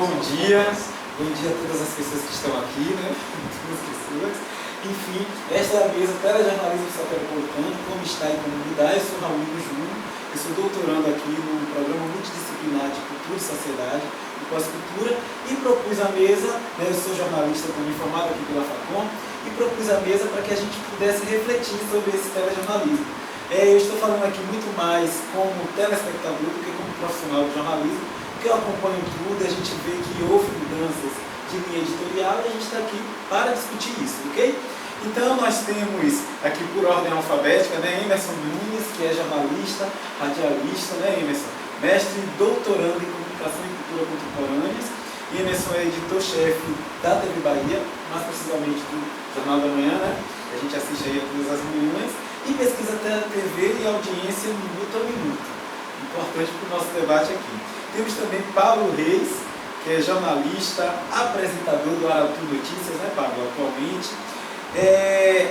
Bom dia a todas as pessoas que estão aqui, né? Todas as pessoas. Enfim, esta é a mesa Telejornalismo Soteropolitano, como está e como mudar. Eu sou Raul Júnior, eu sou doutorando aqui no programa multidisciplinar de Cultura e Sociedade, e Pós-Cultura, e propus a mesa, né, eu sou jornalista também formado aqui pela FACOM, e propus a mesa para que a gente pudesse refletir sobre esse telejornalismo. Eu estou falando aqui muito mais como telespectador do que como profissional de jornalismo, porque eu acompanho tudo, a gente vê que houve mudanças de linha editorial e a gente está aqui para discutir isso, ok? Então nós temos aqui por ordem alfabética, né, Emerson Nunes, que é jornalista, radialista, né, Emerson? Mestre e doutorando em Comunicação e Cultura Contemporâneas. E Emerson é editor-chefe da TV Bahia, mais precisamente do Jornal da Manhã, né? A gente assiste aí a todas as manhãs. E pesquisa até a TV e audiência minuto a minuto. Importante para o nosso debate aqui. Temos também Pablo Reis, que é jornalista, apresentador do Arauto Notícias, né, Pablo, atualmente.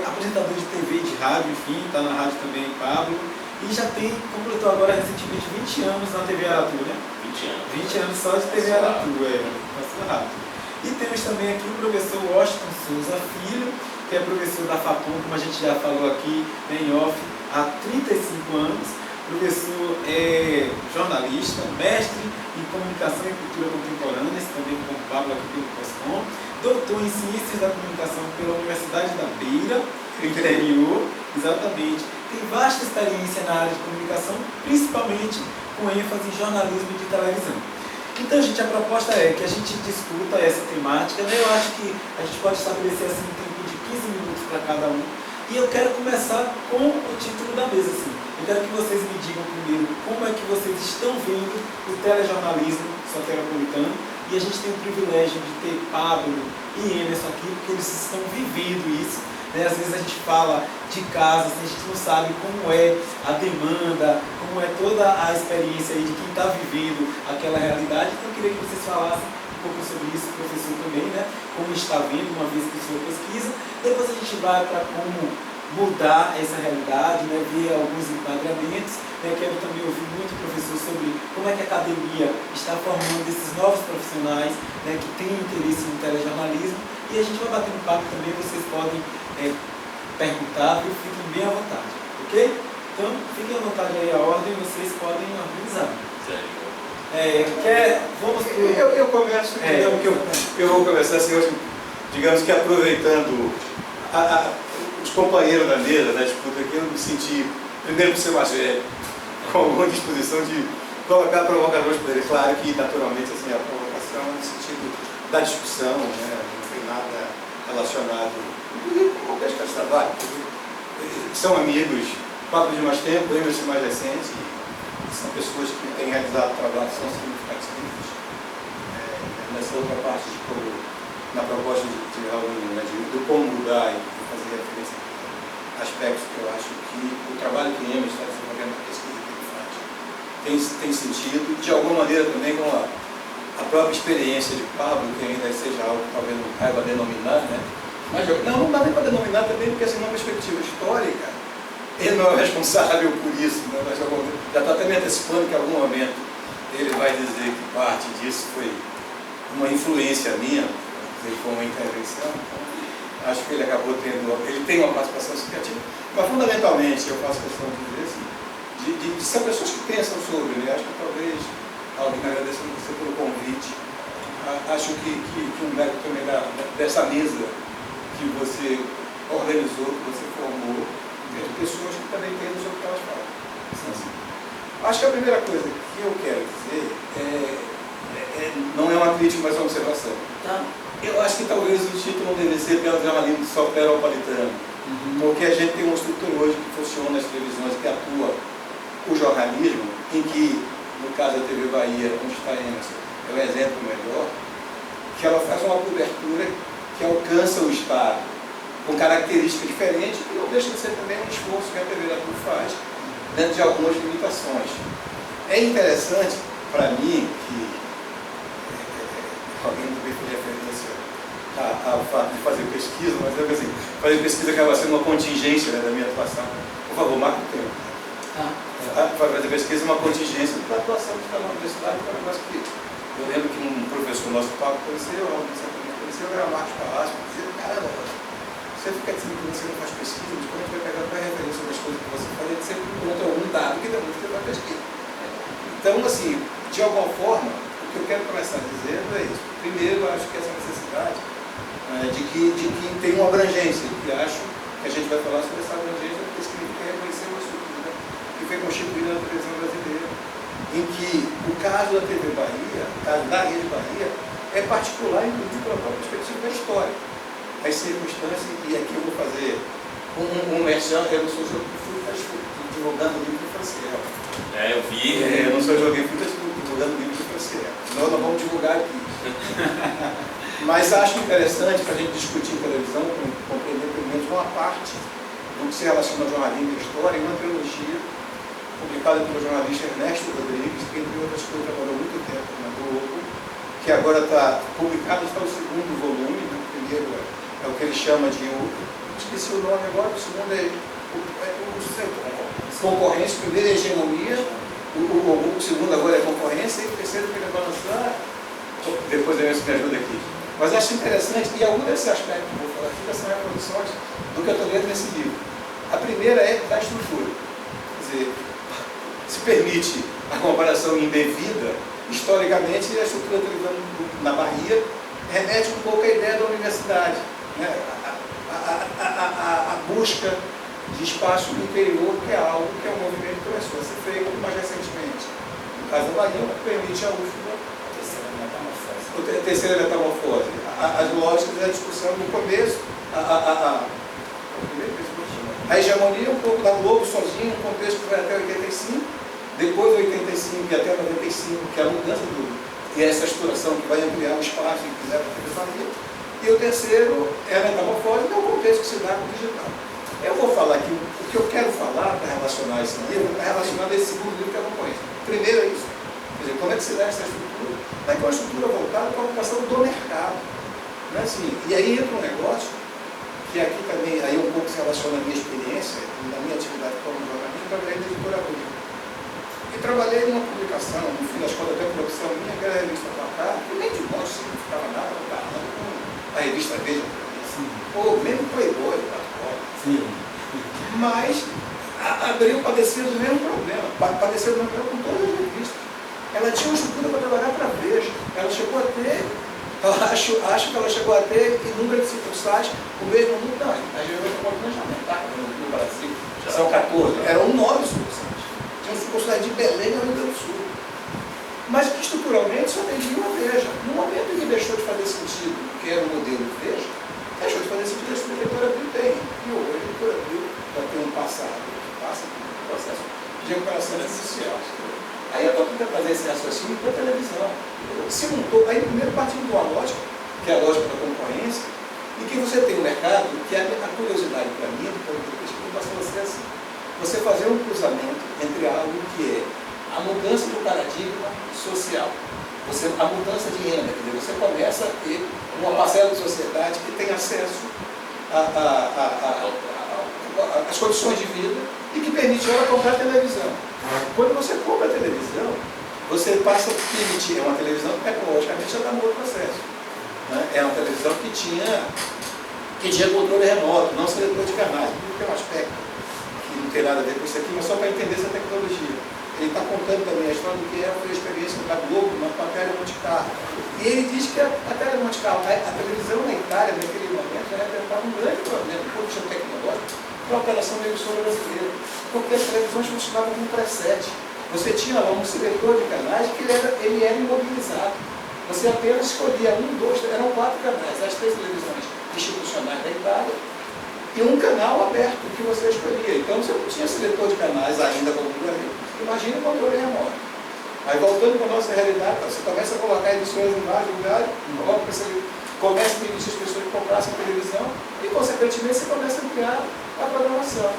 Apresentador de TV e de rádio, enfim, está na rádio também, Pablo. E já completou agora recentemente 20 anos na TV Arauto, né? 20 anos. 20 anos só de TV Arauto, passou rápido. E temos também aqui o professor Washington Souza Filho, que é professor da FACOM, como a gente já falou aqui em off, há 35 anos. Professor jornalista, mestre em Comunicação e Cultura Contemporâneas, também como o Pablo aqui pelo POSCOM, doutor em Ciências da Comunicação pela Universidade da Beira, interior, exatamente. Tem vasta experiência na área de comunicação, principalmente com ênfase em jornalismo de televisão. Então, gente, a proposta é que a gente discuta essa temática, né? Eu acho que a gente pode estabelecer assim, um tempo de 15 minutos para cada um. E eu quero começar com o título da mesa. Assim. Eu quero que vocês me digam primeiro como é que vocês estão vendo o telejornalismo soteropolitano. E a gente tem o privilégio de ter Pablo e Emerson aqui, porque eles estão vivendo isso. Né? Às vezes a gente fala de casas, a gente não sabe como é a demanda, como é toda a experiência aí de quem está vivendo aquela realidade. Então eu queria que vocês falassem um pouco sobre isso, o professor também, né? Como está vendo, uma vez que o senhor pesquisa. Depois a gente vai para como mudar essa realidade, né? Ver alguns enquadramentos. Quero também ouvir muito o professor sobre como é que a academia está formando esses novos profissionais, né, que têm interesse no telejornalismo. E a gente vai bater um papo também, vocês podem perguntar, viu? Fiquem bem à vontade, ok? Então, fiquem à vontade aí a ordem, vocês podem organizar. Vamos pro... Eu começo, eu vou começar assim, hoje, digamos que aproveitando os companheiros da mesa, da disputa aqui, eu me senti, primeiro por ser mais velho, com alguma disposição de colocar provocadores para ele. Claro que, naturalmente, assim, a provocação é no sentido da discussão, né? Não tem nada relacionado com o contexto de trabalho. São amigos, Pablo de mais tempo, Emerson mais recente, são pessoas que têm realizado trabalhos que são significativos. Nessa outra parte, na proposta de Raul, né, de como mudar e fazer referência a aspectos que eu acho que o trabalho que Emerson está desenvolvendo na pesquisa que ele faz tem sentido, de alguma maneira também com a própria experiência de Pablo, que ainda seja algo que talvez não caiba a denominar, né? Mas não dá nem para denominar também, porque assim, numa perspectiva histórica, ele não é o responsável por isso, né? Mas já está até me antecipando que em algum momento ele vai dizer que parte disso foi uma influência minha, foi uma intervenção. Então, acho que ele acabou ele tem uma participação significativa, mas fundamentalmente eu faço questão de dizer assim, de ser pessoas que pensam sobre, né? Acho que talvez, alguém agradecendo você pelo convite, acho que um mérito também dessa mesa que você organizou, que você formou, de pessoas que também têm sobre o que elas falam. Assim. Acho que a primeira coisa que eu quero dizer não é uma crítica, mas uma observação. Tá. Eu acho que talvez o título não deve ser telejornalismo soteropolitano, porque a gente tem uma estrutura hoje que funciona nas televisões, que atua o jornalismo, em que, no caso da TV Bahia, onde está a Emerson, é um exemplo melhor, que ela faz uma cobertura que alcança o Estado com características diferentes, que não deixa de ser também um esforço que a TV da TUF faz, dentro de algumas limitações. É interessante, para mim, que alguém também fez referência ao fato de fazer pesquisa, mas é assim, fazer pesquisa acaba sendo uma contingência, né, da minha atuação. Por favor, marca o tempo. Fazer pesquisa é uma contingência da atuação que está na universidade, que é um negócio que eu lembro que um professor pessoa do nosso palco conheceu, a Aldo certamente conheceu, era Marcos Palácio, dizia, caramba, você fica dizendo que você não faz pesquisa, mas quando a gente vai pegar para referência sobre as coisas que você faz, a gente sempre encontra um dado que demonstra que você vai pesquisa. Então, assim, de alguma forma, o que eu quero começar dizendo é isso. Primeiro, eu acho que essa necessidade de que tem uma abrangência, e acho que a gente vai falar sobre essa abrangência, porque significa reconhecer uma estrutura que foi constituída na televisão brasileira, em que o caso da TV Bahia, o caso da Rede Bahia, é particular, inclusive, pela própria perspectiva da história. As circunstâncias, e aqui eu vou fazer um merchan, eu não sou divulgando o livro do Franciel. Eu vi. Eu não sou joguei frutas divulgando o livro do Franciel. Nós não vamos divulgar aqui. Mas acho interessante para a gente discutir televisão, compreender pelo menos uma parte do que se relaciona ao jornalismo e à história, em uma trilogia publicada pelo jornalista Ernesto Rodrigues, que entre outras coisas trabalhou muito tempo na Globo, que agora está publicado, está o segundo volume, né? O primeiro é o que ele chama de, esqueci o nome agora, o segundo é concorrência, o primeiro é hegemonia, o segundo agora é concorrência, e o terceiro que ele vai lançar, depois a gente me ajuda aqui. Mas acho interessante, e algum desses aspectos que eu vou falar aqui, são reproduções do que eu estou lendo nesse livro. A primeira é da estrutura. Quer dizer, se permite a comparação indevida, historicamente, a estrutura da televisão na Bahia remete um pouco à ideia da universidade, né? A busca de espaço no interior, que é algo que é um movimento que começou a ser feito mais recentemente. No caso da Bahia, permite a UFBA, a terceira metamorfose. As lógicas da discussão no começo, a hegemonia um pouco da Globo sozinho, um contexto que vai até 85, depois de 85 e até 95, que é a mudança e essa estruturação que vai ampliar o espaço que quiser para a TV Bahia. E o terceiro é a metamorfose, que é o contexto que se dá com o digital. Eu vou falar aqui, o que eu quero falar para relacionar esse livro, é relacionado a esse segundo livro que eu não conheço. Primeiro é isso. Quer dizer, como é que se dá essa estrutura? É que é uma estrutura voltada para a ocupação do mercado. Não é assim? E aí entra um negócio, que aqui também, aí um pouco se relaciona à minha experiência, na minha atividade como jornalista, eu trabalhei na editora Abril. E trabalhei numa publicação, no fim das contas, até por opção minha, que era a revista Placar, que nem de modo significava nada, comparando com a revista Veja, ou mesmo Playboy, mas a Abril padecia do mesmo problema, padecia do mesmo problema com todas as revistas. Ela tinha uma estrutura para trabalhar para a Veja. Ela chegou a ter, acho que ela chegou a ter inúmeros sucursais, o mesmo número, não, a Veja já aumentava no Brasil, já são 14, eram 9 sucursais. Tinha sucursais de Belém e Rio Grande do Sul. Mas que estruturalmente só atendia a Veja. No momento em que deixou de fazer sentido, que era o modelo de Veja, deixou de fazer sentido a editora Abril tem. E hoje a editora Abril já tem um passado, passa por um processo de recuperação social. Aí eu estou tentando fazer esse raciocínio para a televisão. Se montou, aí primeiro partindo de uma lógica, que é a lógica da concorrência, e que você tem um mercado, que é a curiosidade para mim, do ponto de vista, passou a ser assim. Você fazer um cruzamento entre algo que é a mudança do paradigma social, a mudança de renda, quer dizer, você começa a ter uma parcela da sociedade que tem acesso às condições de vida e que permite ela comprar televisão. Quando você compra a televisão, você passa a permitir, é uma televisão que tecnologicamente já está no outro processo. Né? É uma televisão que tinha controle remoto, não seletor de canais, porque tem um aspecto que não tem nada a ver com isso aqui, mas só para entender essa tecnologia. Ele está contando também a história do que foi a experiência da Globo com a tela Monte Carlo. E ele diz que a tela Monte Carlo, a televisão na Itália, naquele momento, já representava um grande problema, um pouco tecnológico, para a operação da emissora brasileira. Porque as televisões funcionavam com preset. Você tinha lá um seletor de canais que ele era imobilizado. Você apenas escolhia 1, 2, eram 4 canais, as 3 televisões institucionais da Itália, e um canal aberto que você escolhia. Então você não tinha seletor de canais ainda como no Brasil. Imagina o controle remoto. Aí voltando para a nossa realidade, você começa a colocar edições em vários lugares, começa a permitir as pessoas que comprassem televisão e, consequentemente, você começa a ampliar a programação.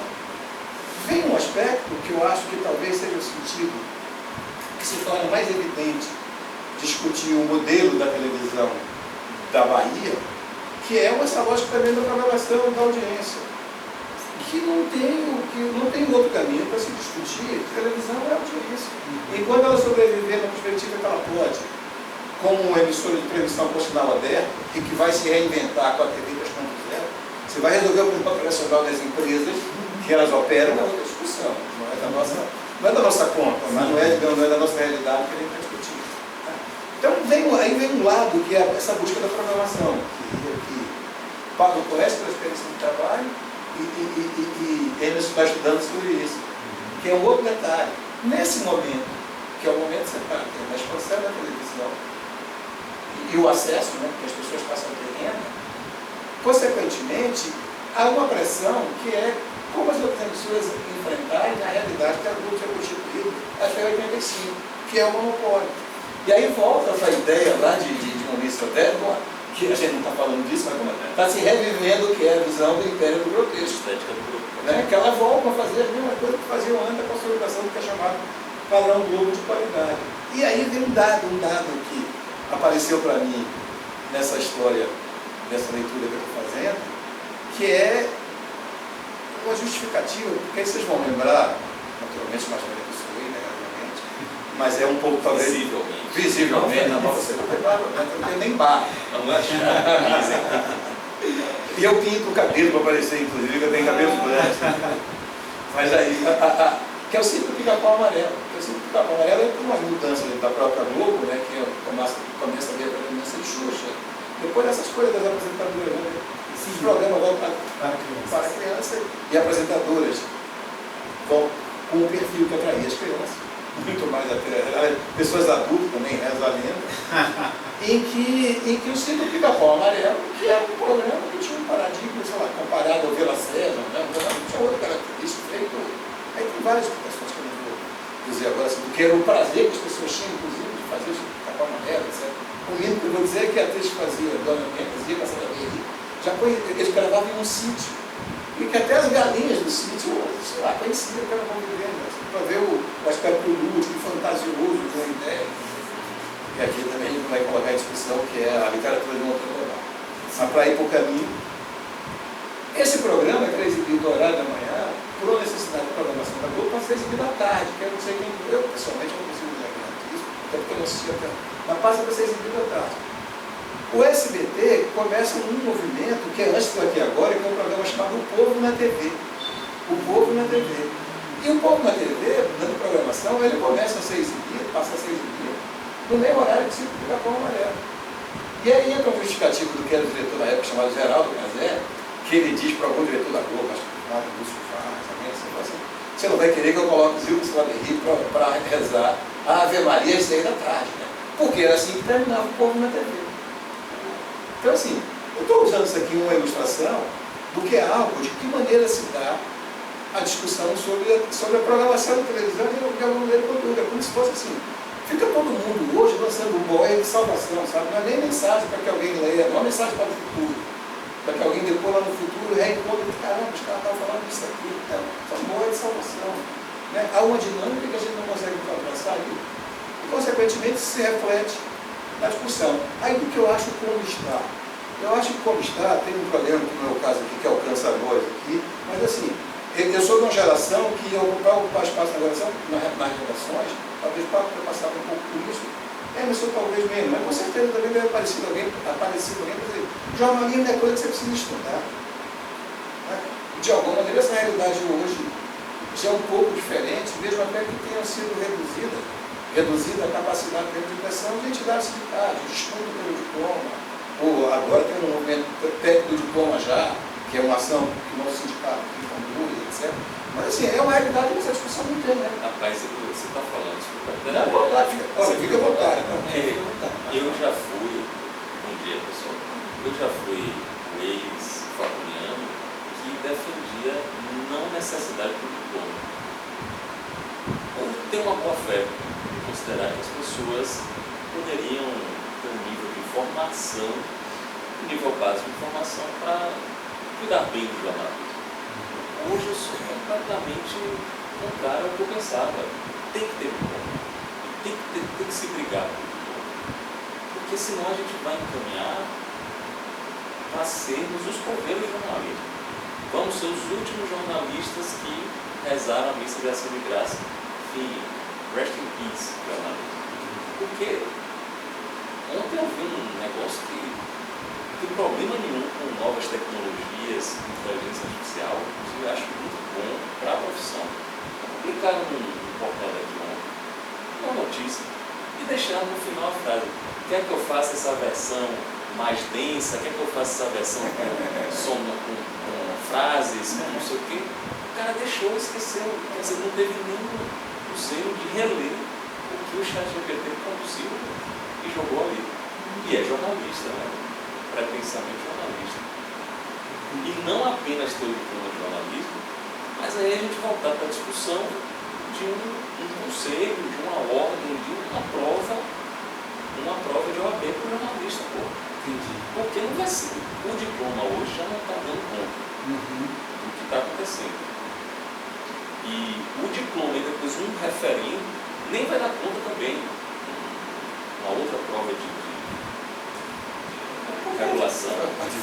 Vem um aspecto que eu acho que talvez seja o sentido que se torna mais evidente discutir o modelo da televisão da Bahia, que é essa lógica também da programação da audiência, que não tem outro caminho para se discutir. Televisão é audiência. E quando ela sobreviver na perspectiva que ela pode, como uma emissora de televisão com sinal aberto e que vai se reinventar com a TV 3.0. Você vai resolver o problema operacional das empresas que elas operam, é outra discussão. Não é da nossa conta, mas não é da nossa realidade que a gente está discutindo. Então aí vem um lado que é essa busca da programação, que Paulo conhece pela experiência de trabalho e Emerson está estudando sobre isso, que é um outro detalhe. Nesse momento, que é o momento que você está tendo a expansão da televisão e o acesso, né, que as pessoas passam a ter renda, consequentemente, há uma pressão que é como as outras emissoras enfrentarem na realidade que a Globo tinha constituído até 85, que é o monopólio. E aí volta essa ideia lá de uma lista até, que a gente não está falando disso, mas está se revivendo o que é a visão do império do grotesco. Estética do grupo. Né? Que ela volta a fazer a mesma coisa que faziam antes da consolidação do que é chamado padrão Globo de qualidade. E aí vem um dado que apareceu para mim nessa história, nessa leitura que eu estou fazendo, que é uma justificativa, porque aí vocês vão lembrar, naturalmente mais velho que eu sou, inegavelmente, mas é um pouco talvez visivelmente, não, você não tem nem barra. Vamos achar. E eu pinto o cabelo para aparecer, inclusive, que eu tenho cabelo branco. Mas aí, que é o ciclo do pica-pau amarelo. O ciclo do pica-pau amarelo é uma mudança da própria Globo, né, que começa a ver a predominância de Xuxa. Depois dessas coisas das apresentadoras, né, esses programas vão para criança e apresentadoras vão com um perfil que atraía as crianças, muito mais até pessoas adultas também, reza a lenda, em que o ciclo do pica-pau amarelo, que era um programa que tinha um paradigma, sei lá, comparado ao Vila Sésamo, né, um programa que tinha outra característica, feito. Aí tem várias explicações que eu não vou dizer agora, assim, do que era o prazer que as pessoas tinham, inclusive, de fazer o pica-pau amarelo, etc. O mínimo que eu vou dizer é que a atriz que fazia Dona Mendes, Zia Caçador, eles gravavam em um sítio. E que até as galinhas do sítio, sei lá, conheciam que era convivendo, assim, para ver o aspecto lúdico, fantasioso de uma ideia. E aqui também a gente vai colocar em discussão que é a literatura de um outro lugar. Mas para ir para o caminho, esse programa que era exibido no horário da manhã, por uma necessidade de programação da Globo, passa a ser exibido à tarde, que eu não sei quem, eu pessoalmente não consigo lembrar disso, até porque eu não assisti até, mas passa a ser exibido à tarde. O SBT começa um movimento que é antes do Aqui Agora, que é um programa chamado O Povo na TV. O Povo na TV. E o Povo na TV, dando programação, ele começa a ser exibido, passa a ser exibido, no mesmo horário que o Ciclo do Pica-pau Amarelo. E aí entra um justificativo do que era o diretor da época, chamado Geraldo Cazé, que ele diz para algum diretor da Globo, acho que o Lúcio Faz, assim, você não vai querer que eu coloque o Zildo Slaberry para rezar a Ave Maria às 6 da tarde, né? Porque era assim que terminava o Povo na TV. Então, assim, eu estou usando isso aqui uma ilustração do que é algo, de que maneira se dá a discussão sobre a programação da televisão e de alguma maneira conteúdo. É como se fosse assim, fica todo mundo hoje lançando um boia de salvação, sabe? Não é nem mensagem para que alguém leia, não é mensagem para o futuro. Para que alguém depois lá no futuro reencontre, caramba, os caras estavam falando disso aqui. Então, são boia de salvação. Né? Há uma dinâmica que a gente não consegue alcançar ali. E, consequentemente, se reflete na discussão. Aí do que eu acho como está. Eu acho que como está, tem um problema que no meu caso aqui, que alcança a voz aqui, mas assim, eu sou de uma geração que ocupar espaço na geração, nas gerações, talvez para passar um pouco por isso, Emerson talvez menos, mas com certeza também deve aparecer alguém, quer dizer, jornalismo é coisa que você precisa estudar. Né? De alguma maneira essa realidade hoje já é um pouco diferente, mesmo até que tenha sido reduzida a capacidade de impressão de entidades sindicais, de disputa pelo diploma, ou agora tem um movimento técnico do diploma já, que é uma ação que o nosso sindicato conduz, etc. Mas assim, é uma realidade que essa discussão não tem, né? Rapaz, você está falando, fica à vontade. Eu já fui, bom dia pessoal, eu já fui o ex-faculiano que defendia não necessidade do diploma. Ou ter uma boa fé, considerar que as pessoas poderiam ter um nível de informação, um nível básico de informação para cuidar bem do jornalismo. Hoje eu sou completamente contrário ao que eu pensava. Tem que ter diploma. Tem que se brigar por diploma. Porque senão a gente vai encaminhar para sermos os coveiros do jornalismo. Vamos ser os últimos jornalistas que rezaram a missa de ação de graça. Enfim, rest in peace, jornalismo. Porque Ontem eu vi um negócio que não tem problema nenhum com novas tecnologias, inteligência artificial, inclusive eu acho muito bom para a profissão. Publicar um portal aqui uma notícia e deixar no final a frase: quer que eu faça essa versão mais densa, quer que eu faça essa versão com frases, com não sei o quê. O cara deixou, esqueceu, quer dizer, não teve nenhum zelo de reler o que o ChatGPT produziu e jogou ali. E é jornalista, né? Pretensamente jornalista. E não apenas ter o diploma de jornalismo, mas aí a gente voltar para a discussão de um conselho, de uma ordem, de uma prova de OAB para o jornalista, pô. Entendi. Porque não vai ser. O diploma hoje já não está dando conta do que está acontecendo. E o diploma e depois um referendo nem vai dar conta também. Uma outra prova de regulação.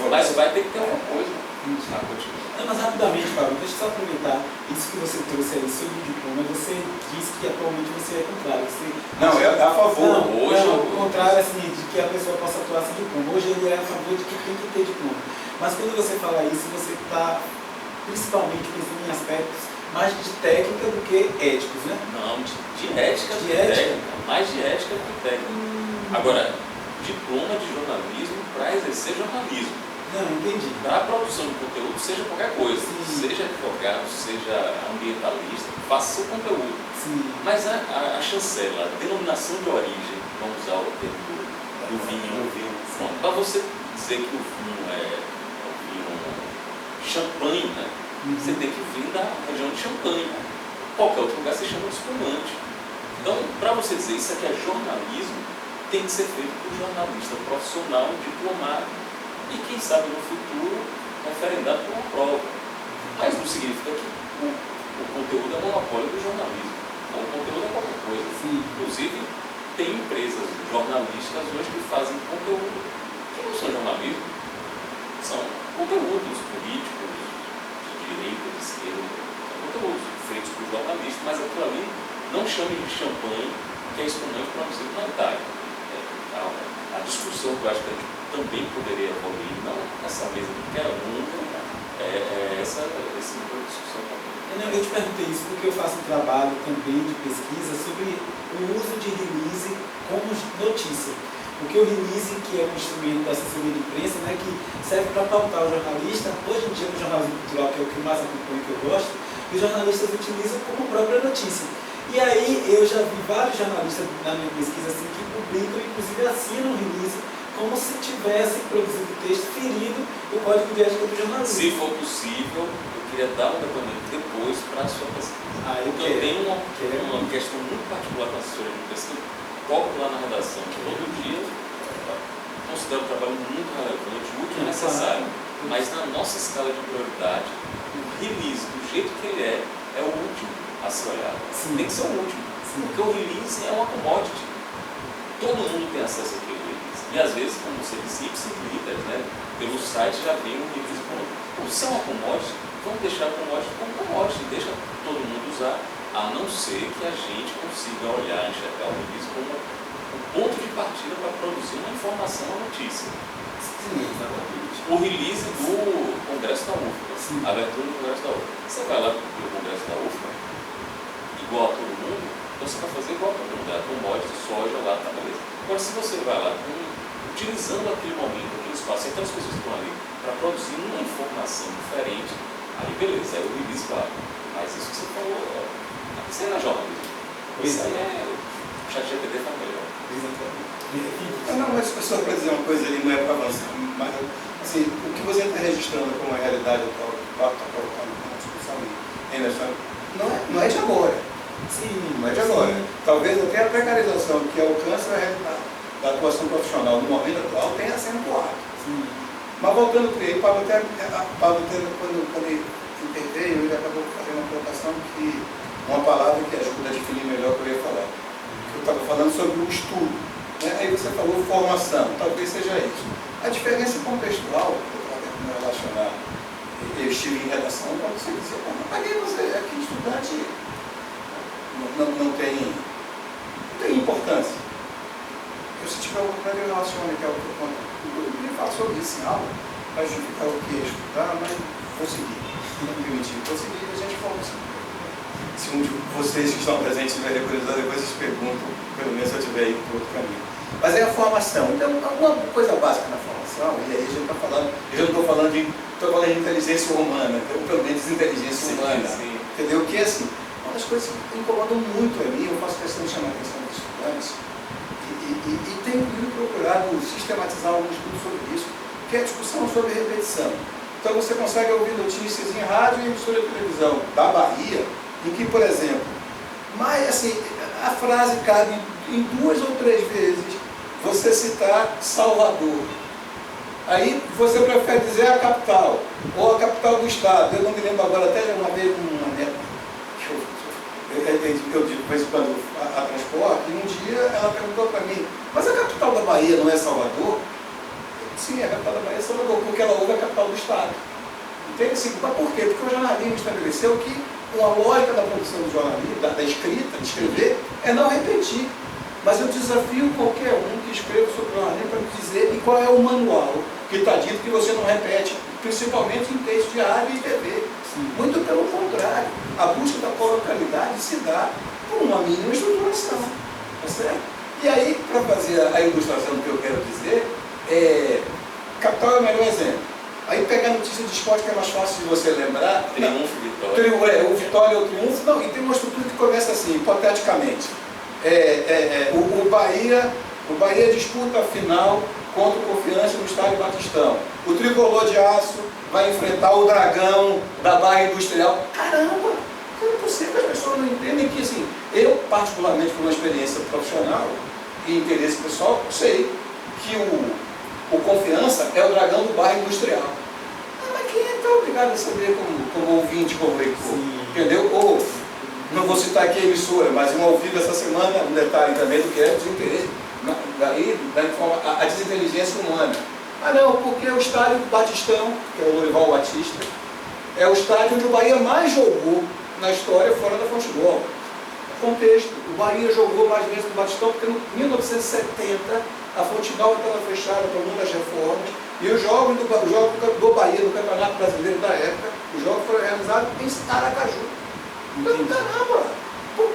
Mas vai ter que ter alguma coisa. Não, mas rapidamente, Fábio, deixa eu só aproveitar isso que você trouxe aí sobre o diploma. Você disse que atualmente você é contrário. Você Não, é a favor. o contrário, assim, de que a pessoa possa atuar sem diploma. Hoje ele é a favor de que tem que ter diploma. Mas quando você fala isso, você está principalmente pensando em aspectos mais de técnica do que éticos, né? Não, de ética do que técnica. Mais de ética do que técnica. Agora, diploma de jornalismo para exercer jornalismo. Não, entendi. Para a produção de conteúdo, seja qualquer coisa, Sim. seja advogado, seja ambientalista, faça seu conteúdo. Sim. Mas a chancela, a denominação de origem, vamos usar o termo do vinho, para você dizer que o vinho é o vinho champanhe, né? Você tem que vir da região de Champagne. Qualquer outro lugar se chama de espumante. Então, para você dizer isso aqui é jornalismo, tem que ser feito por um jornalista profissional, diplomado, e quem sabe no futuro referendado por uma prova. Mas não significa que o conteúdo é monopólio do jornalismo. Não, o conteúdo é qualquer coisa. Sim. Inclusive, tem empresas jornalísticas hoje que fazem conteúdo que não são jornalismo, são conteúdos políticos, de direita, de esquerda, são conteúdos feitos por jornalistas, mas aquilo ali não chame de champanhe, que é espumante produzido na Itália. A discussão que eu acho que a gente também poderia evoluir, não nessa mesa de que era nunca, esse nível de discussão também. Eu te perguntei isso porque eu faço um trabalho também de pesquisa sobre o uso de release como notícia. Porque o release, que é um instrumento da assessoria de imprensa, né, que serve para pautar o jornalista, hoje em dia no jornalismo cultural, que é o que eu mais acompanho, que eu gosto, os jornalistas utilizam como própria notícia. E aí eu já vi vários jornalistas na minha pesquisa assim, que publicam, inclusive assinam o release, como se tivesse produzido o texto ferindo o código de ética do jornalismo. Se for possível, eu queria dar um depoimento depois para a sua pesquisa. Porque eu tenho uma questão muito particular com a assessoria de imprensa, que eu toco lá na redação todo dia, considero o trabalho muito relevante, muito necessário, mas na nossa escala de prioridade, o release, do jeito que ele é o último a ser olhado. Tem que ser o último. Sim. Porque o release é uma commodity. Todo mundo tem acesso àquele release. E às vezes, como você disse, ipsis né? Pelo site já vem um release pronto. Então, se é uma commodity, vamos deixar a commodity como commodity, deixa todo mundo usar, a não ser que a gente consiga olhar, enxergar o release como um ponto de partida para produzir uma informação, uma notícia. Sim, exatamente. O release do Congresso da UFBA, a abertura do Congresso da UFBA. Você vai lá para o Congresso da UFBA, igual a todo mundo, então você vai fazer igual a todo mundo, a commodity, soja lá, tá beleza. Agora, se você vai lá, utilizando aquele momento, aquele espaço, então as pessoas estão ali para produzir uma informação diferente, aí beleza, aí o release vai. Mas isso que você falou, isso aí não é jornalismo. Isso aí é o ChatGPT faz melhor. Não, mas só para dizer uma coisa ali, não é para avançar, mas assim, o que você está registrando como uma realidade atual, que o Papo está colocando como discussão não é de agora. Sim, não é de agora. Talvez até a precarização que alcança a realidade da atuação profissional no momento atual tenha acentuado. Mas voltando para ele, Pablo quando ele interveio, ele acabou fazendo uma colocação que uma palavra que ajuda a definir melhor o que eu ia falar. Eu estava falando sobre o estudo, né? Aí você falou formação, talvez seja isso. A diferença contextual, que eu estava tentando relacionar, eu estive em redação, quando você dizia, mas você aqui estudante não tem importância. Eu se tiver alguma coisa que relaciona que é o que eu conto. Eu falo sobre isso em aula, para justificar o que é estudar, mas vou seguir. Não me permitir. Vou seguir e a gente fala assim. Se um de vocês que estão presentes estiverem curiosidade, depois vocês perguntam, pelo menos se eu estiver aí por outro caminho. Mas é a formação. Então, alguma coisa básica na formação, e aí a gente está falando, eu já não estou falando de inteligência humana, ou pelo menos inteligência humana. Sim. Entendeu? Que é assim, uma das coisas que incomodam muito a mim, eu faço questão de chamar a atenção dos estudantes, e tenho procurado sistematizar algum estudo sobre isso, que é a discussão sobre repetição. Então você consegue ouvir notícias em rádio e emissora de televisão da Bahia, em que, por exemplo, mas assim, a frase cabe em 2 ou 3 vezes você citar Salvador. Aí você prefere dizer a capital, ou a capital do estado. Eu não me lembro agora, até uma vez uma neta, eu digo de vez em quando a transporte, e um dia ela perguntou para mim, mas a capital da Bahia não é Salvador? Sim, a capital da Bahia é Salvador, porque ela ouve a capital do estado. Entende? Assim, mas por quê? Porque o jornalismo estabeleceu que uma lógica da produção do jornalismo, da escrita, de escrever, é não repetir. Mas eu desafio qualquer um que escreva sobre jornalismo para me dizer qual é o manual que está dito que você não repete, principalmente em texto de rádio e TV. Sim. Muito pelo contrário, a busca da colocalidade se dá por uma mínima estruturação. Tá certo? E aí, para fazer a ilustração do que eu quero dizer, capital é o melhor exemplo. Aí pegar a notícia de esporte que é mais fácil de você lembrar. Triunfo, vitória. O vitória ou o triunfo. Não, e tem uma estrutura que começa assim, hipoteticamente. O Bahia disputa a final contra o Confiança no estádio Batistão. O tricolor de aço vai enfrentar o Dragão da Barra Industrial. Caramba! Como é possível que as pessoas não entendem que, assim, eu, particularmente por uma experiência profissional e interesse pessoal, sei que o Confiança é o Dragão do Bairro Industrial. Mas quem é que está obrigado a saber como ouvinte, como leitor? Entendeu? Ou, não vou citar aqui a emissora, mas um ouvido essa semana, um detalhe também do que é desinteresse, daí a desinteligência humana. Ah não, porque o estádio do Batistão, que é o Lorival Batista, é o estádio onde o Bahia mais jogou na história fora da Fonte Nova. Contexto, o Bahia jogou mais vezes no Batistão porque em 1970 a Fonte Nova estava fechada para uma das reformas e os jogos do Bahia no Campeonato Brasileiro da época, os jogos foram realizados em Aracaju. Então, caramba!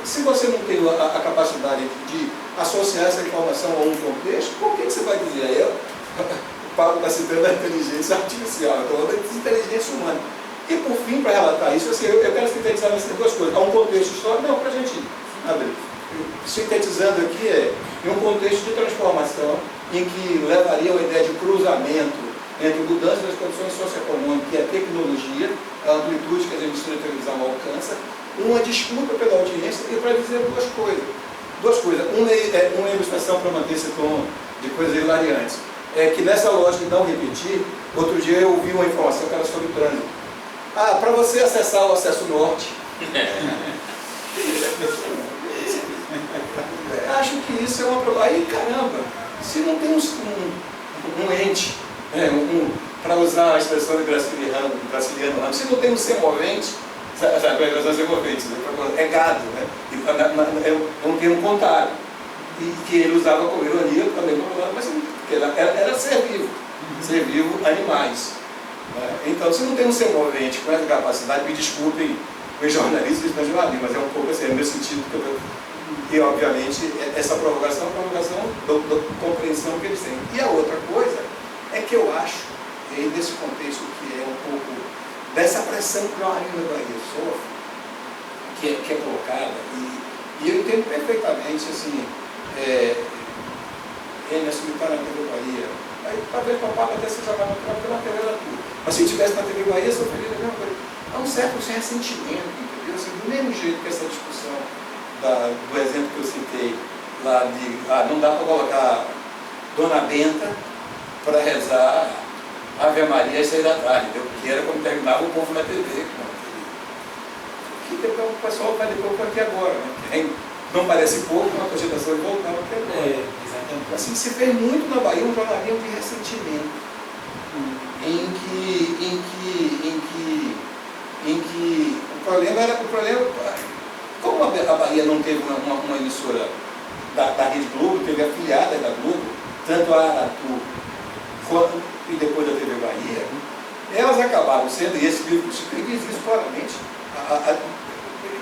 Se você não tem a capacidade de associar essa informação a um contexto, por que você vai dizer? O Paulo está citando a inteligência artificial, estou falando da inteligência humana. E por fim, para relatar isso, assim, eu quero sintetizar essas duas coisas. Há um contexto histórico, não, para a gente abrir. Sintetizando aqui em um contexto de transformação, em que levaria uma ideia de cruzamento entre mudança das condições socioeconômicas e a tecnologia, a amplitude que as emissoras de televisão alcançam, uma disputa pela audiência e para dizer duas coisas. Uma ilustração para manter esse tom de coisas hilariantes. É que nessa lógica de não repetir, outro dia eu ouvi uma informação que era sobre trânsito. Para você acessar o acesso norte. Acho que isso é uma problema. Aí, caramba, se não tem um ente, para usar a expressão de Graciliano Ramos, se não tem um semovente, sabe, a expressão semovente, é gado, né? É um termo contábil, e que ele usava como ironia, também mas era ser vivo animais. Então, se não tem um semovente com essa capacidade, me desculpem os jornalistas da jornalismo, mas é um pouco assim, no meu sentido que obviamente essa provocação é uma provocação da compreensão que eles têm. E a outra coisa é que eu acho, e aí nesse contexto que é um pouco dessa pressão que o jornalismo da Bahia sofre, que é colocada, e eu entendo perfeitamente, assim, Enes está na TV Bahia, aí talvez o papai até se jogar porque na TV era tudo. Mas se estivesse na TV Bahia, sofreria a mesma coisa. Há um certo ressentimento, entendeu? Assim, do mesmo jeito que essa discussão do exemplo que eu citei, lá de não dá para colocar Dona Benta para rezar Ave Maria às 6 da tarde, entendeu? Porque era como terminava o povo na TV. Que depois o pessoal vai depois aqui agora, né? Não parece pouco, uma cogitação de voltar aqui agora. Exatamente. Assim, se fez muito na Bahia um jornalismo de ressentimento, em que o problema, como a Bahia não teve uma emissora da Rede Globo, TV afiliada da Globo, tanto a Aratu quanto e depois da TV Bahia, elas acabaram sendo, e esse livro diz isso claramente,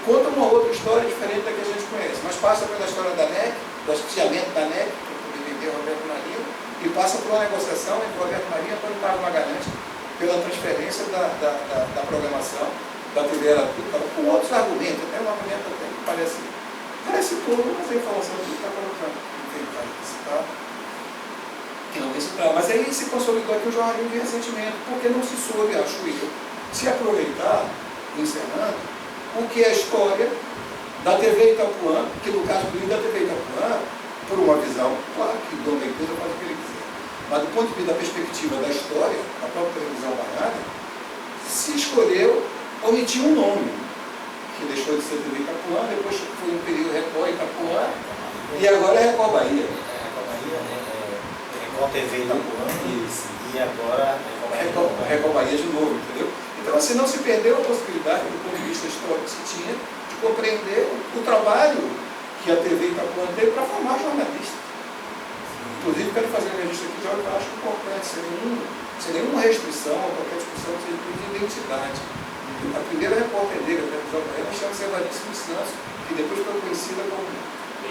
conta uma outra história diferente da que a gente conhece, mas passa pela história da NEC, do associamento da NEC, para poder vender o Roberto Marinho, e passa por uma negociação entre o Roberto Marinho e Antônio Carlos Magalhães pela transferência da programação da TV Aratu, com outros argumentos, até um argumento até que parece todo, mas a informação que está colocando, que não vem citar. Mas aí se consolidou aqui o jornalismo de ressentimento, porque não se soube, acho eu, se aproveitar, encerrando, o que é a história da TV Itapuã, que no caso do livro da TV Itapuã, por uma visão, claro que o dono da empresa faz o que ele quiser, mas do ponto de vista da perspectiva da história, da própria televisão baiana, se escolheu omitir um nome, que deixou de ser TV Itapuã, depois foi um período Record Itapuã, e agora é Record Bahia. Record Bahia, né? Record TV Itapuã, e agora Record Bahia de novo, entendeu? Então, assim, não se perdeu a possibilidade, do ponto de vista histórico que se tinha, de compreender o trabalho que a TV Itapuã teve para formar jornalistas. Inclusive, quero fazer um registro aqui de algo que eu acho importante, sem nenhuma restrição a qualquer discussão de identidade. A primeira repórter negra da televisão baiana chama-se Evarice Santos, que depois foi conhecida como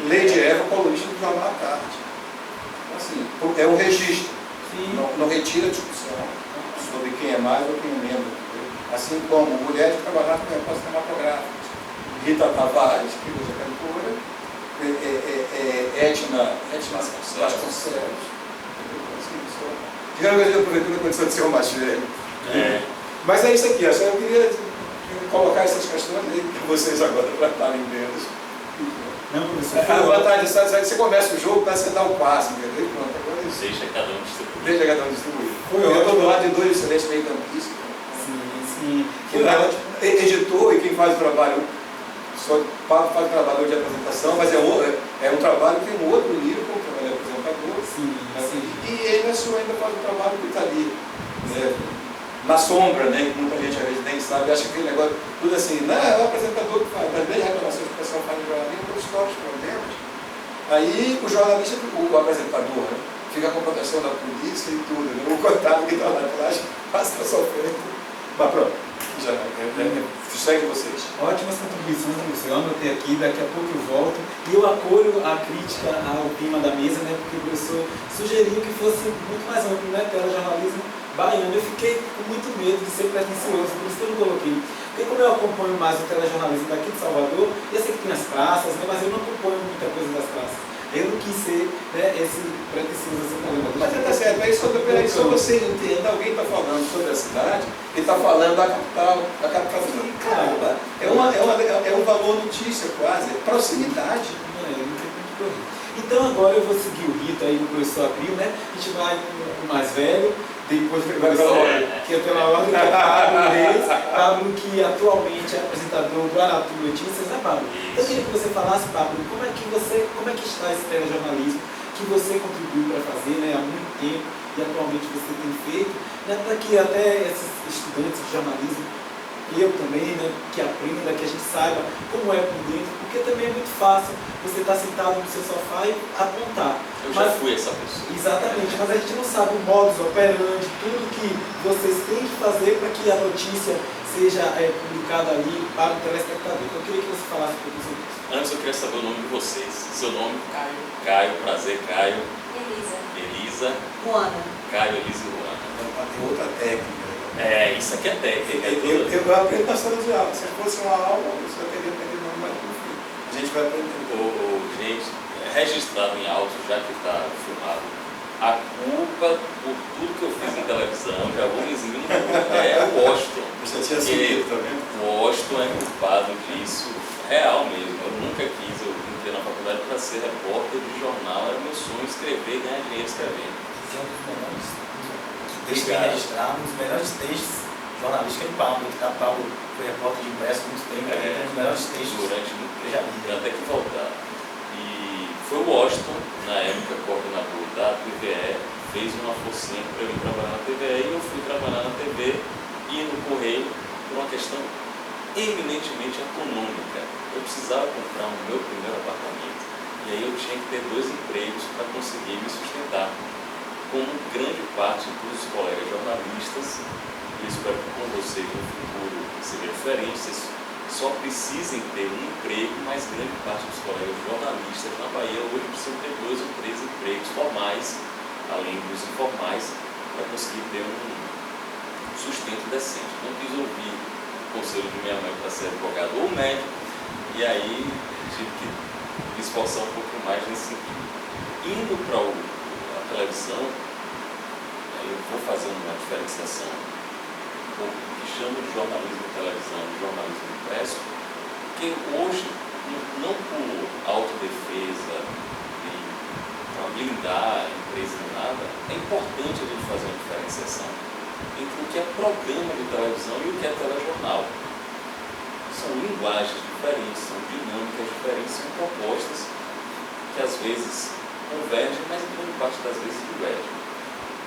Lady Eva, colunista do Jornal à Tarde. Então, assim, é um registro, não retira a discussão sobre quem é mais ou quem é menos. Assim como mulheres que trabalharam com repórter cinematográfico. Rita Tavares, que hoje é cantora, Etna Vasconcelos. Digamos que eu aproveitei a condição de ser um macho velho. Mas é isso aqui, eu queria colocar essas questões aí que vocês agora tratarem delas. Não, professor. A vantagem é que você começa o jogo para você dar o passe, entendeu? Pronto, agora é isso. Deixa cada um distribuir. Deixa cada um distribuir. Eu estou do lado de dois excelentes meio-campistas. Sim. Editor e quem faz o trabalho, só faz o trabalho de apresentação, mas é um trabalho que tem um outro nível, como trabalho de apresentador. Sim. E ele ainda faz o trabalho que está ali, né, na sombra, né, que muita gente às vezes nem sabe, acha que aquele negócio, tudo assim, não, é o apresentador que faz, mas desde reclamações que o pessoal faz no jornalismo, todos os próprios problemas. Aí o jornalista, o apresentador, né, fica com a proteção da polícia e tudo, né, o coitado que está lá atrás, passa a sofrer. Mas pronto, já segue vocês. Ótimas contribuições, professor. Eu anotei aqui, daqui a pouco eu volto. E eu acolho a crítica ao tema da mesa, né, porque o professor sugeriu que fosse muito mais amplo, né, telejornalismo baiano. Eu fiquei com muito medo de ser pretencioso, por isso que eu não coloquei. Porque como eu acompanho mais o telejornalismo daqui de Salvador, eu sei que tem as praças, né, mas eu não acompanho muita coisa das praças. Eu não quis ser, né, esse pretencioso assim, mas está certo, aí só você entenda, alguém está falando sobre a cidade e está falando da capital caramba, é um valor notícia quase, é proximidade. Então agora eu vou seguir o rito aí do professor Abril, né? A gente vai com o mais velho, depois do professor, que é pela ordem, que é Pablo Reis, Pablo que atualmente é apresentador do Aratu Notícias, né, Pablo? Eu queria que você falasse, Pablo, como é que está esse telejornalismo que você contribuiu para fazer, né, há muito tempo e atualmente você tem feito, né, para que até esses estudantes de jornalismo, eu também, né, que aprenda, que a gente saiba como é por dentro, porque também é muito fácil você estar sentado no seu sofá e apontar. Já fui essa pessoa. Exatamente, mas a gente não sabe o modus operandi, tudo que vocês têm que fazer para que a notícia seja publicada ali para o telespectador. Então, eu queria que você falasse um pouco sobre isso. Antes eu queria saber o nome de vocês. Seu nome? Caio. Caio, prazer, Caio. Elisa. Elisa. Ruana. Caio, Elisa e Ruana. Tem outra técnica. Isso aqui é técnica. Eu aprendo na sala de aula. Se fosse uma aula, você teria aprendido mais do que a gente vai aprender. Gente, registrado em áudio, já que está filmado, a culpa por tudo que eu fiz em televisão, já vou dizendo, é o Washington. Você tinha subido, tá vendo? O Washington é culpado disso, real mesmo. Eu nunca quis, eu entrei na faculdade para ser repórter de jornal, era meu sonho escrever e ganhar dinheiro escrevendo. Esse é um dos melhores textos bem registrados, um dos melhores textos jornalísticos de Pablo, que Pablo foi repórter de impresso há muito tempo, um dos melhores textos durante muito que eu já tempo, li. eu até que voltar. E foi o Washington, na época coordenador da TVE, fez uma forcinha para eu ir trabalhar na TVE e eu fui trabalhar na TV e no Correio por uma questão eminentemente econômica. Eu precisava comprar o meu primeiro apartamento. E aí eu tinha que ter 2 empregos para conseguir me sustentar. Como grande parte dos colegas jornalistas, eu espero que com vocês no futuro seja diferente, vocês só precisem ter um emprego, mas grande parte dos colegas jornalistas na Bahia hoje precisam ter 2 ou 3 empregos formais, além dos informais, para conseguir ter um sustento decente. Não quis ouvir o conselho de minha mãe para ser advogado ou médico, e aí tive que me esforçar um pouco mais nesse sentido. Indo para a televisão, eu vou fazendo uma diferenciação o que chamo de jornalismo de televisão e jornalismo impresso, porque hoje, não por autodefesa, para blindar a empresa nem nada, é importante a gente fazer uma diferenciação entre o que é programa de televisão e o que é telejornal. São linguagens diferentes, são dinâmicas diferentes, são propostas que às vezes convergem, mas em grande parte das vezes divergem.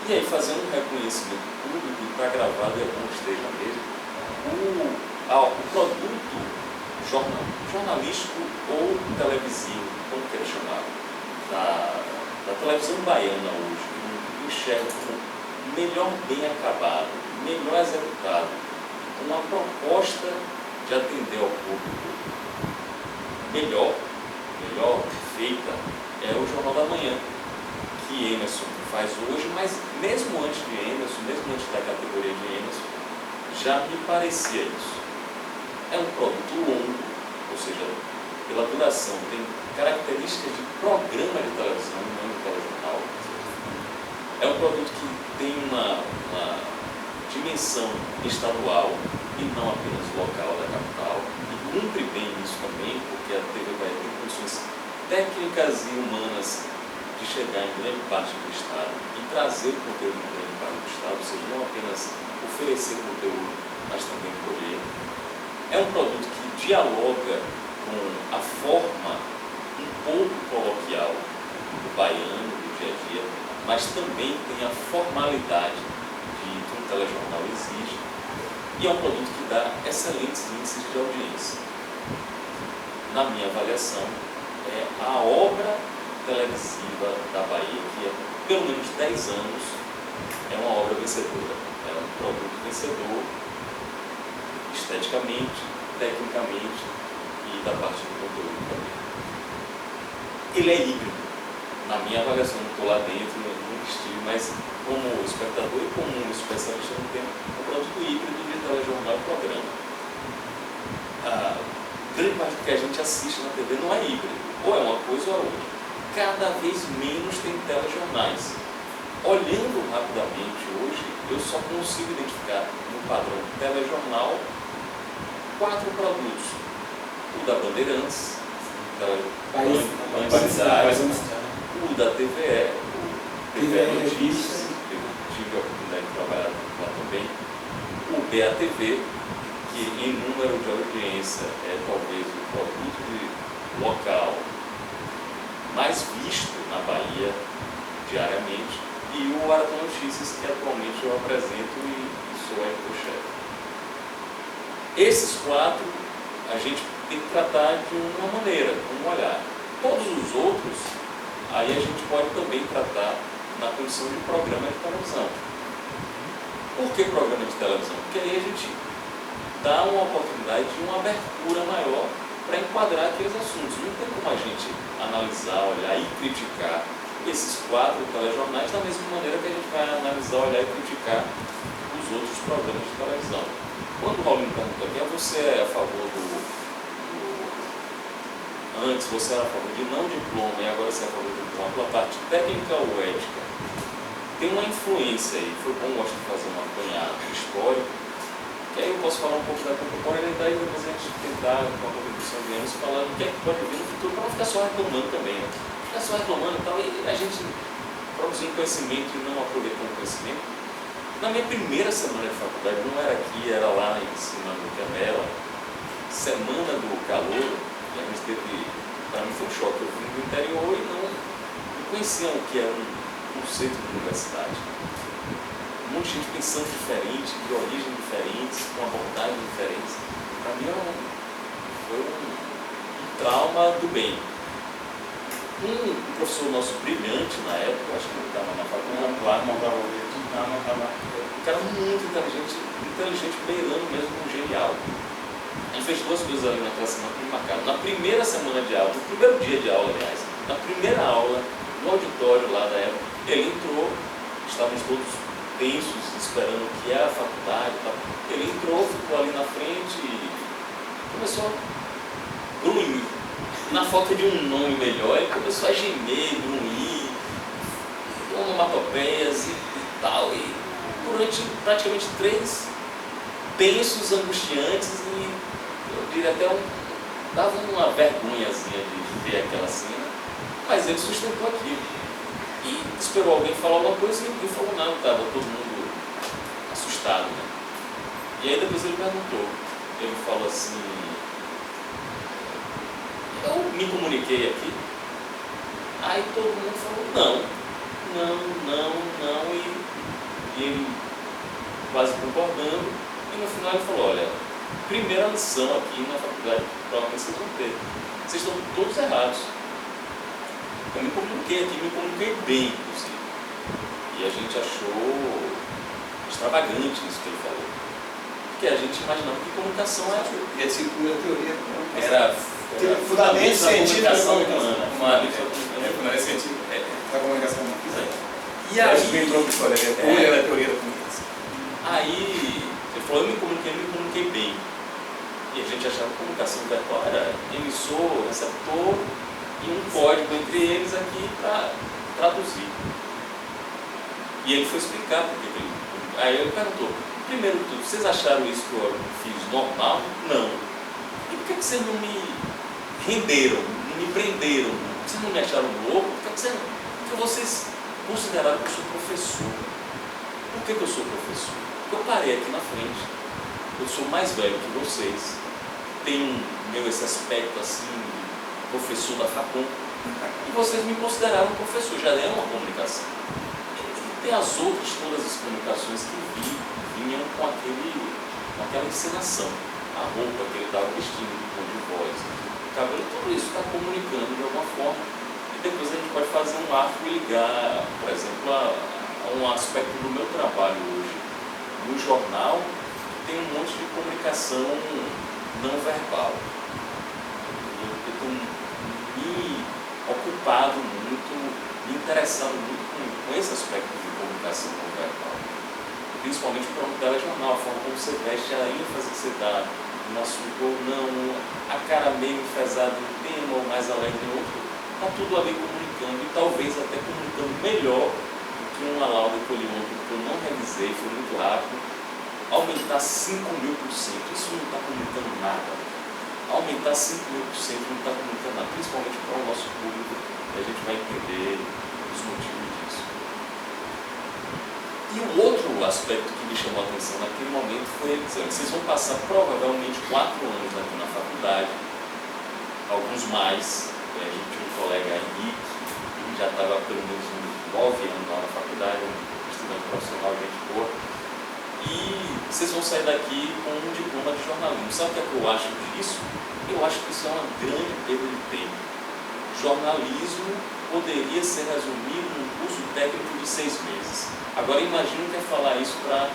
E aí, fazendo um reconhecimento público, e para gravado é bom que esteja mesmo, o produto jornalístico ou televisivo, como queira chamar, da televisão baiana hoje, eu enxergo como melhor bem acabado, melhor executado, uma proposta de atender ao público melhor feita, é o Jornal da Manhã, que Emerson faz hoje, mas mesmo antes de Emerson, mesmo antes da categoria de Emerson, já me parecia isso. É um produto longo, ou seja, pela duração, tem características de programa de televisão, não de telejornal. É um produto que tem uma dimensão estadual e não apenas local da capital, e cumpre bem isso também, porque a TV Bahia tem condições técnicas e humanas de chegar em grande parte do Estado e trazer o conteúdo em grande parte do Estado, ou seja, não apenas oferecer conteúdo, mas também colher. É um produto que dialoga com a forma um pouco coloquial do baiano, do dia a dia, mas também tem a formalidade que um telejornal exige, e é um produto que dá excelentes índices de audiência. Na minha avaliação, é a obra televisiva da Bahia, que há pelo menos 10 anos é uma obra vencedora. É um produto vencedor, esteticamente, tecnicamente e da parte do conteúdo também. Ele é híbrido. Na minha avaliação, não estou lá dentro, nunca estive, mas como espectador e como especialista no tema, um produto híbrido de telejornal e programa. A grande parte do que a gente assiste na TV não é híbrido, ou é uma coisa ou é outra. Cada vez menos tem telejornais. Olhando rapidamente hoje, eu só consigo identificar no padrão telejornal 4 produtos. O da Bandeirantes, da Bandeirante, o da TVE, o TVE Notícias, eu tive a oportunidade de trabalhar lá também, o BATV, que em número de audiência é talvez o produto local mais visto na Bahia diariamente, e o Arauto Notícias, que atualmente eu apresento e sou editor-chefe. Esses 4 a gente tem que tratar de uma maneira, com um olhar. Todos os outros, aí a gente pode também tratar na condição de programa de televisão. Por que programa de televisão? Porque aí a gente dá uma oportunidade de uma abertura maior para enquadrar aqueles assuntos. Não tem como a gente analisar, olhar e criticar esses 4 telejornais da mesma maneira que a gente vai analisar, olhar e criticar os outros programas de televisão. Quando o Raul me perguntou aqui, você é a favor antes você era a favor de não diploma e agora você é a favor de diploma, pela parte técnica ou ética, tem uma influência aí. Foi bom, gosto de fazer um apanhado histórico, que aí eu posso falar um pouco da contemporaneidade e depois a gente tentar, com a contribuição de anos, falar o que é que pode vir no futuro, para não ficar só reclamando também, né? Ficar só reclamando e tal, e a gente produzindo conhecimento e não aproveitando conhecimento. Na minha primeira semana de faculdade, não era aqui, era lá em cima do Canela, semana do calor, e a gente teve, para mim foi um choque, eu vim do interior e não conhecia o que era um conceito de universidade. Um monte de gente pensando diferente, de origem diferentes, com abordagens diferentes. Para mim foi um trauma do bem. Um professor nosso brilhante na época, acho que ele estava na faculdade lá, Não estava um cara muito inteligente, beirando mesmo um genial. Ele fez duas coisas ali naquela semana que me marcaram. Na primeira semana de aula, no primeiro dia de aula, aliás, na primeira aula, no auditório lá da época, ele entrou, estávamos todos tensos, esperando o que era a faculdade e tal. Ele entrou, ficou ali na frente e começou a grunhir. Na falta de um nome melhor, ele começou a gemer, grunhir, onomatopeias e tal. E durante praticamente 3 tensos, angustiantes e eu diria até dava uma vergonhazinha de ver aquela cena, mas ele sustentou aquilo. E esperou alguém falar alguma coisa e ninguém falou nada, estava todo mundo assustado, né? E aí depois ele perguntou, ele falou assim, eu me comuniquei aqui. Aí todo mundo falou, não, e ele quase concordando, e no final ele falou, olha, primeira lição aqui na faculdade, provavelmente vocês vão ter, vocês estão todos errados. Eu me comuniquei aqui, me comuniquei bem, inclusive. E a gente achou extravagante isso que ele falou. Porque a gente imaginava que comunicação era... E a teoria Era fundamento científico da comunicação humana. Fundamento científico da comunicação humana. E aí... entrou na história, é a teoria da comunicação. Aí, ele falou, eu me comuniquei bem. E a gente achava que a comunicação verbal era emissor, receptor e um código entre eles aqui para traduzir. E ele foi explicar porque ele... Aí ele perguntou, primeiro de tudo, vocês acharam isso que eu fiz normal? Não. E por que vocês não me renderam, não me prenderam? Vocês não me acharam louco? Porque vocês consideraram que eu sou professor. Por que eu sou professor? Porque eu parei aqui na frente. Eu sou mais velho que vocês. Tenho esse aspecto assim, professor da Facom. E vocês me consideraram professor, já é uma comunicação. E tem as outras, todas as comunicações que vinham com aquela encenação. A roupa que ele estava vestindo, o tom de voz, o cabelo, tudo isso está comunicando de alguma forma. E depois a gente pode fazer um arco e ligar, por exemplo, a um aspecto do meu trabalho hoje. No jornal, tem um monte de comunicação não verbal. Eu estou me ocupado muito, me interessado muito com esse aspecto de comunicação não verbal. Principalmente para um telejornal, a forma como você veste, a ênfase que você dá no assunto ou não, a cara meio enfesada em um tema ou mais alegre em outro, está tudo ali comunicando e talvez até comunicando melhor do que uma lauda que eu li ontem, que eu não revisei, foi muito rápido. Aumentar 5.000%, isso não está comunicando nada. Aumentar 5.000% não está comunicando nada, principalmente para o nosso público, e a gente vai entender os motivos disso. E um outro aspecto que me chamou a atenção naquele momento foi ele dizendo, vocês vão passar provavelmente 4 anos aqui na faculdade, alguns mais. A gente tinha um colega, Henrique, que já estava pelo menos uns 9 anos lá na faculdade, um estudante profissional, gente boa. E vocês vão sair daqui com um diploma de jornalismo. Sabe o que é que eu acho disso? Eu acho que isso é uma grande perda de tempo. Jornalismo poderia ser resumido num curso técnico de 6 meses. Agora imagine que é falar isso para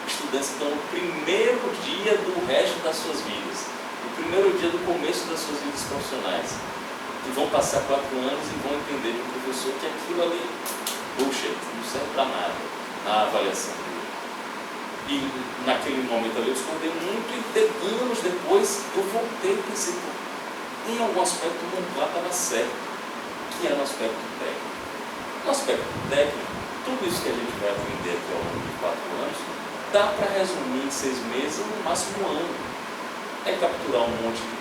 estudantes que estão no primeiro dia do resto das suas vidas, no primeiro dia do começo das suas vidas profissionais, que vão passar 4 anos e vão entender de um professor que aquilo ali, bullshit, não serve para nada na avaliação dele. E naquele momento ali eu discordei muito e anos depois eu voltei e pensei, em algum aspecto o Monclar estava certo, que era no aspecto técnico. No aspecto técnico, tudo isso que a gente vai aprender aqui ao longo de 4 anos, dá para resumir em 6 meses ou no máximo 1 ano. É capturar um monte de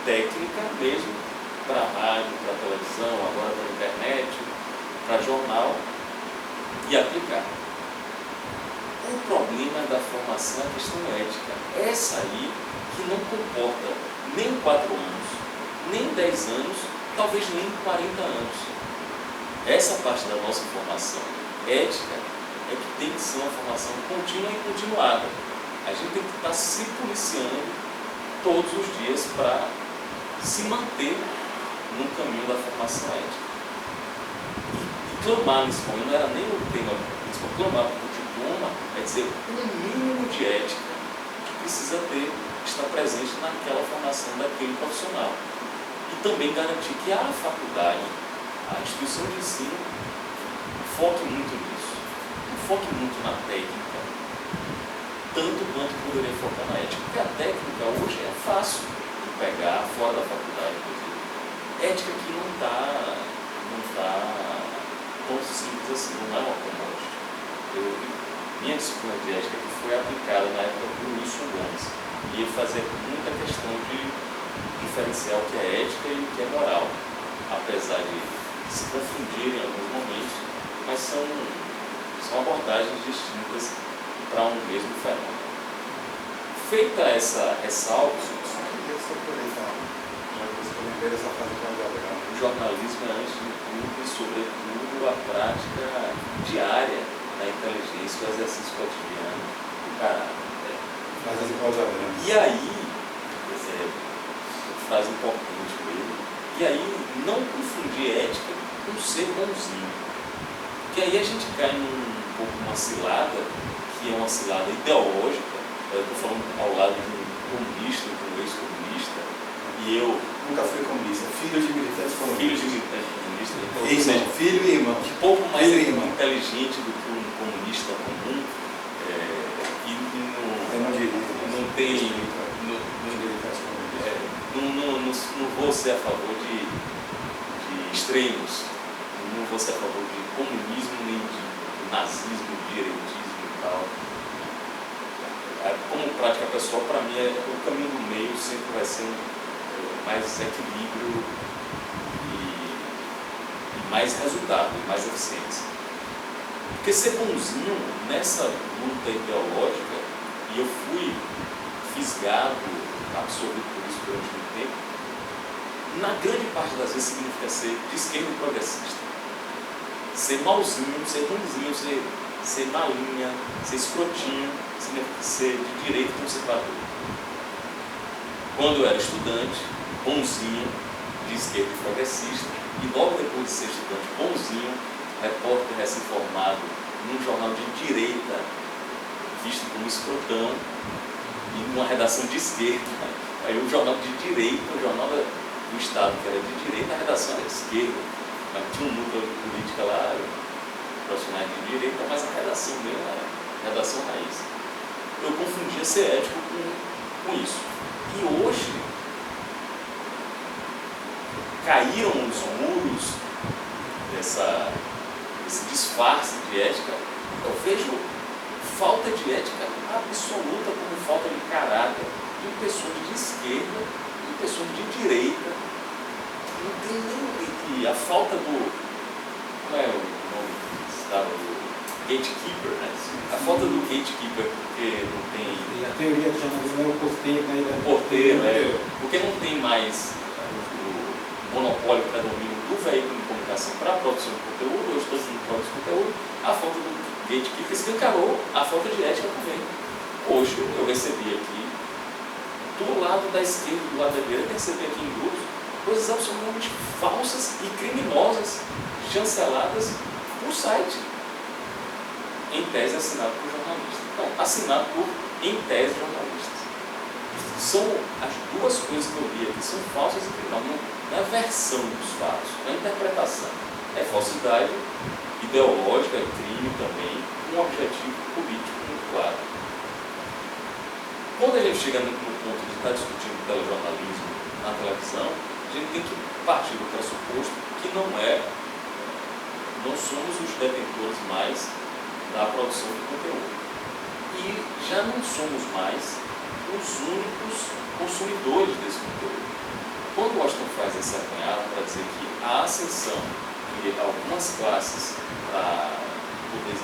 técnica mesmo, para rádio, para televisão, agora para internet, para jornal, e aplicar. O problema da formação é a questão ética. Essa aí que não comporta nem 4 anos, nem 10 anos, talvez nem 40 anos. Essa parte da nossa formação ética é que tem que ser uma formação contínua e continuada. A gente tem que estar se policiando todos os dias para se manter no caminho da formação ética. E clamar nesse momento não era nem o tema principal. Clamar por diploma é dizer um mínimo de ética que precisa estar presente naquela formação daquele profissional. E também garantir que a faculdade, a instituição de ensino, foque muito nisso. Não foque muito na técnica, tanto quanto poderia focar na ética. Porque a técnica hoje é fácil de pegar fora da faculdade, inclusive. Ética que não está tão simples assim, não é uma commodity. Minha disciplina de ética que foi aplicada na época do Wilson Gomes. E ele fazia muita questão de diferenciar o que é ética e o que é moral, apesar de se confundirem em alguns momentos, mas são abordagens distintas para um mesmo fenômeno. Feita essa ressalva, o jornalismo é, antes de tudo e sobretudo, a prática diária da inteligência, o exercício cotidiano do caráter. E aí, frase importante mesmo, e aí não confundir ética com ser bonzinho. Porque aí a gente cai um pouco numa cilada, que é uma cilada ideológica. Eu estou falando ao lado de um comunista, de um ex-comunista, e eu... Nunca fui comunista, filho de militantes comunistas. Filho de militantes comunistas, então, ou Irmão, seja, filho e irmão. um pouco mais Filho e irmão. inteligente do que um comunista comum, e Eu não diria. não tem... Não vou ser a favor de extremos, não vou ser a favor de comunismo, nem de nazismo, direitismo e tal. Como prática pessoal, para mim, o caminho do meio sempre vai ser mais equilíbrio e mais resultado, e mais eficiência. Porque ser bonzinho nessa luta ideológica, e eu fui fisgado, absorvido por isso durante muito tempo, na grande parte das vezes significa ser de esquerda e progressista. Ser malzinho, ser ruimzinho, ser malinha, ser escrotinho, significa ser de direita e conservador. Quando eu era estudante, bonzinho, de esquerda e progressista, e logo depois de ser estudante bonzinho, repórter recém-formado num jornal de direita, visto como escrotão, e numa redação de esquerda. Aí o jornal de direita, o jornal do Estado que era de direita, a redação era de esquerda. Mas tinha um núcleo de política lá, profissionais de direita, mas a redação mesmo era redação raiz. Eu confundia ser ético com isso. E hoje, caíram os muros desse disfarce de ética. Eu vejo falta de ética absoluta como falta de caráter de pessoas de esquerda, de pessoas de direita. Não tem nem... E a falta do... Como é o nome que estava? Do gatekeeper, né? A falta do gatekeeper, porque não tem... E a teoria do jornalismo é o porteiro, né? O porteiro, né? Porque não tem mais o monopólio para domínio do veículo de comunicação para a produção de conteúdo, hoje todos os produtos de conteúdo, a falta do gatekeeper escancarou a falta de ética também. Hoje eu recebi aqui, do lado da esquerda e do lado da direita, recebi aqui em grupos coisas absolutamente falsas e criminosas, chanceladas por site, em tese assinado por jornalistas. Então, assinado por, em tese, jornalistas. São as duas coisas que eu vi aqui, são falsas e criminosas. Não é a versão dos fatos, não é a interpretação. É falsidade ideológica, é crime também, com um objetivo político muito claro. Quando a gente chega no ponto de estar discutindo telejornalismo na televisão, a gente tem que partir do pressuposto que não somos os detentores mais da produção de conteúdo. E já não somos mais os únicos consumidores desse conteúdo. Quando Washington faz esse apanhado para dizer que a ascensão de algumas classes para poder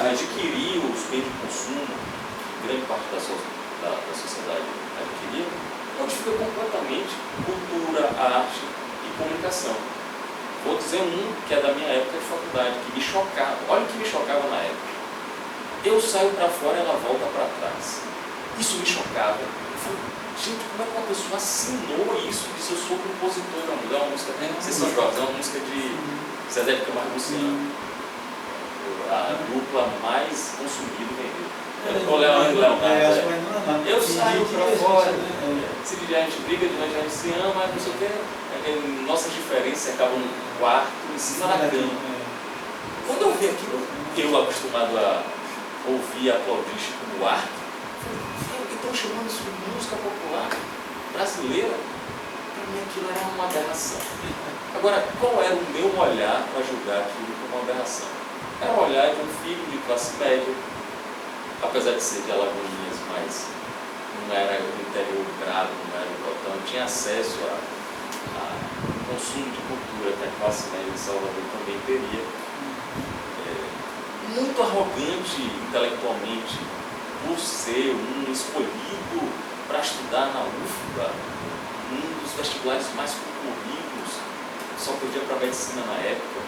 adquirir os bens de consumo, que grande parte da sociedade adquiriu, modifica completamente cultura, arte e comunicação. Vou dizer um que é da minha época de faculdade, que me chocava. Olha o que me chocava na época. Eu saio para fora e ela volta para trás. Isso me chocava falei, gente, como é que uma pessoa assinou isso, disse eu sou compositor da mulher, uma música, vocês são jovens, é uma música de Zezé de Camargo e Luciano, a dupla mais consumida e vendida. O Leonardo. Eu saio pra fora, se a gente briga, a gente se ama, não sei o que, nossas diferenças acabam no quarto, em cima da cama. Quando eu vi aquilo, eu acostumado a ouvir aplaudir Chico Buarque, falei, estão chamando isso de música popular brasileira? Para mim aquilo era uma aberração. Agora, qual era o meu olhar para julgar aquilo como uma aberração? Era o olhar de um filho de classe média, apesar de ser de Alagoinhas, mas não era do interior grave, não era do Cotão, tinha acesso a consumo de cultura que a classe média de Salvador também teria. Muito arrogante intelectualmente, por ser um escolhido para estudar na UFBA, um dos vestibulares mais concorridos, só perdia para a medicina na época,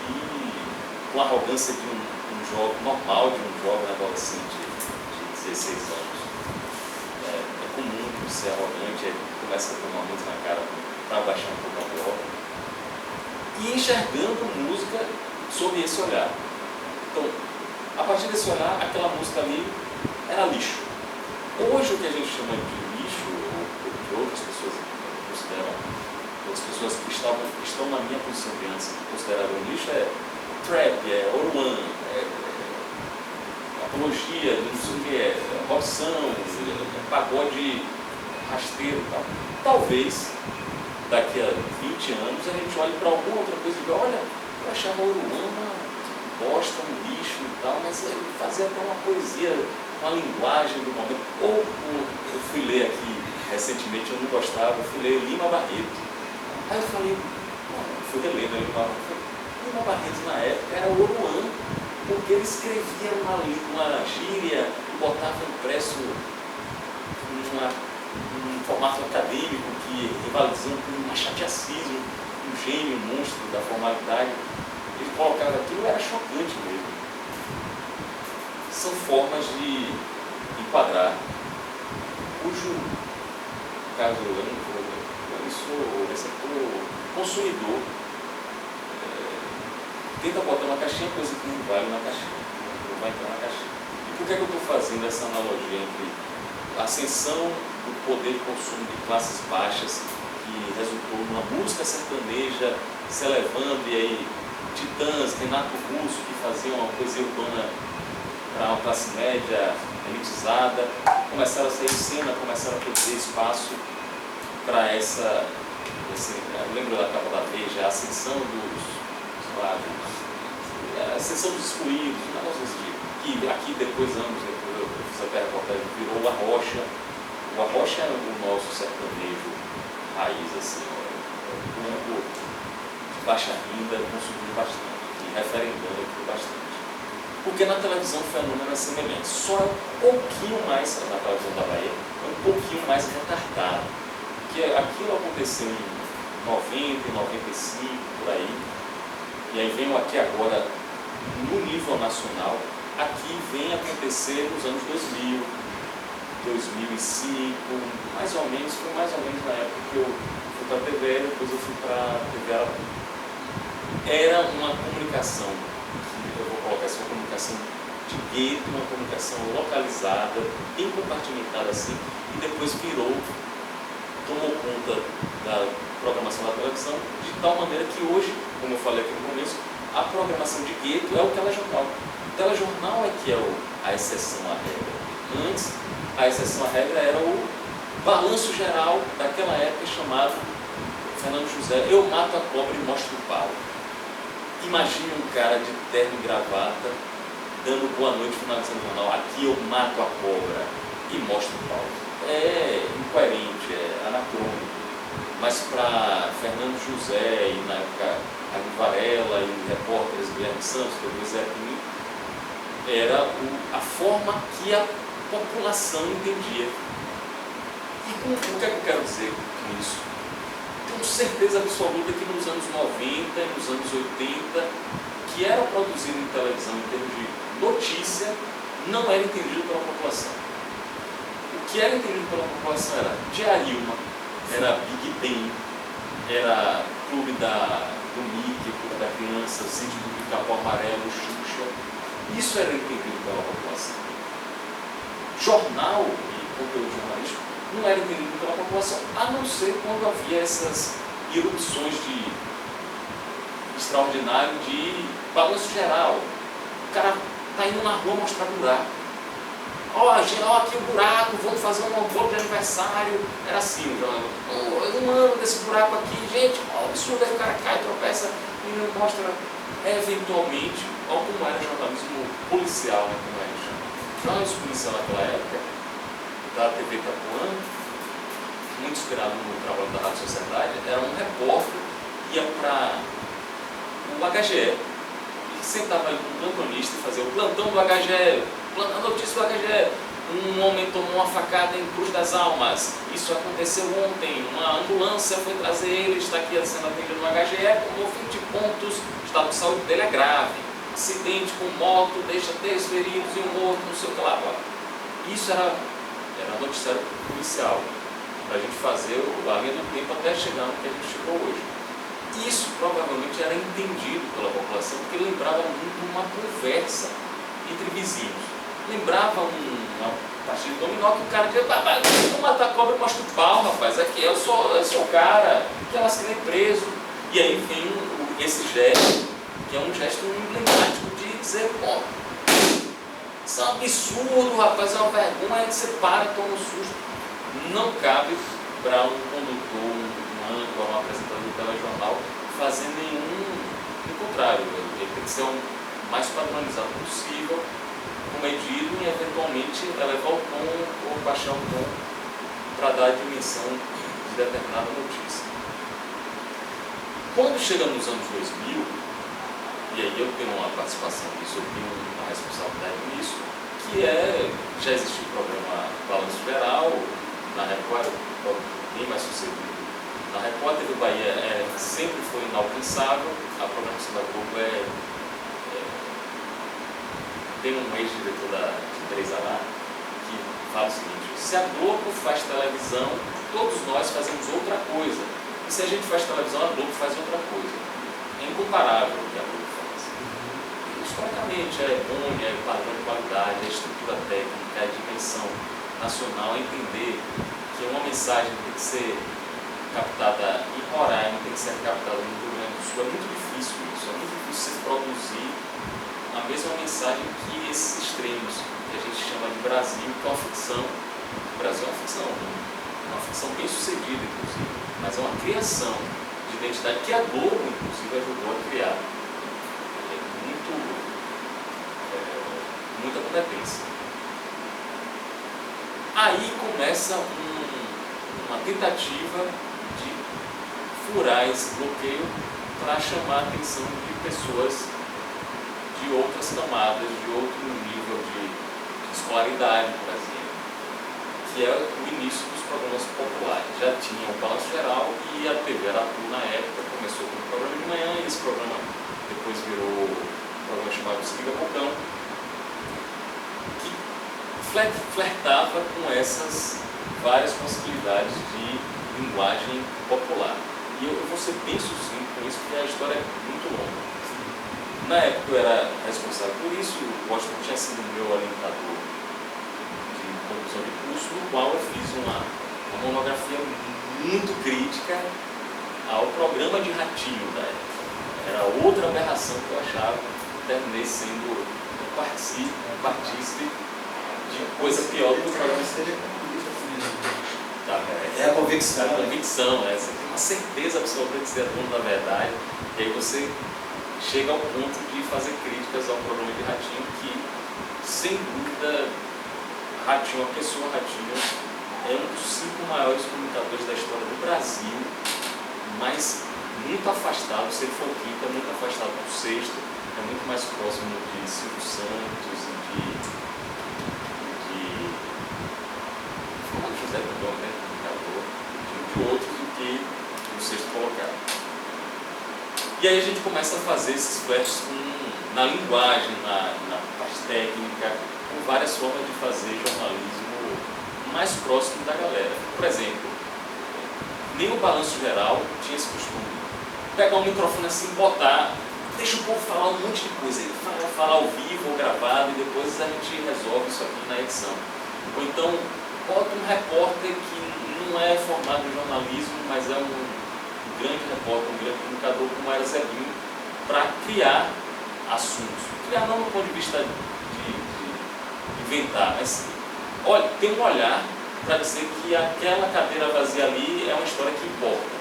e com a arrogância de um jovem normal, de um jovem adolescente de 16 anos. É comum ser arrogante, começa a tomar muito na cara para baixar um pouco a bola, e enxergando música sob esse olhar. Então, a partir desse olhar, aquela música ali era lixo. Hoje o que a gente chama de lixo, ou que outras pessoas consideram, outras pessoas que estão na minha posição de antes consideraram lixo, é trap, é Oruan, é apologia, não sei o que, é roção, é pagode rasteiro e tal. Talvez daqui a 20 anos a gente olhe para alguma outra coisa e diga, olha, eu achava Oruan uma bosta, um lixo e tal, mas ele fazia até uma poesia, uma linguagem do momento. Ou eu fui ler aqui recentemente, eu não gostava, eu fui ler Lima Barreto. Aí eu falei, fui reler Lima Barreto. Lima Barreto na época era Oruan, porque ele escrevia uma gíria e botava impresso num formato acadêmico que rivalizando com um machateacismo, um gênio, um monstro da formalidade. Ele colocava aquilo, era chocante mesmo. São formas de enquadrar, cujo caso eu não sou receptor, consumidor, tenta botar uma caixinha, coisa que não vale na caixinha, não vai entrar na caixinha. E por que é que eu estou fazendo essa analogia entre a ascensão do poder de consumo de classes baixas, que resultou numa música sertaneja se elevando, e aí Titãs, Renato Russo, que faziam uma poesia urbana para uma classe média elitizada, começaram a sair cena, começaram a perder espaço para essa, eu lembro da capa da Veja, a ascensão dos, sei lá, a ascensão dos excluídos, um negócio desse tipo, que aqui depois, anos depois, eu fiz até a reportagem, virou o Arrocha. O Arrocha é o nosso sertanejo raiz, assim, um grupo de baixa renda, consumindo bastante, e referendando aquilo bastante. Porque na televisão o fenômeno é semelhante, só é um pouquinho mais, na televisão da Bahia, é um pouquinho mais retardado. Porque aquilo aconteceu em 90, 95, por aí, e aí vem o Aqui Agora no nível nacional, aqui vem acontecer nos anos 2000, 2005, mais ou menos, foi mais ou menos na época que eu fui para a TV, depois eu fui para a TV Arapuna. Era uma comunicação, eu vou colocar assim, uma comunicação de gueto, uma comunicação localizada, bem compartimentada assim, e depois tomou conta da programação da televisão, de tal maneira que hoje, como eu falei aqui no começo, a programação de gueto é o telejornal. O telejornal é que é a exceção à regra. Antes, a exceção à regra era o balanço geral daquela época chamado Fernando José, eu mato a cobra e mostro o pau. Imagine um cara de terno e gravata dando boa noite, finalizando o jornal, aqui eu mato a cobra e mostro o pau. É incoerente, é anacrônico. Mas para Fernando José e na época Raul Varela e repórteres Guilherme Santos, depois era a forma que a população entendia. E o que é que eu quero dizer com isso? Tenho certeza absoluta que nos anos 90 e nos anos 80, que era produzido em televisão em termos de notícia, não era entendido pela população. O que que era entendido pela população era Diarilma, era Big Ben, era Clube do Mickey, Clube da Criança, Sítio do Pica-Pau Amarelo, Xuxa. Isso era entendido pela população. Jornal e conteúdo jornalístico não era entendido pela população, a não ser quando havia essas erupções de extraordinário de balanço geral. O cara tá indo na rua mostrar buraco. Ó, aqui o buraco, vamos fazer um bolo de aniversário. Era assim, eu não ando desse buraco aqui, gente, ó, absurdo, aí o cara cai, tropeça e não mostra eventualmente, ó, como era jornalismo policial, né, como a gente chama. Jornalismo policial naquela época, da TV Itapuã, muito inspirado no trabalho da Rádio Sociedade, era um repórter, ia para o HGE, e sentava ali com um plantonista e fazia o plantão do HGE, a notícia do HGE, um homem tomou uma facada em Cruz das Almas, isso aconteceu ontem, uma ambulância foi trazer ele, está aqui sendo atendido no HGE, tomou 20 pontos, o estado de saúde dele é grave, acidente com moto, deixa 10 feridos e um morto, não sei o que lá. Isso era noticiário policial, para a gente fazer a linha do tempo até chegar no que a gente chegou hoje. Isso provavelmente era entendido pela população, porque lembrava muito uma conversa entre vizinhos. Lembrava uma partida de dominó que o cara dizia, vou matar a cobra e mostra o pau, rapaz, aqui eu sou o cara, que elas querem preso. E aí vem esse gesto, que é um gesto emblemático de dizer, pô, isso é um absurdo, rapaz, é uma vergonha, que você para, toma um susto. Não cabe para um condutor, um âncora, um apresentador do telejornal fazer nenhum contrário. Ele tem que ser o mais padronizado possível, comedido e eventualmente elevar o tom ou baixar o tom para dar a dimensão de determinada notícia. Quando chega nos anos 2000, e aí eu tenho uma participação nisso, eu tenho uma responsabilidade nisso, que já existia o programa Balanço Geral, na Record era bem mais sucedido. Na Record, TV Bahia sempre foi inalcançável, a programação da Globo tem um ex-diretor de 3A que fala o seguinte, se a Globo faz televisão, todos nós fazemos outra coisa. E se a gente faz televisão, a Globo faz outra coisa. É incomparável o que a Globo faz. Historicamente, é bom, é padrão de qualidade, é estrutura técnica, é dimensão nacional, é entender que uma mensagem tem que ser captada em Roraima, tem que ser captada no Rio Grande do Sul. É muito difícil isso, é muito difícil você produzir a mesma mensagem que esses extremos, que a gente chama de Brasil, que é uma ficção. O Brasil é uma ficção bem sucedida, inclusive, mas é uma criação de identidade que a Globo, inclusive, ajudou a criar. Muita competência. Aí começa uma tentativa de furar esse bloqueio para chamar a atenção de pessoas de outras camadas, de outro nível de escolaridade, por exemplo, que é o início dos programas populares. Já tinha o Balanço Geral e a TV Aratu, na época, começou com um programa de manhã e esse programa depois virou um programa chamado Se Liga Bocão, que flertava com essas várias possibilidades de linguagem popular. E eu vou ser bem sucinto com isso, porque a história é muito longa. Na época eu era responsável por isso, o Washington tinha sido meu orientador de conclusão de curso, no qual eu fiz uma monografia muito crítica ao programa de ratinho da época. Era outra aberração que eu achava, terminei sendo partícipe de coisa pior do que o programa. É a convicção. É a convicção, você tem uma certeza absoluta de ser dono da verdade, e aí você chega ao ponto de fazer críticas ao programa de Ratinho, que, sem dúvida, Ratinho, a pessoa Ratinho, é um dos 5 maiores comunicadores da história do Brasil, mas muito afastado, se ele for o quinto, é muito afastado do sexto, é muito mais próximo de Silvio Santos e de José Pudão, né, comunicador, de outros do que o sexto colocado. E aí a gente começa a fazer esses flashes na linguagem, na parte técnica, com várias formas de fazer jornalismo mais próximo da galera. Por exemplo, nem o Balanço Geral tinha esse costume. Pegar o microfone assim, botar, deixa o povo falar um monte de coisa aí, falar ao vivo ou gravado, e depois a gente resolve isso aqui na edição. Ou então, bota um repórter que não é formado em jornalismo, mas é um grande repórter, um grande comunicador como era Zebinho, para criar assuntos. Criar não do ponto de vista de inventar, mas olha, tem um olhar para dizer que aquela cadeira vazia ali é uma história que importa.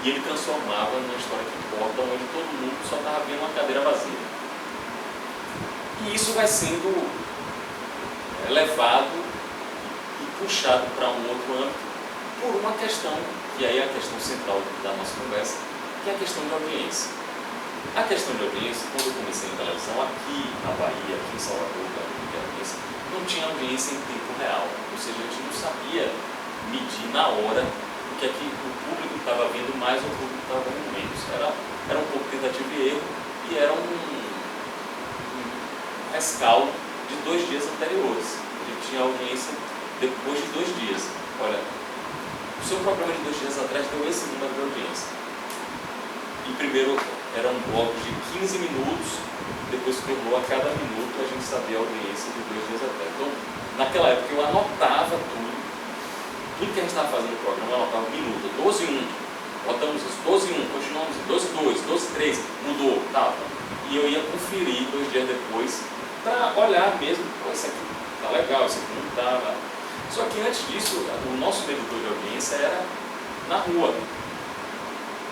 E ele transformava numa história que importa, onde todo mundo só estava vendo uma cadeira vazia. E isso vai sendo levado e puxado para um outro âmbito por uma questão, que aí é a questão central da nossa conversa, que é a questão de audiência. A questão de audiência, quando eu comecei em televisão, aqui na Bahia, aqui em Salvador, não tinha audiência em tempo real. Ou seja, a gente não sabia medir na hora o que é que o público estava vendo mais ou o público estava vendo menos. Era um pouco tentativa e erro, e era um rescaldo de 2 dias anteriores. A gente tinha audiência depois de 2 dias. Olha, o seu programa de 2 dias atrás deu esse número de audiência. E primeiro era um bloco de 15 minutos, depois tornou a cada minuto a gente sabia a audiência de 2 dias atrás. Então, naquela época eu anotava tudo que a gente estava fazendo no programa, eu anotava um minuto, 12:01, botamos isso, 12:01, continuamos, 12:02, 12:03, mudou, tal. E eu ia conferir 2 dias depois para olhar mesmo, pô, isso aqui tá legal, isso aqui não estava. Só que antes disso, o nosso medidor de audiência era na rua.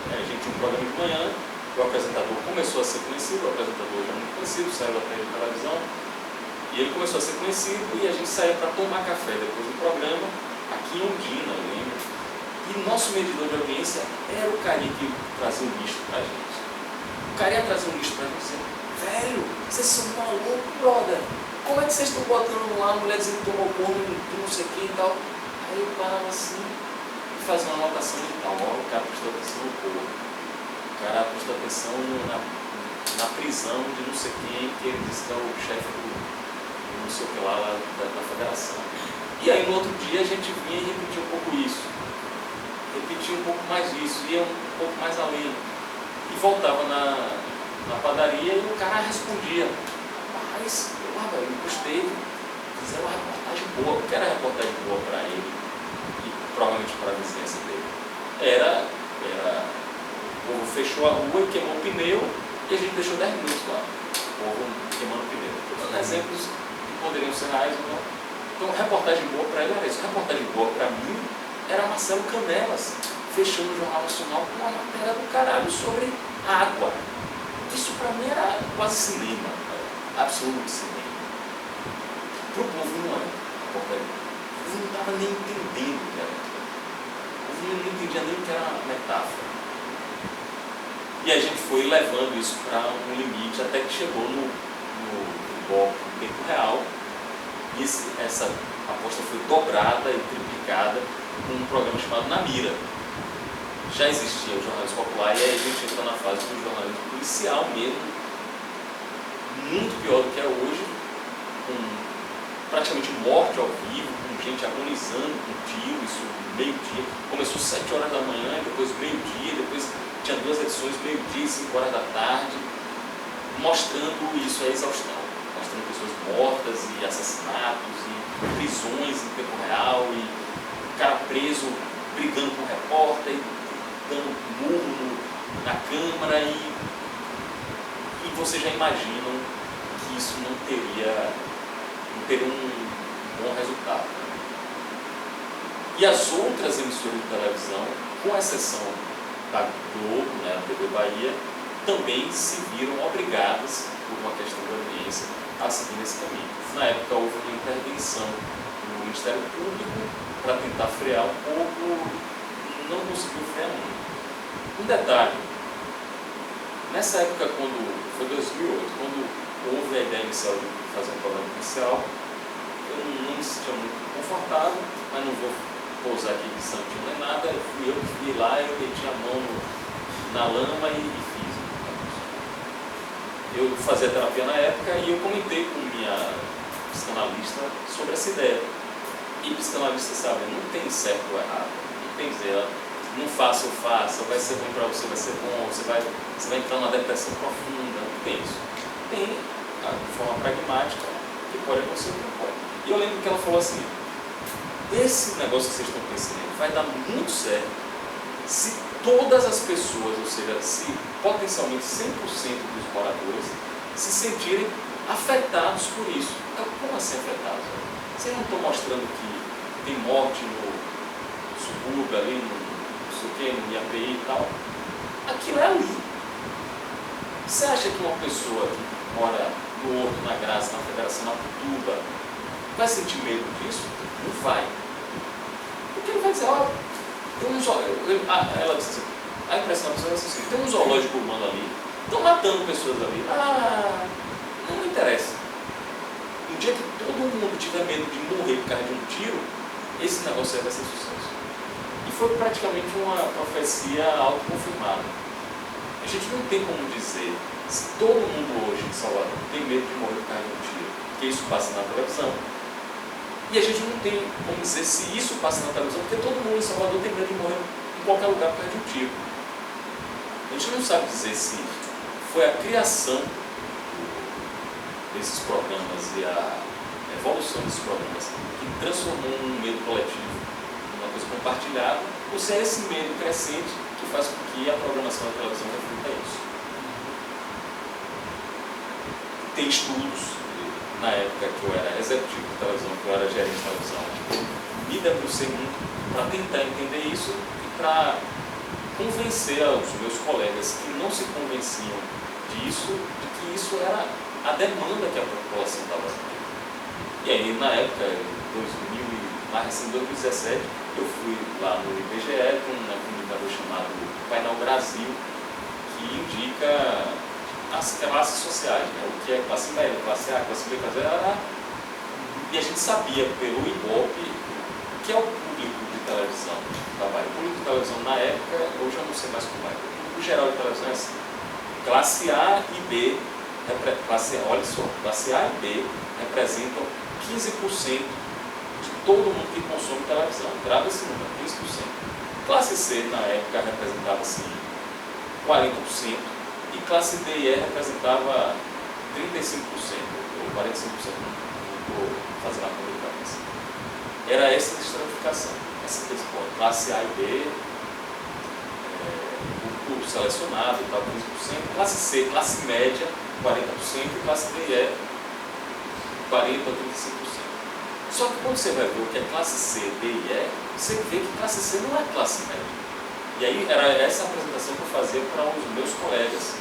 A gente tinha um programa de manhã, o apresentador começou a ser conhecido, o apresentador já muito conhecido, saiu da televisão, e ele começou a ser conhecido e a gente saía para tomar café depois do programa, aqui em Ondina, eu lembro. E nosso medidor de audiência era o carinha que trazia um misto pra gente. O cara ia trazer um misto pra gente dizendo, velho, vocês são malucos, brother, como é que vocês estão botando lá a mulher dizendo que tomou corno de não sei quem e tal? Aí eu parava assim e fazia uma anotação e tal, ó, o cara prestou atenção no corno. O cara prestou atenção na prisão de não sei quem, que ele disse que é o chefe do não sei o que lá da federação. E aí no outro dia a gente vinha e repetia um pouco isso. Repetia um pouco mais isso, ia um pouco mais além. E voltava na padaria e o cara respondia. Mas, eu gostei, fizeram uma reportagem boa. O que era reportagem boa para ele e provavelmente para a vizinhança dele? Era o povo fechou a rua e queimou o pneu e a gente deixou 10 minutos lá. O povo queimando o pneu. Estou dando exemplos que poderiam ser reais ou não. Então, reportagem boa para ele era isso. Reportagem boa para mim era Marcelo Canelas, fechando o Jornal Nacional com uma matéria do caralho sobre água. Isso para mim era quase cinema, absoluto cinema. Para o povo não era reportagem. O povo não estava nem entendendo o que era. O povo não entendia nem o que era uma metáfora. E a gente foi levando isso para um limite até que chegou no bloco em tempo real. E essa aposta foi dobrada e triplicada com um programa chamado Na Mira. Já existia o jornalismo popular e aí a gente entrou na fase do jornalismo policial mesmo, muito pior do que é hoje, com praticamente morte ao vivo, com gente agonizando com tiro, isso meio-dia. Começou 7 horas da manhã, depois meio-dia, depois tinha 2 edições, meio-dia e 5 horas da tarde, mostrando isso, a exaustão. Mostrando pessoas mortas e assassinatos e prisões em tempo real e o cara preso brigando com o repórter e dando murro na câmara e vocês já imaginam que isso não teria um bom resultado. E as outras emissoras de televisão, com exceção da Globo, né, a TV Bahia, também se viram obrigadas, por uma questão de audiência, a seguir nesse caminho. Na época houve uma intervenção no Ministério Público para tentar frear um pouco, não conseguiu frear muito. Um detalhe, nessa época, foi 2008, quando houve a ideia inicial de fazer um programa comercial, eu não me sentia muito confortável, mas não vou pousar aqui de santinho nem nada, fui eu que fui lá, eu meti a mão na lama e fiz. Eu fazia terapia na época e eu comentei com minha psicanalista sobre essa ideia. E E psicanalista sabe, não tem certo ou errado, não tem dizer, não faça ou faça, vai ser bom para você, vai ser bom, você vai entrar numa depressão profunda, não tem isso. Tem, de forma pragmática, que pode acontecer ou não pode. E eu lembro que ela falou assim, esse negócio que vocês estão pensando vai dar muito certo se todas as pessoas, ou seja, se potencialmente 100% dos moradores se sentirem afetados por isso. Então, como assim afetados? Vocês não estão mostrando que tem morte no subúrbio ali, não sei o que, no IAPI e tal? Aquilo é ali. Você acha que uma pessoa que mora no Horto, na Graça, na Federação, na Putuba, vai sentir medo disso? Não vai. Porque ele vai dizer, olha, tem um zoológico, ela disse assim, a impressão da pessoa é assim, tem um zoológico urbano ali, estão matando pessoas ali. Não me interessa. No dia que todo mundo tiver medo de morrer por causa de um tiro, esse negócio aí vai ser sucesso. E foi praticamente uma profecia autoconfirmada. A gente não tem como dizer se todo mundo hoje em Salvador tem medo de morrer por causa de um tiro, porque isso passa na televisão. E a gente não tem como dizer se isso passa na televisão, porque todo mundo em Salvador tem medo de morrer em qualquer lugar por causa de um tiro. A gente não sabe dizer se foi a criação desses programas e a evolução desses programas que transformou um medo coletivo numa coisa compartilhada, ou se é esse medo crescente que faz com que a programação da televisão reflita isso. Tem estudos, na época que eu era executivo de televisão, que eu era gerente de televisão, me debrucei muito para tentar entender isso e para convencer os meus colegas que não se convenciam disso, de que isso era a demanda que a população estava tendo. E aí, na época, mais recente, em 2017, eu fui lá no IBGE com um indicador chamado Painel Brasil, que indica as classes sociais, né? O que é classe média, classe A, classe B, classe A. E a gente sabia pelo Ibope o que é o público de televisão. O público de televisão na época, hoje eu não sei mais como é. O público geral de televisão é assim. Classe A e B, olha só, classe A e B representam 15% de todo mundo que consome televisão. Grava esse número, 15%. Classe C na época representava assim 40%. E classe D e E representava 35%, ou 45%, não estou fazendo a conta de cabeça. Era essa a estratificação, essa principal. Classe A e B, o grupo selecionado, 15%. Classe C, classe média, 40%, e classe D e E, 40% a 35%. Só que quando você vai ver o que é classe C, D e E, você vê que classe C não é classe média. E aí era essa apresentação que eu fazia para um dos meus colegas.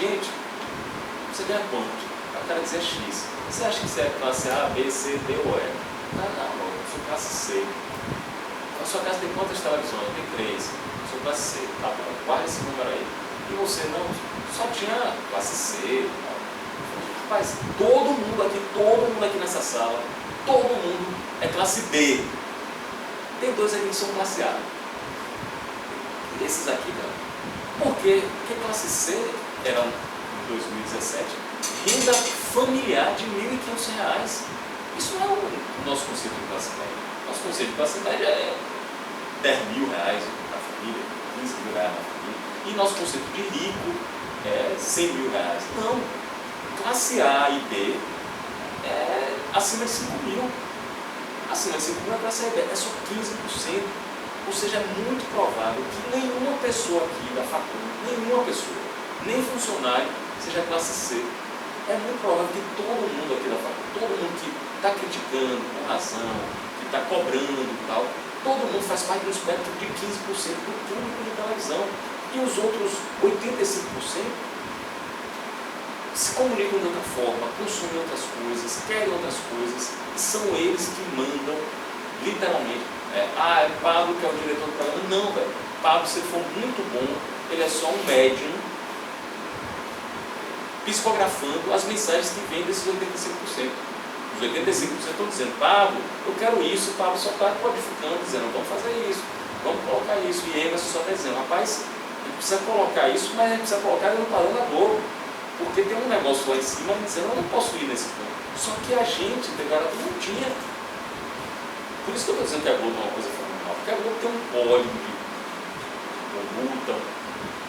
Gente, você ganha quanto? O cara dizia X. Você acha que você é classe A, B, C, D ou E? Não, eu sou classe C. A sua casa tem quantas televisões? Tem 3. Eu sou classe C. Tá bom, guarda esse número aí. E você não, só tinha classe C. Rapaz, todo mundo aqui nessa sala, todo mundo é classe B. Tem 2 aqui que são classe A. Esses aqui não. Por quê? Porque classe C era, em 2017, renda familiar de R$ 1.500. Isso não é o nosso conceito de classe média. Nosso conceito de classe média é R$10.000 na família, R$15.000 na família. E nosso conceito de rico é R$100.000. Não. Classe A e B é acima de 5.000. Acima de 5.000 a classe A e B é só 15%. Ou seja, é muito provável que nenhuma pessoa aqui da faculdade, nenhuma pessoa, nem funcionário, seja classe C. É muito provável que todo mundo aqui da faculdade, todo mundo que está criticando com razão, que está cobrando e tal, todo mundo faz parte do espectro de 15% do público de televisão. E os outros 85% se comunicam de outra forma, consomem outras coisas, querem outras coisas, e são eles que mandam, literalmente. É Pablo que é o diretor do programa. Não, velho. Pablo, se ele for muito bom, ele é só um médium psicografando as mensagens que vêm desses 85%. Os 85% estão dizendo, Pablo, eu quero isso. Pablo só está codificando, dizendo, vamos fazer isso, vamos colocar isso. E Emerson só está dizendo, rapaz, a gente precisa colocar isso, mas a gente precisa colocar ele no padrão da Globo. Porque tem um negócio lá em cima dizendo, eu não posso ir nesse ponto. Só que a gente, declarado, não tinha. Por isso que eu estou dizendo que a Globo é uma coisa fenomenal, porque a Globo tem um código de conduta,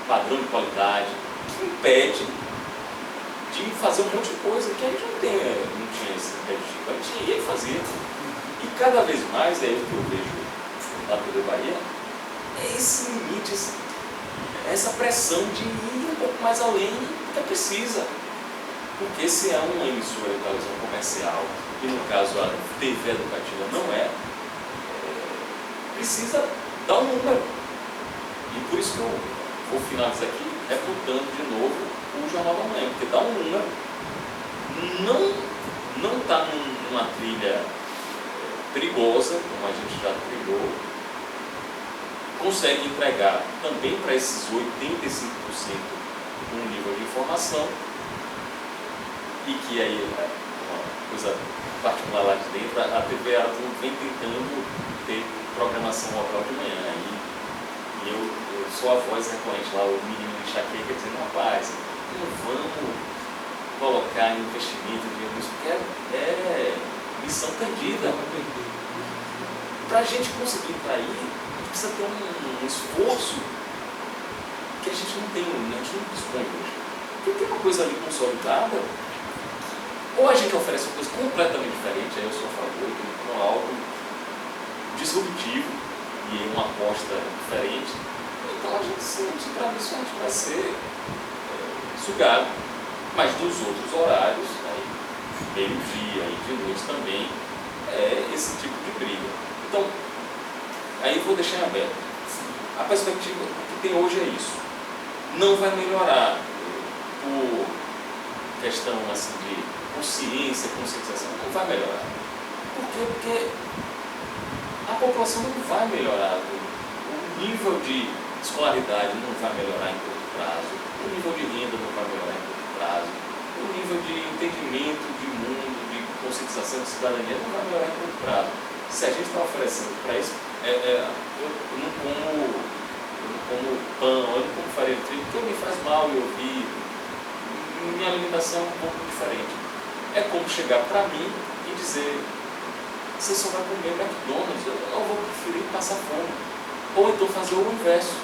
padrão de qualidade, que impede de fazer um monte de coisa que a gente não tinha esse impeditivo, a gente ia fazer. E cada vez mais, é o que eu vejo na TV Bahia, é esse limite, essa pressão de ir um pouco mais além do que precisa. Porque se é uma emissora de televisão comercial, e no caso a TV educativa não precisa dar um número. E por isso que eu vou finalizar aqui reputando de novo o Jornal da Manhã, porque dá um número, não está numa trilha perigosa, como a gente já trilhou, consegue entregar também para esses 85% um nível de informação, e que aí é uma coisa particular lá de dentro, a TV vem tentando ter programação local de manhã, e eu sou a voz recorrente lá, o menino de enxaqueca, dizendo, rapaz, não vamos colocar investimento nisso, porque é missão perdida. Para a gente conseguir entrar aí, a gente precisa ter um esforço que a gente não tem, a gente não dispõe hoje. Porque tem uma coisa ali consolidada, ou a gente oferece uma coisa completamente diferente, aí eu sou a favor de algo disruptivo e uma aposta diferente, então a gente, se a gente entrar nisso, a gente vai ser sugado. Mas dos outros horários, aí, meio-dia e de noite também, é esse tipo de briga. Então, aí eu vou deixar em aberto. A perspectiva que tem hoje é isso. Não vai melhorar por questão assim, de conscientização, não vai melhorar. Por quê? Porque a população não vai melhorar. O nível de escolaridade não vai melhorar em curto prazo. O nível de renda não vai melhorar em curto prazo. O nível de entendimento de mundo, de conscientização de cidadania não vai melhorar em curto prazo. Se a gente está oferecendo para isso, eu não como pão, eu não como farinha de trigo, porque me faz mal eu ouvir. Minha alimentação é um pouco diferente. É como chegar para mim e dizer, você só vai comer McDonald's, eu vou preferir passar fome. Ou então fazer o inverso,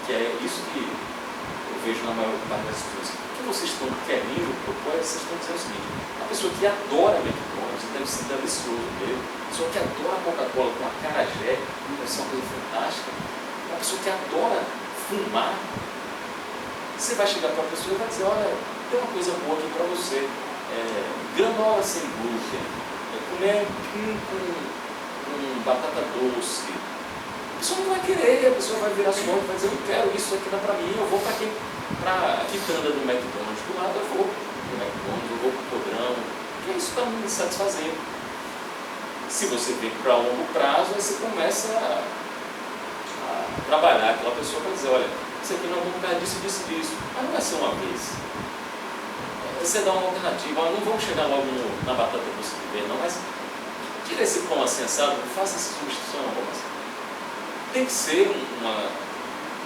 que é isso que eu vejo na maior parte das pessoas. O que vocês estão querendo propor, vocês estão dizendo o seguinte, a pessoa que adora McDonald's, deve ser delicioso mesmo, a pessoa que adora Coca-Cola com acarajé, deve ser uma coisa fantástica, a pessoa que adora fumar, você vai chegar para a pessoa e vai dizer, olha, tem uma coisa boa aqui para você, granola sem glúten, comer com batata doce. A pessoa não vai querer, a pessoa vai virar sua e vai dizer, eu quero isso aqui, dá para mim, eu vou para a quitanda do McDonald's do lado, eu vou para o McDonald's, eu vou para o podrão, porque isso está me satisfazendo. Se você vê para longo prazo, aí você começa a trabalhar aquela pessoa para dizer, olha, isso aqui não é por causa disso, disso, disso, mas não vai ser uma vez. Você dá uma alternativa, não vamos chegar logo na batata doce de ver, não, mas tira esse pão assim assado, faça essa substituição, tem que ser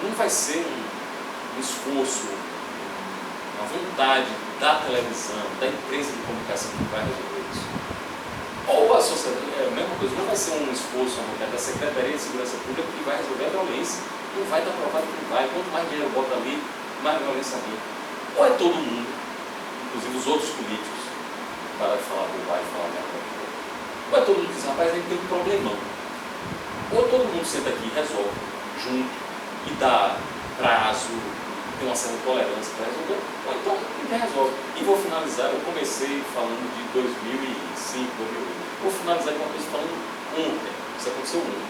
não vai ser um esforço, uma vontade da televisão, da empresa de comunicação que vai resolver isso. Ou a sociedade, é a mesma coisa, não vai ser um esforço, uma vontade da Secretaria de Segurança Pública que vai resolver a violência. Não vai estar provado que não vai. Quanto mais dinheiro bota ali, mais violência ali. Ou é todo mundo, inclusive os outros políticos, para de falar bobagem, falar merda. Ou é todo mundo que diz, rapaz, a gente tem um problemão. Ou todo mundo senta aqui e resolve, junto, e dá prazo, tem uma certa tolerância para resolver, ou então ninguém resolve. E vou finalizar, eu comecei falando de 2005, 2008. Vou finalizar com uma coisa falando ontem, isso aconteceu ontem.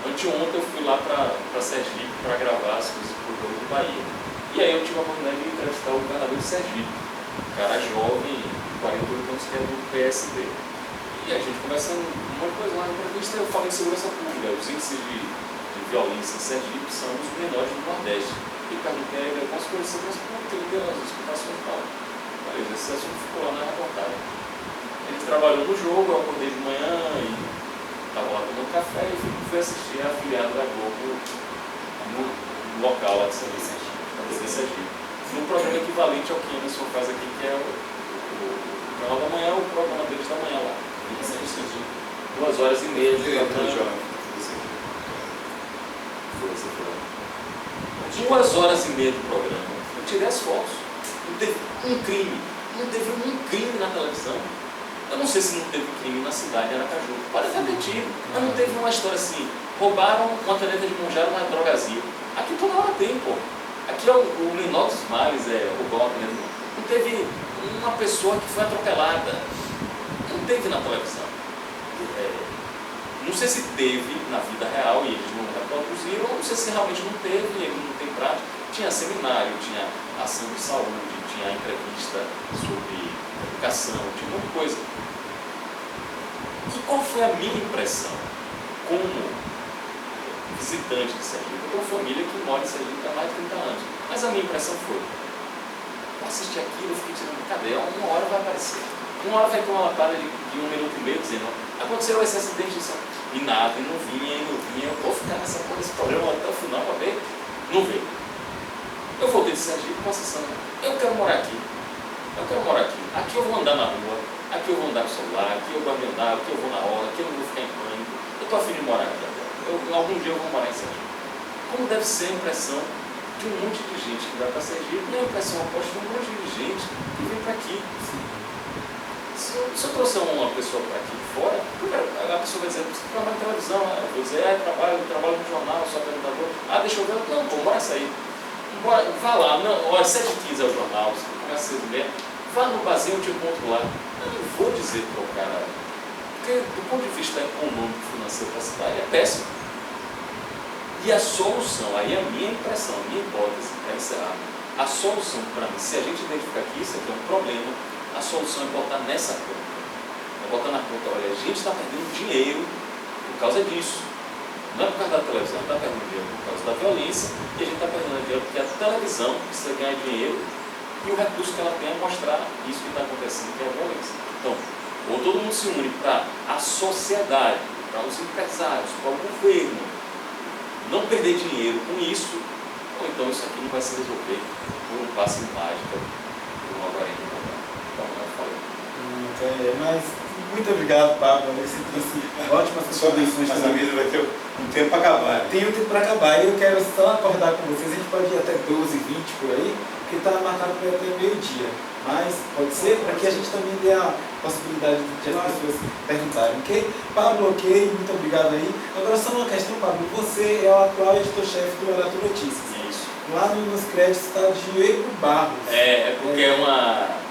Anteontem eu fui lá para Sergipe para gravar as coisas para o Jogo do Bahia. E aí eu tive a oportunidade de entrevistar o governador de Sergipe, um cara jovem, 48 anos, que é do PSD. E a gente conversando uma coisa lá na entrevista, eu falei de segurança pública, os índices de violência em Sergipe são os menores do Nordeste. E perguntei a ele algumas coisas de segurança pública, ele deu as explicações e tal. Falei, esse assunto ficou lá na reportagem. Ele trabalhou no jogo, eu acordei de manhã e estava lá tomando café e fui assistir a afiliada da Globo no local lá de Sergipe, na TV Sergipe. Num programa equivalente ao que a Emerson faz aqui, que é o Canal da Manhã, o programa deles da manhã lá. 2 horas e meia de Diretor, programa. João. Você falou. 2 horas e meia do programa. Eu tirei as fotos. Não teve um crime. Não teve um crime na televisão. Eu não sei se não teve crime na cidade de Aracaju. Pode até ter tido. Mas não teve uma história assim. Roubaram uma caneta de monjaro na drogazia. Aqui toda hora tem, pô. Aqui é o menor dos males, roubar uma caneta. Não teve uma pessoa que foi atropelada. Não teve na televisão. Não sei se teve na vida real e eles não reproduziram, não sei se realmente não teve, ele não tem prática. Tinha seminário, tinha ação de saúde, tinha entrevista sobre educação, tinha muita coisa. E qual foi a minha impressão como visitante de Sergipe? Eu tenho uma família que mora em Sergipe há mais de 30 anos, mas a minha impressão foi: eu assisti aquilo, eu fiquei dizendo, cadê? Uma hora vai aparecer. Uma hora vai ter uma lapada de 1 minuto e meio dizendo, aconteceu esse acidente, e nada, e não vinha, eu vou ficar nesse programa até o final para ver, não veio. Eu voltei de Sergipe com a sensação, eu quero morar aqui, aqui eu vou andar na rua, aqui eu vou andar no celular, aqui eu vou andar, aqui eu vou na hora, aqui eu não vou ficar em pânico, eu estou afim de morar aqui agora, algum dia eu vou morar em Sergipe. Como deve ser a impressão de um monte de gente que vai para Sergipe, e a impressão oposta de um monte de gente que vem para aqui. Se eu trouxer uma pessoa para aqui fora, a pessoa vai dizer, você trabalha na televisão, eu vou dizer, eu trabalho no jornal, sou apresentador, deixa eu ver, não, pô, bora sair. Vá lá, não, olha, 7h15 é o jornal, você começa a ver, vá no barzinho, eu te encontro lá. Eu não vou dizer para o cara, porque do ponto de vista econômico e financeiro da cidade é péssimo. E a solução, aí a minha impressão, a minha hipótese, para encerrar, a solução para mim, se a gente identificar que isso aqui é um problema, a solução é botar nessa conta. É botar na conta, olha, a gente está perdendo dinheiro por causa disso. Não é por causa da televisão, está perdendo dinheiro por causa da violência, e a gente está perdendo dinheiro porque a televisão precisa ganhar dinheiro e o recurso que ela tem é mostrar isso que está acontecendo, que é a violência. Então, ou todo mundo se une para a sociedade, para os empresários, para o governo, não perder dinheiro com isso, ou então isso aqui não vai se resolver por um passe de mágica, por uma varinha. Mas muito obrigado, Pablo. Você trouxe ótimas contribuições. Mas a vida vai ter um tempo para acabar. Tem um tempo para acabar e eu quero só acordar com vocês. A gente pode ir até 12h20 por aí, porque está marcado para até meio-dia. Mas pode ser para que a gente também dê a possibilidade de as pessoas perguntarem, ok? Pablo, ok, muito obrigado aí. Agora só uma questão, Pablo. Você é o atual editor-chefe do Aratu Notícias. Isso. Lá nos créditos está Diego Barros. É porque é uma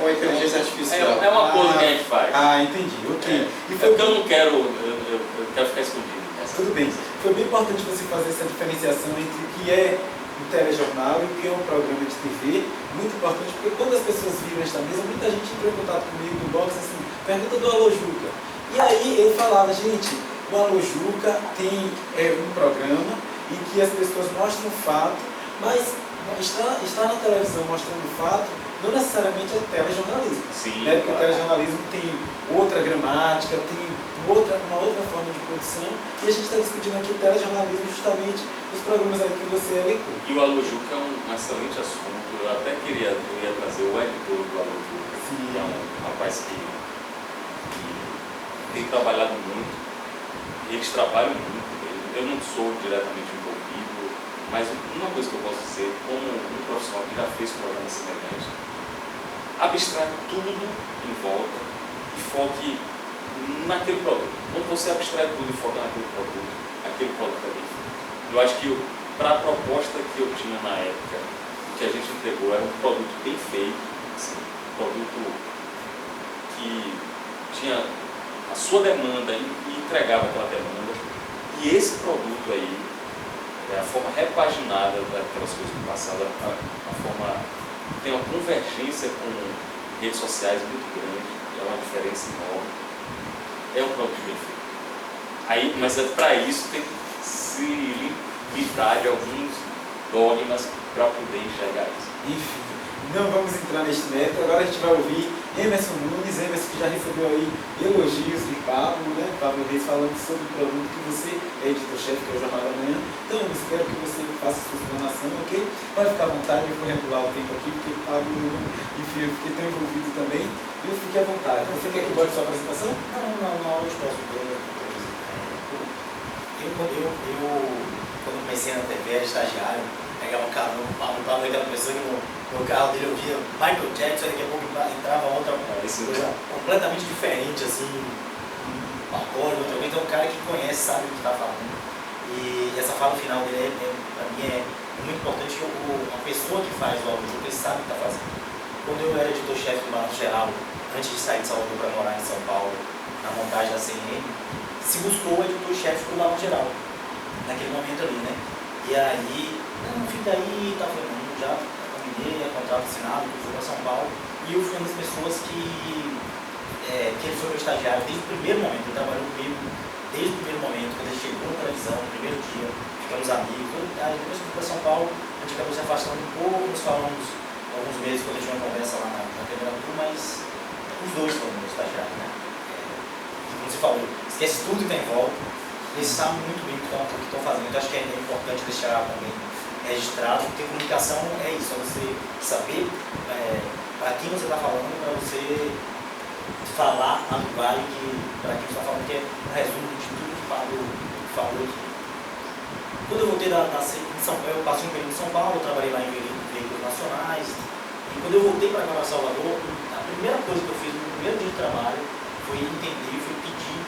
inteligência artificial. É uma coisa que a gente faz. Entendi, ok. E foi porque eu não quero, eu quero ficar escondido. Tudo bem. Foi bem importante você fazer essa diferenciação entre o que é um telejornal e o que é um programa de TV. Muito importante, porque quando as pessoas viram esta mesa, muita gente entrou em contato comigo no box, assim, pergunta do Alô Juca. E aí eu falava, gente, o Alô Juca tem um programa em que as pessoas mostram o fato, mas estar na televisão mostrando o fato não necessariamente é telejornalismo. Sim, né? Porque claro. o telejornalismo tem outra gramática, tem uma outra forma de produção, e a gente está discutindo aqui o telejornalismo justamente os programas aí que você elencou. E o Alô Juca é um excelente assunto. Eu até queria trazer o editor do Alô Juca, que é um rapaz que tem trabalhado muito, eles trabalham muito. Eu não sou diretamente envolvido, mas uma coisa que eu posso dizer, como um profissional que já fez programa semelhante, abstrai tudo em volta e foque naquele produto. Quando você abstrai tudo e foca naquele produto é bem feito. Eu acho que para a proposta que eu tinha na época, o que a gente entregou era um produto bem feito, assim, um produto que tinha a sua demanda e entregava aquela demanda. E esse produto aí, a forma repaginada daquelas coisas do passado, a forma tem uma convergência com redes sociais muito grande, é uma diferença enorme, é um produto bem feito. Aí, mas para isso tem que se livrar de alguns dogmas para poder enxergar isso. Enfim, não vamos entrar neste método. Agora a gente vai ouvir Emerson Nunes, Emerson que já já recebeu aí elogios de Pablo, né? Pablo Reis falando sobre o produto que você é editor-chefe, que é o Jornal da Manhã. Então, eu espero que você faça sua explanação, ok? Pode ficar à vontade, eu vou regular o tempo aqui, porque Pablo, enfim, eu fiquei tão envolvido também. Eu fiquei à vontade. Você quer que eu bote sua apresentação? Não, eu posso ver. Quando comecei na TV, era estagiário, pegava um carro, o Pablo era aquela pessoa que no carro dele eu via Michael Jackson, daqui a pouco entrava outra coisa completamente diferente, assim, um pagode, outra coisa. Então, um cara que conhece, sabe o que está falando. E essa fala final dele, para mim, é muito importante que a pessoa que faz o audiobook, ele sabe o que está fazendo. Quando eu era editor-chefe do Balanço Geral, antes de sair de Salvador para morar em São Paulo, na montagem da CNN, se buscou o editor-chefe do Balanço Geral, naquele momento ali, né? E aí, não, fica aí, tá falando, já combinei, contrato assinado, fui para São Paulo, e eu fui uma das pessoas que ele foi meu estagiário desde o primeiro momento. Ele trabalhou comigo desde o primeiro momento, quando ele chegou na televisão, no primeiro dia, ficamos amigos. Aí depois que eu fui para São Paulo, a gente acabou se afastando um pouco, nos falamos alguns meses quando a gente tinha uma conversa lá na Câmara, mas os dois foram meus estagiários, né? Como você falou, esquece tudo que tem em volta, eles sabem muito bem o que estão fazendo. Então acho que é importante deixar também registrado, porque comunicação é isso, é você saber para quem você está falando, para você falar a linguagem para quem você está falando, que é um resumo de tudo que o Pablo falou aqui. Quando eu voltei em São Paulo, eu passei um período em São Paulo, eu trabalhei lá em veículos nacionais, e quando eu voltei para cá, para Salvador, a primeira coisa que eu fiz no primeiro dia de trabalho foi entender, foi pedir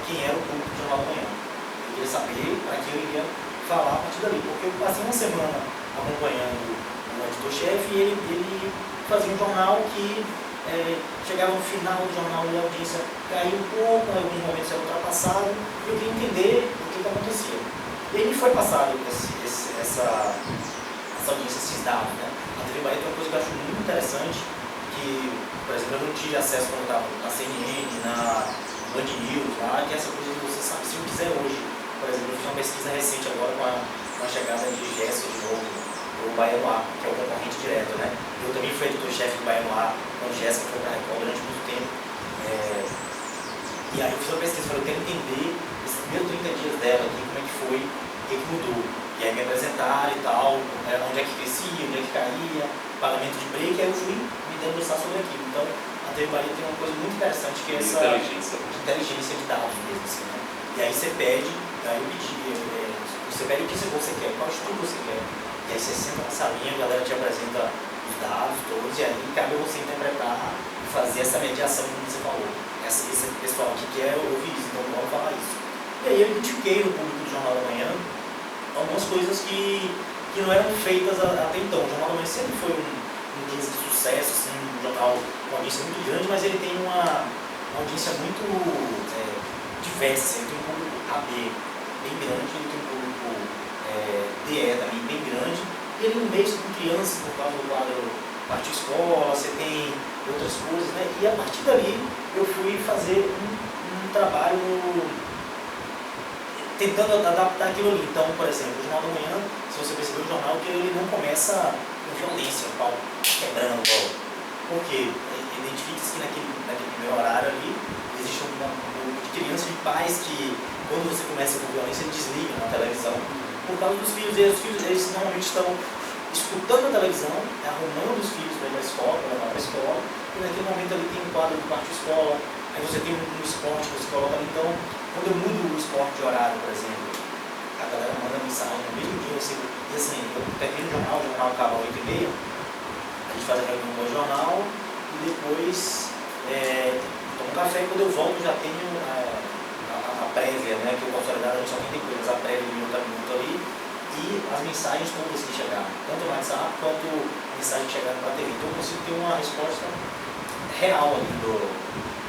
quem era o público do Jornal da Manhã. Eu queria saber para quem eu iria falar a partir dali, porque eu passei uma semana acompanhando o editor-chefe e ele fazia um jornal que chegava no final do jornal e a audiência caiu um pouco, em alguns momentos era ultrapassado, e eu queria entender o que acontecia. E aí me foi passado essa audiência, esses dados, né? A TV Bahia tem uma coisa que eu acho muito interessante, que, por exemplo, eu não tive acesso quando eu estava na CNN, na Band News, lá, que é essa coisa que você sabe, se eu quiser hoje, por exemplo, eu fiz uma pesquisa recente agora com a chegada de Jéssica de novo, o Bahia no Ar, que é o concorrente direto, né? Eu também fui editor-chefe do Bahia no Ar, quando Jéssica foi para a Record durante muito tempo. E aí eu fiz uma pesquisa, falei, eu quero entender esses primeiros 30 dias dela aqui, como é que foi, o que mudou. E aí me apresentaram e tal, onde é que crescia, onde é que caía, pagamento de break, aí eu fui me debruçar sobre aquilo. Então, a TV Bahia tem uma coisa muito interessante que é essa inteligência de dados mesmo, assim, né? E aí você pede, aí eu pedi, você pede o que você quer, qual estudo você quer. E aí você senta na salinha, a galera te apresenta os dados todos, e aí cabe você interpretar e fazer essa mediação, como você falou. Esse pessoal que quer ouvir isso, então vamos falar isso. E aí eu identifiquei no público do Jornal da Manhã algumas coisas que não eram feitas até então. O Jornal da Manhã sempre foi um case de sucesso, assim, um jornal com uma audiência muito grande, mas ele tem uma audiência muito diversa. Ele tem um público AB bem grande, ele tem um público DE também bem grande, e ele no meio com crianças, por causa do quadro Partiu Escola, você tem outras coisas, né? E a partir dali eu fui fazer um trabalho tentando adaptar aquilo ali. Então, por exemplo, o Jornal da Manhã, se você perceber o jornal, que ele não começa com violência, o pau quebrando, porque identifica-se que naquele primeiro horário ali existe um grupo de crianças e pais que, quando você começa com violência, eles desligam na televisão por causa dos filhos. E os filhos, eles normalmente estão escutando a televisão, arrumando os filhos para ir para a escola, para levar para a escola, e naquele momento ali tem um quadro do Partiu Escola, aí você tem um esporte que você coloca ali. Então, quando eu mudo o esporte de horário, por exemplo, a galera manda mensagem no mesmo dia, e assim, eu termino o jornal acaba às 8h30, a gente faz a reunião com o jornal, e depois tomo um café, e quando eu volto já tenho a prévia, né, que o consolidado a gente só tem coisas, a prévia de minuto a minuto ali, e as mensagens todas que chegaram, tanto no WhatsApp quanto a mensagem que chegaram para a TV. Então eu consigo ter uma resposta real ali do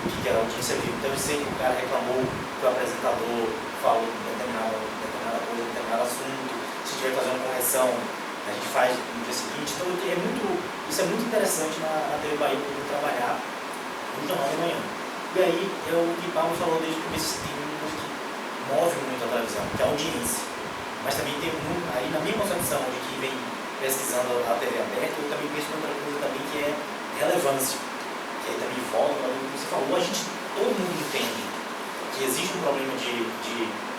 que era a audiência viu. Então eu sei que o cara reclamou que o apresentador falou de determinada coisa, determinado assunto, se tiver que fazer uma correção, a gente faz no dia seguinte. Então isso é muito interessante na TV Bahia para eu trabalhar no Jornal da Manhã. E aí, o que o Pablo falou desde o começo, tem uma coisa que move muito a televisão, que é a audiência. Mas também tem aí na minha concepção de que vem pesquisando a TV aberta, eu também penso em outra coisa também que é relevância. Que aí também volta para o que você falou. um problema de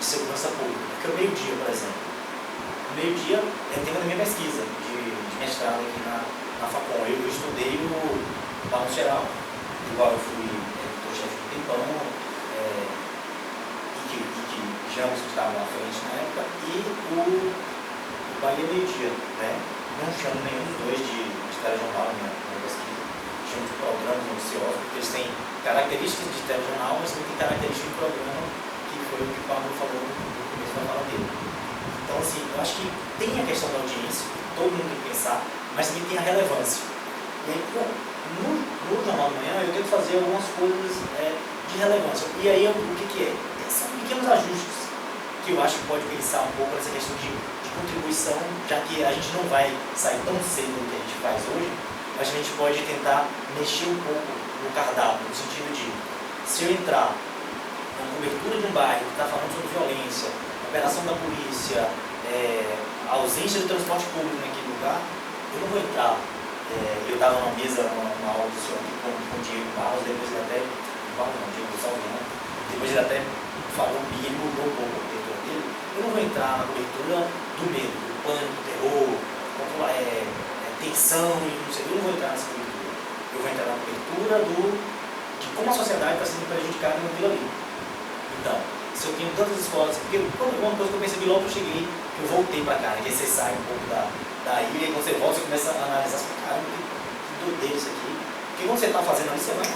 segurança pública. Porque o meio-dia, por exemplo, o meio-dia é tema da minha pesquisa de mestrado aqui na Facom. Eu estudei o balanço geral, igual eu fui editor-chefe do Tempão, e que Jamos estava à frente na época, e o Bahia Meio-Dia, né? Não chamo nenhum dos dois de telejornal na minha pesquisa, chamo de programas noticiosos, porque eles têm características de telejornal, mas também têm características de programa, que foi o que o Pablo falou no começo da fala dele. Então, assim, eu acho que tem a questão da audiência, todo mundo tem que pensar, mas também tem a relevância. E aí, no Jornal da Manhã, eu tento fazer algumas coisas de relevância. E aí, o que é? São pequenos ajustes que eu acho que pode pensar um pouco nessa questão de contribuição, já que a gente não vai sair tão cedo do que a gente faz hoje, mas a gente pode tentar mexer um pouco no cardápio, no sentido de, se eu entrar na cobertura de um bairro que está falando sobre violência, operação da polícia, a ausência do transporte público naquele lugar, eu não vou entrar. Eu estava numa mesa, numa aula do senhor aqui com o Diego Barros, depois ele até, Diego Salviano, depois ele até falou e ele mudou um pouco a cobertura dele. Eu não vou entrar na cobertura do medo, do pânico, do terror, tensão, e não sei, eu não vou entrar nessa cobertura. Eu vou entrar na cobertura de como a sociedade está sendo prejudicada naquilo ali. Então, se eu tenho tantas escolas, porque uma coisa que eu percebi logo que eu cheguei, que eu voltei para cá, né, que aí você sai um pouco da ilha, e quando você volta, você começa a analisar, caramba, que doideira isso aqui. Porque quando você está fazendo ali, você vai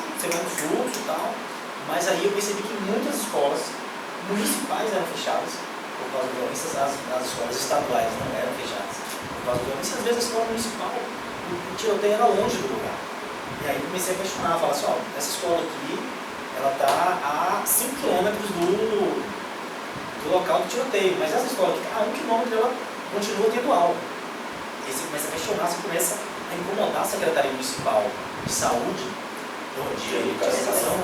no fluxo e tal, mas aí eu percebi que muitas escolas municipais eram fechadas por causa de violência, as escolas estaduais não eram fechadas por causa de violência. Às vezes a escola municipal, o tiroteio era longe do lugar. E aí eu comecei a questionar, falar assim, ó, essa escola aqui, ela está a 5 km do local do tiroteio, mas essa escola aqui, a 1 km ela continua tendo aula. E aí você começa a questionar, você começa a incomodar a Secretaria Municipal de Saúde, de Educação,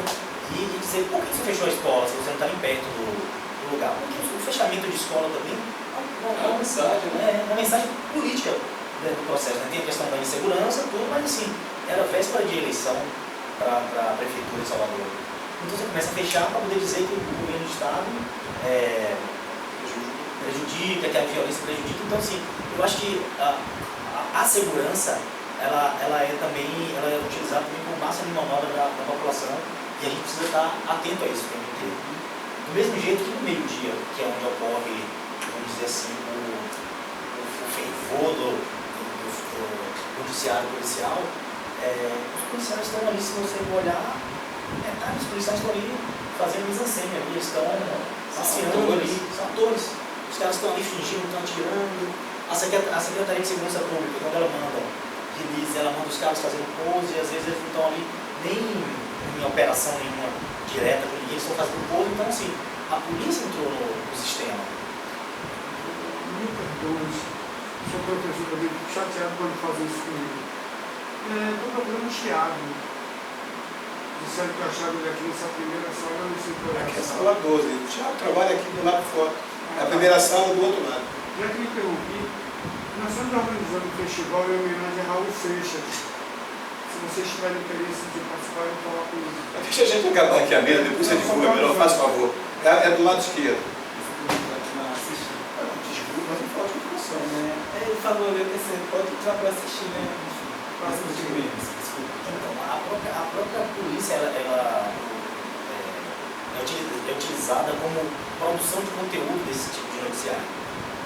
e dizer, por que você fechou a escola se você não está nem perto do lugar? Porque o fechamento de escola também é uma mensagem, né? É uma mensagem política do processo, né? Tem a questão da insegurança, tudo, mas assim, era véspera de eleição para a Prefeitura de Salvador. Então você começa a fechar para poder dizer que o governo do Estado prejudica, que a violência prejudica. Então, assim, eu acho que a segurança, ela é utilizada também como massa de manobra da população, e a gente precisa estar atento a isso o tempo inteiro. Do mesmo jeito que no meio-dia, que é onde ocorre, vamos dizer assim, o fervor do judiciário policial, os policiais estão ali, se você olhar, os policiais estão ali fazendo mise-en-scène ali, eles estão passeando ali, são atores. Os caras estão ali fingindo, estão atirando. A Secretaria de Segurança Pública, quando ela manda release, ela manda os caras fazendo pose, e às vezes eles não estão ali nem em operação nenhuma direta com ninguém, eles estão fazendo pose. Então, assim, a polícia entrou no sistema. Me perdoe, sou professor, eu fico chateado quando fazer isso comigo. Estou procurando o Thiago. Disseram que eu achava ele aqui nessa primeira sala, eu não sei por Aqui é a essa sala 12. O Thiago trabalha aqui do lado de fora. É a primeira sala do outro lado. Já que me interrompi, nós estamos organizando um festival em homenagem a Raul Seixas. Se vocês tiverem interesse de participar, eu vou falar com ele. Deixa a gente acabar aqui a mesa, depois você divulga melhor, faz favor. É do lado esquerdo. Desculpa, mas não fala de informação, né? Ele falou, você pode entrar para assistir, né? Mas não digo isso, desculpa. Então, a própria polícia, ela é utilizada como produção de conteúdo desse tipo de noticiário.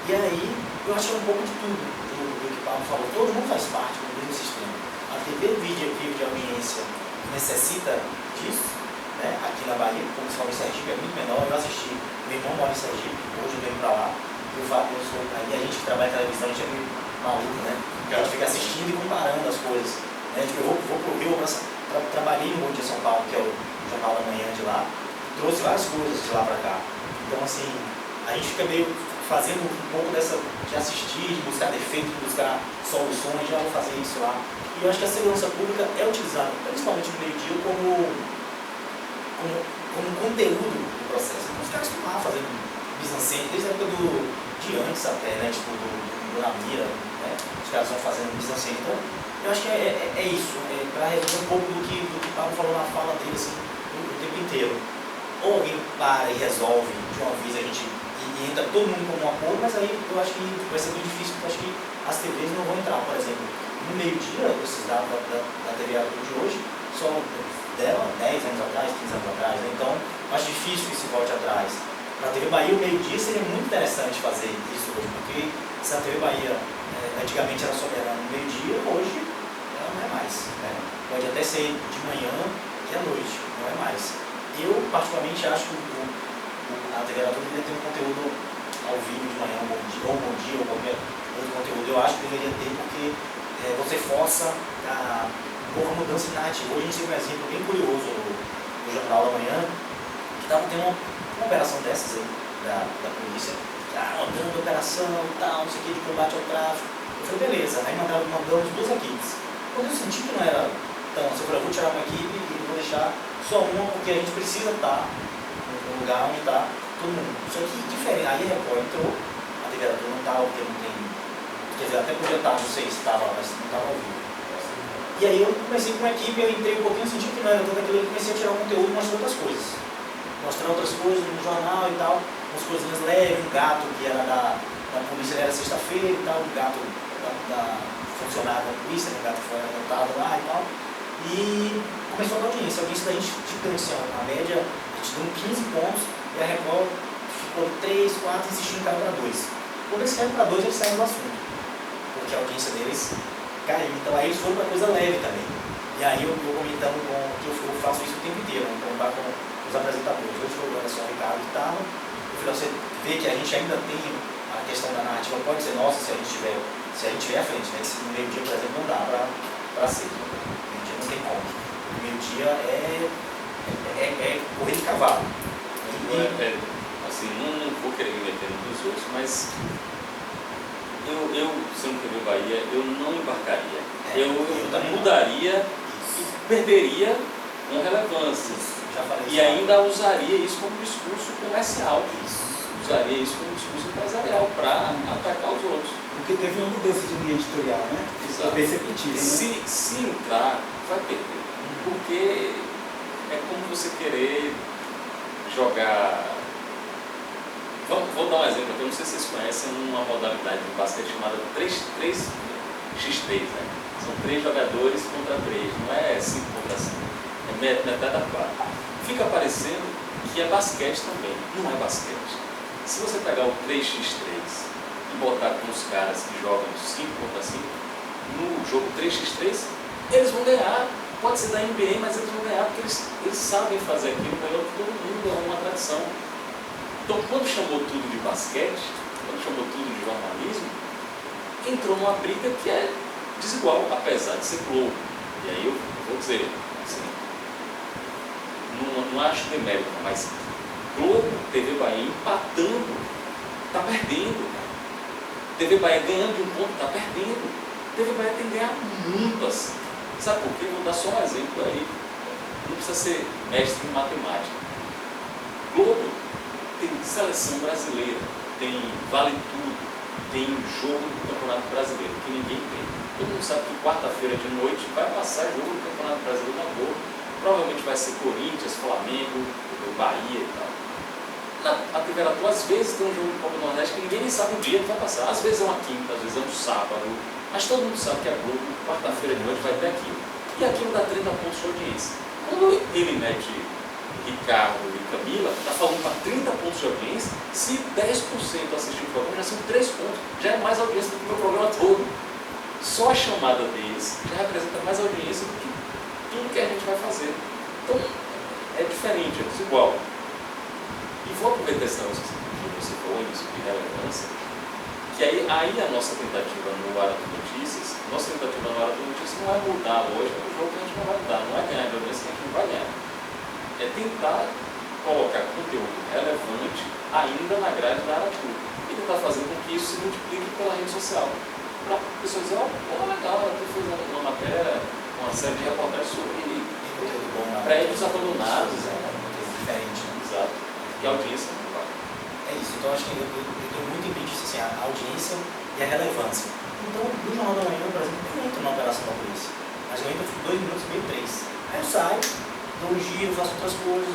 E aí, eu acho que é um pouco de tudo do que o Pablo falou. Todo mundo faz parte do mesmo sistema. A TV vive de audiência necessita disso, né? Aqui na Bahia, como se fala em Sergipe, é muito menor. Eu assisti, meu irmão mora em Sergipe, hoje eu venho para lá. Aí a gente que trabalha em televisão, a gente é meio maluco, né? Porque a gente fica assistindo e comparando as coisas. Né? Tipo, eu vou pro Rio, trabalhei no Bom Dia São Paulo, que é o Jornal da Manhã de lá, trouxe várias coisas de lá para cá. Então, assim, a gente fica meio fazendo um pouco dessa, de assistir, de buscar defeitos, de buscar soluções, já vou fazer isso lá. E eu acho que a segurança pública é utilizada, principalmente no meio-dia, como conteúdo do processo. Então, os caras estão lá fazendo mise-en-scène, desde a época de antes até, né, tipo do Namira, né, os caras estão fazendo mise-en-scène. Então, eu acho que é isso, para resolver um pouco do que o Pablo falou na fala dele, assim, o tempo inteiro. Ou alguém para e resolve de uma vez, a gente e entra todo mundo como um acordo, mas aí eu acho que vai ser bem difícil, porque eu acho que as TVs não vão entrar, por exemplo, no meio-dia, esses dados da TV Aberta de hoje, são 10 anos atrás, 15 anos atrás, né? Então acho difícil que se volte atrás. Na TV Bahia, o meio-dia seria muito interessante fazer isso hoje, porque se a TV Bahia antigamente era soberana no meio-dia, hoje ela não é mais. Né? Pode até ser de manhã e à noite, não é mais. Eu, particularmente, acho que a TV Aberta deveria ter um conteúdo ao vivo de manhã, ou bom dia, ou qualquer outro conteúdo. Eu acho que deveria ter, porque você força a mudança de narrativa. Hoje a gente tem um exemplo bem curioso no Jornal da Manhã, que estava tendo uma operação dessas aí, da polícia, uma grande operação e tal, não sei o que, de combate ao tráfico. Eu falei, beleza, aí mandamos 2 equipes. Quando eu senti que não era tão, eu falei, eu vou tirar uma equipe e vou deixar só uma, porque a gente precisa estar no lugar onde está todo mundo. Só que diferente, aí a Record entrou, a TV não estava, porque não tem, quer dizer, até podia estar, não sei se estava, mas não estava ao vivo. E aí eu comecei com uma equipe, eu entrei um pouquinho, senti que não era tudo aquilo, eu comecei a tirar o conteúdo e mostrar outras coisas. Mostrar outras coisas no jornal e tal, umas coisinhas leves, um gato que era da polícia, era sexta-feira e tal, um gato da funcionária da polícia, um gato que foi adotado lá e tal. E começou a dar audiência da gente gigante, assim, a média, a gente deu 15 pontos e a Record ficou 3, 4 insistindo em cair para 2. Quando eles caíram para 2, eles saíram do assunto, porque a audiência deles caiu. Então aí eles foram para coisa leve também. E aí eu comentando que eu faço isso o tempo inteiro, né? Então com os apresentadores. Hoje foi o Anderson Ricardo que estava. Eu falei, você vê que a gente ainda tem a questão da narrativa, pode ser nossa se a gente tiver à frente, né? Se no meio-dia, por exemplo, não dá para ser. No meio-dia não tem como. No meio-dia é correr de cavalo. Assim, não vou querer me meter nos outros, mas eu sendo TV Bahia, eu não embarcaria. Eu mudaria e perderia uma relevância. E ainda usaria isso como discurso comercial. Usaria isso como discurso empresarial para atacar os outros. Porque teve uma mudança de linha editorial, né? Exato. Foi perceptível, né? Se entrar, vai perder. Porque é como você querer jogar. Vou dar um exemplo aqui, eu não sei se vocês conhecem uma modalidade de basquete chamada 3x3, né? São 3 jogadores contra 3, não é 5 contra 5, é metade da quadra. Fica parecendo que é basquete também, não é basquete. Se você pegar o 3x3 e botar com os caras que jogam 5 contra 5, no jogo 3x3, eles vão ganhar. Pode ser da NBA, mas eles vão ganhar porque eles sabem fazer aquilo melhor que todo mundo, é uma tradição. Então, quando chamou tudo de basquete, quando chamou tudo de jornalismo, entrou numa briga que é desigual, apesar de ser Globo. E aí eu vou dizer, assim, não acho demérito, mas Globo, TV Bahia empatando, está perdendo. TV Bahia ganhando de um ponto, está perdendo. TV Bahia tem que ganhar muito assim. Sabe por quê? Vou dar só um exemplo aí. Não precisa ser mestre em matemática. Globo tem seleção brasileira, tem vale tudo, tem jogo do Campeonato Brasileiro, que ninguém tem. Todo mundo sabe que quarta-feira de noite vai passar jogo do Campeonato Brasileiro na Globo. Provavelmente vai ser Corinthians, Flamengo, Bahia e tal. A TV Aratu, às vezes, tem um jogo do Copa do Nordeste que ninguém nem sabe o dia que vai passar. Às vezes é uma quinta, às vezes é um sábado. Mas todo mundo sabe que a Globo, quarta-feira de noite, vai ter aquilo. E aquilo dá 30 pontos de audiência. Quando ele mete Ricardo e Camila, está falando para 30 pontos de audiência. Se 10% assistir o programa, já são 3 pontos. Já é mais audiência do que o meu programa todo. Só a chamada deles já representa mais audiência do que tudo que a gente vai fazer. Então, é diferente, é desigual. E vou aproveitar esse negócio que você falou, isso de relevância, que aí a nossa tentativa no Aratu Notícias, não é mudar a lógica do jogo que a gente não vai mudar, não é ganhar de audiência que a gente não vai ganhar. É tentar colocar conteúdo relevante ainda na grade da Aratu e tentar fazer com que isso se multiplique pela rede social. Para as pessoas dizerem, pô, legal, eu estou fazendo uma matéria, uma série de reportagens sobre prédios abandonados, diferente. Exato. E a audiência não vai. É isso, então acho que eu tenho muito em mente assim, a audiência e a relevância. Então, no Jornal da Manhã, por exemplo, eu entro na operação da polícia, mas eu entro 2 minutos e meio, 3. Aí eu saio, dou um giro, faço outras coisas,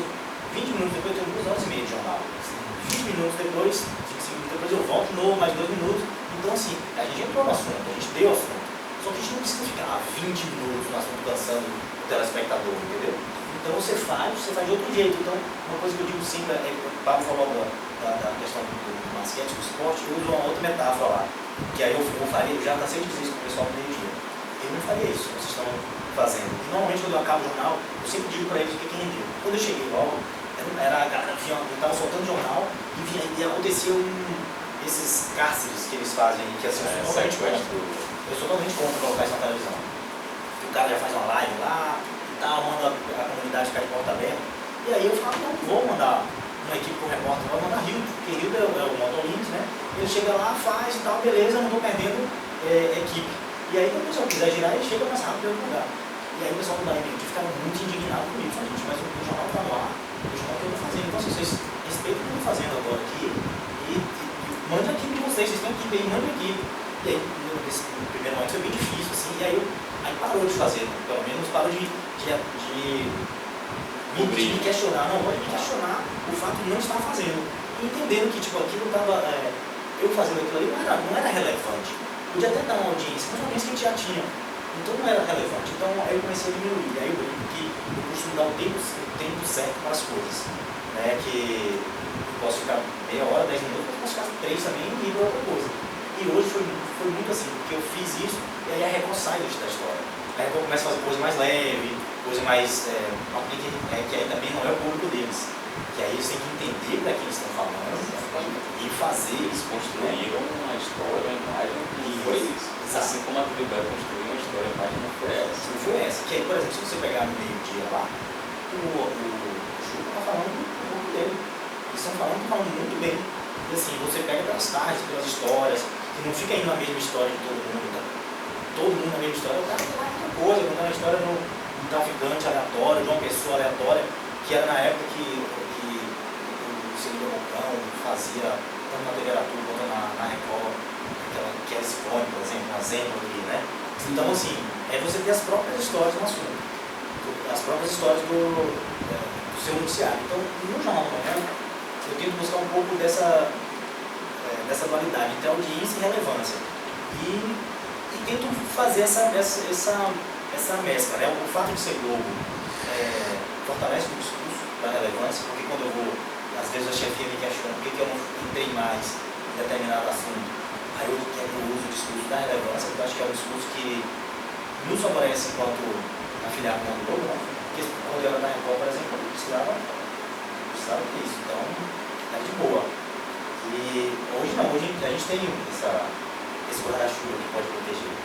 20 minutos depois eu tenho 2 horas e meia de jornal. 20 minutos depois, 25 minutos depois eu volto de novo, mais 2 minutos. Então assim, a gente entrou no assunto, a gente deu o assunto. Só que a gente não precisa ficar 20 minutos no assunto cansando o telespectador, entendeu? Então você faz de outro jeito. Então, uma coisa que eu digo sempre, o Pablo falou da questão do basquete, do esporte, eu uso uma outra metáfora lá. Que aí eu faria, eu já cansei de dizer isso com o pessoal do meio-dia. Eu não faria isso que vocês estão fazendo. E normalmente quando eu acabo o jornal, eu sempre digo para eles o que rendeu. Quando eu cheguei logo, a galera eu estava soltando jornal e aconteciam esses cárceres que eles fazem, que assim, eu sou totalmente contra colocar isso na televisão. O cara já faz uma live lá e tal, manda a comunidade ficar de porta aberta. E aí eu falo, não vou mandar uma equipe com repórter, vou mandar Rio, porque Rio é o Motolins, né? Ele chega lá, faz e tal, beleza, não estou perdendo equipe. E aí quando o pessoal quiser girar, ele chega mais rápido em outro lugar. E aí o pessoal da MNT ficava muito indignado comigo. Falei, gente, mas o jornal está no ar, o jornal que eu estou fazendo. Então, vocês respeitam o que eu estou fazendo agora aqui e mande a equipe de vocês têm equipe aí, mande a equipe. E aí, nesse primeiro momento foi bem difícil, assim, e aí parou de fazer, né? Pelo menos parou de me questionar, não, pode me questionar o fato de não estar fazendo. E entendendo que, tipo, aquilo estava, eu fazendo aquilo ali não era relevante. Podia até dar uma audiência, mas uma audiência que a gente já tinha. Então não era relevante. Então aí eu comecei a diminuir. Aí eu brinco que eu costumo dar o tempo certo para as coisas. Né? Que eu posso ficar meia hora, 10 minutos, mas posso ficar 3 também e ir para outra coisa. E hoje foi muito assim, porque eu fiz isso e aí a Record sai da história. A Record começa a fazer coisa mais leve, coisa mais. Que aí também não é o público deles. Que aí eles têm que entender para quem eles estão falando e fazer. Eles construíram uma história, uma imagem que foi isso. Assim como a TV vai construir uma história, a imagem não foi essa. Não foi essa. Que aí, por exemplo, se você pegar no meio-dia lá, o Chico está falando um pouco dele. Eles estão falando muito bem. E assim, você pega pelas tardes, pelas histórias, que não fica indo na mesma história de todo mundo. Tá? Todo mundo na mesma história. O cara tem lá outra coisa, contar uma história de um traficante aleatório, de uma pessoa aleatória, que era na época que o Celino Moncão fazia tanto na TV Aratu quanto na Record, que era Ciclone, por exemplo, na Zeno aqui, né? Então, assim, você ter as próprias histórias no assunto, as próprias histórias do seu noticiário. Então, no Jornal da Manhã, eu tento buscar um pouco dessa dualidade entre audiência e relevância. E tento fazer essa mescla, né? O fato de ser Globo fortalece o discurso da relevância, porque quando eu vou, às vezes a chefia me questiona por que eu não entrei mais em determinado assunto. Aí eu uso o discurso da relevância, porque eu acho que é um discurso que nos favorece enquanto afiliado da Globo, né? Porque quando eu era na Record, por exemplo, eu precisava disso, então é de boa. E hoje não, hoje a gente tem esse guarda-chuva que pode proteger.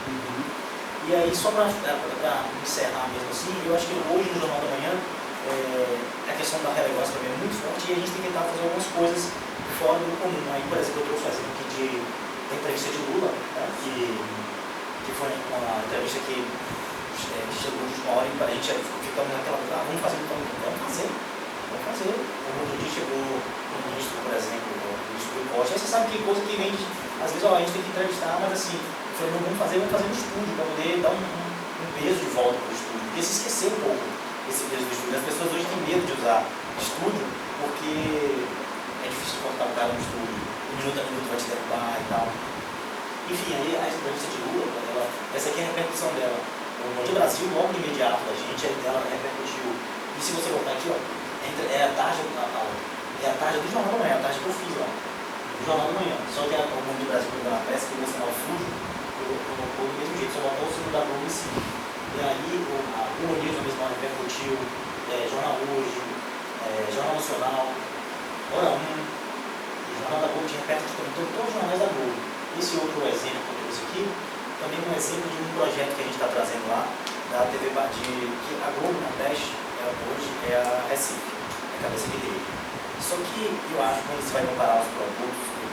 E aí, só para encerrar mesmo assim, eu acho que hoje no Jornal da Manhã a questão da relevância também é muito forte e a gente tem que tentar fazer algumas coisas fora do comum. Aí, por exemplo, eu trouxe um exemplo aqui da entrevista de Lula, né, que foi uma entrevista que chegou de uma hora e a gente ficamos naquela coisa, vamos fazer. O outro dia chegou o ministro, por exemplo, o ministro do Costa. Aí você sabe que coisa que vem, às vezes a gente tem que entrevistar, mas assim, eu falei, não, vamos fazer no estúdio, para poder dar um peso de volta para o estúdio, porque se esquecer um pouco esse peso do estúdio. As pessoas hoje têm medo de usar estúdio, porque é difícil cortar o cara no estúdio, minuto a minuto vai te derrubar e tal. Enfim, aí a entrevista de Lula, essa aqui é a repercussão dela. No Brasil, logo de imediato da gente, ela repercutiu. E se você voltar aqui, ó, é a tarde do Jornal da Manhã, a tarde que eu fiz lá, do Jornal da Manhã. Só que o Mundo do Brasil, quando ela aparece, que o Bolsonaro fuge, colocou do mesmo jeito, só botou o segundo da Globo em cima. E aí o News, a mesma hora, repercutiu, Jornal Hoje, Jornal Nacional, Hora 1, o Jornal da Globo tinha repercutido também todos os jornais da Globo. Esse outro exemplo que eu trouxe aqui, também é um exemplo de um projeto que a gente está trazendo lá, da TV que a Globo Nordeste hoje é a Recife, a cabeça de rede. Só que eu acho que quando você vai comparar os produtos, eu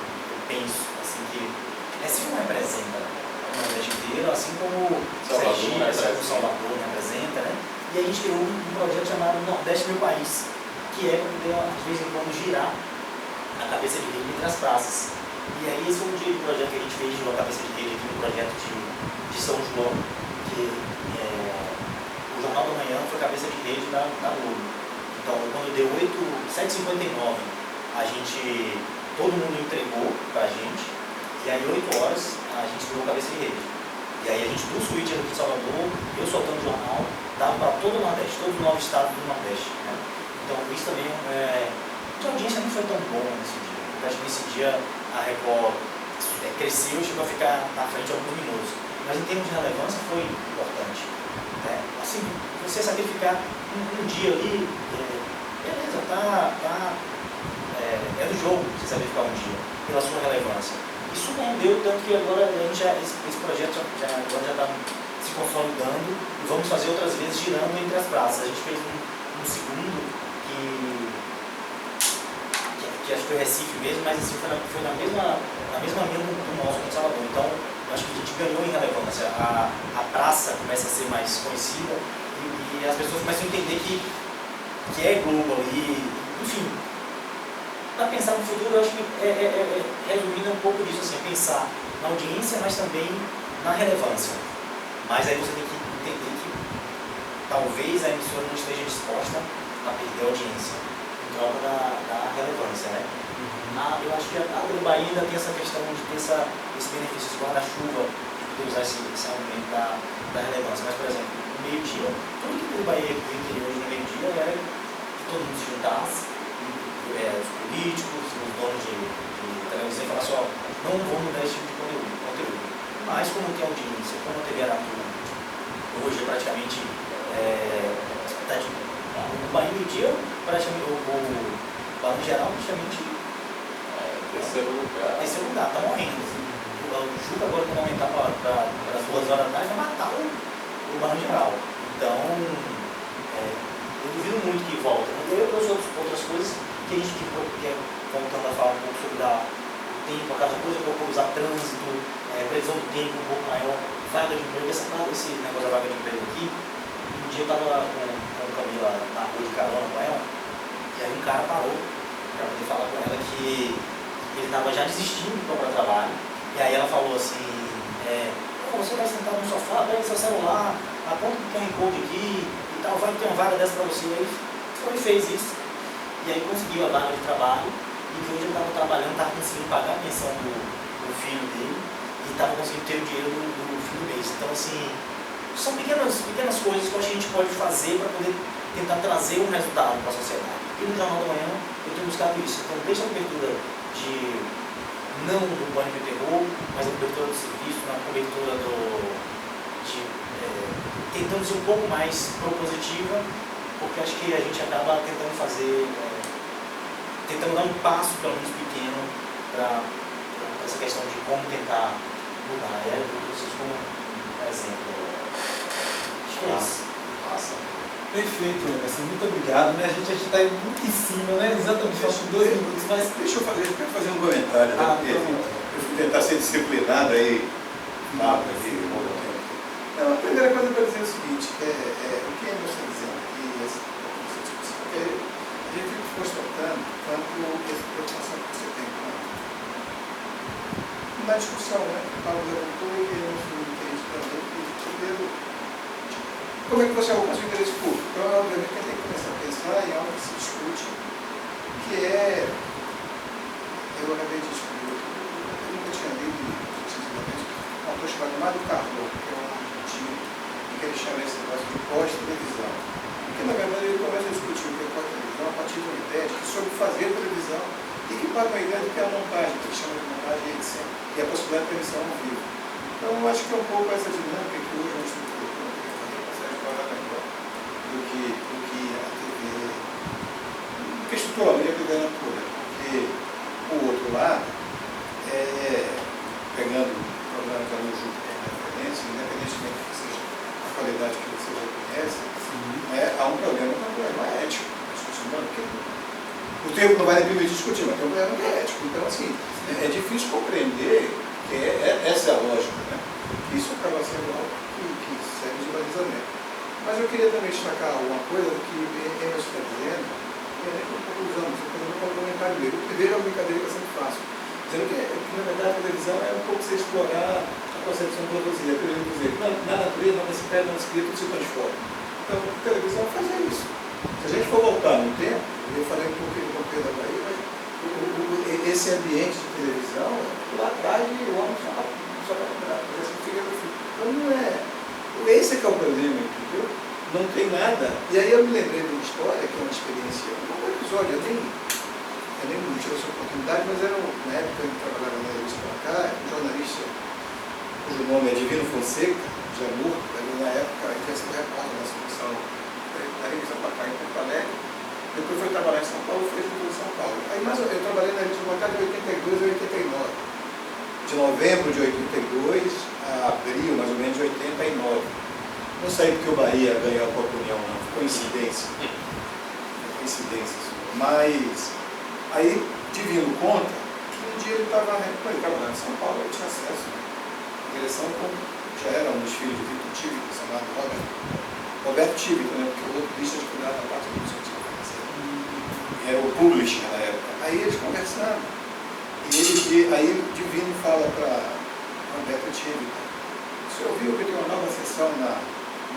penso assim que Recife não representa o Nordeste inteiro, assim como Salvador não representa, né? E a gente criou um projeto chamado Nordeste Meu País, que é para poder, de vez em quando, girar a cabeça de rede entre as praças. E aí esse foi um dia do projeto que a gente fez de uma cabeça de rede aqui no projeto de São João, que o Jornal da Manhã foi cabeça de rede da Globo. Então Então, quando deu 7h59, todo mundo entregou pra gente, e aí 8 horas a gente virou cabeça de rede. E aí a gente do switch aqui em Salvador, eu soltando o jornal, dava para todo o Nordeste, todos os 9 estados do Nordeste. Né? Então isso também a audiência não foi tão boa nesse dia. Eu acho que nesse dia a Record cresceu e chegou a ficar na frente alguns minutos. Mas em termos de relevância foi importante. Né? Assim, você sacrificar um dia ali, beleza, é do jogo você sacrificar um dia, pela sua relevância. Isso rendeu tanto que agora a gente esse projeto agora já está se consolidando e vamos fazer outras vezes girando entre as praças. A gente fez um segundo que acho que foi Recife mesmo, mas assim, foi na mesma linha do nosso aqui em Salvador. Então, eu acho que a gente ganhou em relevância. A praça começa a ser mais conhecida e as pessoas começam a entender que é Globo ali, enfim. Para pensar no futuro, eu acho que resumindo um pouco disso, assim, pensar na audiência, mas também na relevância. Mas aí você tem que entender que talvez a emissora não esteja disposta a perder a audiência em troca da relevância, né? Eu acho que a Globo ainda tem essa questão de ter esse benefício, esse guarda-chuva, de usar esse aumento da relevância. Mas, por exemplo, no meio-dia, tudo que o Bahia queria hoje no meio-dia era que todo mundo se juntasse, os políticos, os donos de televisão, e falassem, não vamos mudar esse tipo de conteúdo. Mas como tem audiência, como a TV Aratu hoje praticamente o Bahia meio-dia, praticamente o Barão Geral praticamente terceiro lugar, está morrendo. O Juca agora vai aumentar para as 2 horas da tarde, vai matar o Barão Geral. Então, eu duvido muito que volte. Eu trouxe outras coisas que a gente quer, voltando a falar um pouco sobre o tempo, cada coisa que eu vou usar trânsito, previsão do tempo um pouco maior, vaga de emprego, esse negócio da vaga de emprego aqui. Um dia eu estava com o Camila na rua de carona com ela, e aí um cara parou para poder falar com ela que ele estava já desistindo de procurar trabalho, e aí ela falou assim, você vai sentar no sofá, pega seu celular, aponta o QR Code aqui e tal, vai ter uma vaga dessa para você. Aí foi e fez isso. E aí conseguiu a vaga de trabalho, e que hoje ele estava trabalhando, estava conseguindo pagar a pensão do filho dele, e estava conseguindo ter o dinheiro do fim do mês. Então, assim, são pequenas coisas que a gente pode fazer para poder tentar trazer um resultado para a sociedade. E no Jornal da Manhã eu tenho buscado isso. Então, desde a cobertura não do pânico e terror, mas a cobertura do serviço, na cobertura tentando ser um pouco mais propositiva, porque acho que a gente acaba tentando tentando dar um passo, pelo menos pequeno, para essa questão de como tentar mudar. Eu preciso como exemplo. Acho que é isso. Massa. Perfeito, Emerson. Muito obrigado. Né? A gente está muito em cima, né? Exatamente, faltam 2 minutos, mas Deixa eu fazer um comentário, né? Porque eu fui tentar ser disciplinado aí, rápido aqui. Não, a primeira coisa para dizer é o seguinte, o que a gente está dizendo aqui, a gente fica constatando quanto essa preocupação que você tem com ela. Na discussão, né? O Paulo levantou e eu não entendi também, primeiro, como é que você alcança o interesse público? Então, obviamente, a gente tem que começar a pensar em algo que se discute, que eu acabei de descobrir, eu nunca tinha lido, precisamente, um autor chamado Mário Carlo, que é um argentino, e que ele chama esse negócio de pós-televisão. Porque, na verdade, ele começa a discutir o que é pós-televisão a partir de uma ideia de que sobre fazer televisão e que parte uma ideia do que é a montagem, que ele chama de montagem e edição, e a possibilidade de transmissão ao vivo. Então, eu acho que é um pouco essa dinâmica que hoje a gente tem do que a TV, do que estruturou a TV na toda, porque o outro lado, pegando o programa que a Lu Ju tem referência, independentemente que seja a qualidade que você já conhece, há um problema ético, porque o tempo não vai nem permitir discutir, mas tem um problema ético. Então, assim, é difícil compreender que essa é a lógica, né? Isso acaba sendo algo que serve de balizamento. Mas eu queria também destacar alguma coisa do que Emerson está dizendo, conclusão, um comentário dele. O primeiro é uma brincadeira que eu sempre faço, dizendo que na verdade a televisão é um pouco você explorar a concepção produzida. Eu queria dizer que na natureza, não se perde, não se cria, tudo se transforma. Então, a televisão faz isso. Se a gente for voltar no tempo, eu falei um pouquinho do Campeão da Bahia, mas esse ambiente de televisão, lá atrás o homem só vai lembrar. Então não é. Esse é que é o problema, entendeu? Não tem nada. E aí eu me lembrei de uma história, que é uma experiência, um episódio, eu nem tive essa oportunidade, mas era na época eu trabalhava na revista pra cá, um jornalista, cujo nome é Divino Fonseca, já morto, na época, ele tinha sido repórter na Associação da revista pra cá em Porto Alegre. Depois foi trabalhar em São Paulo, fez tudo em São Paulo. Aí mas eu trabalhei na revista pra cá de 82 a 89. De novembro de 82 a abril, mais ou menos, de 89. Não sei porque o Bahia ganhou a Copa União, não. Coincidência. Coincidência. Mas, aí, divino conta que um dia ele estava lá em São Paulo, ele tinha acesso à direção, já era um dos filhos de Vitor Tívico, chamado Roberto Tívico, né? Porque o outro bicho de cuidar da parte do seu tipo. Era o publisher na época. Aí eles conversando. E aí o Divino fala para Roberto Tívico: o senhor viu que tem uma nova sessão na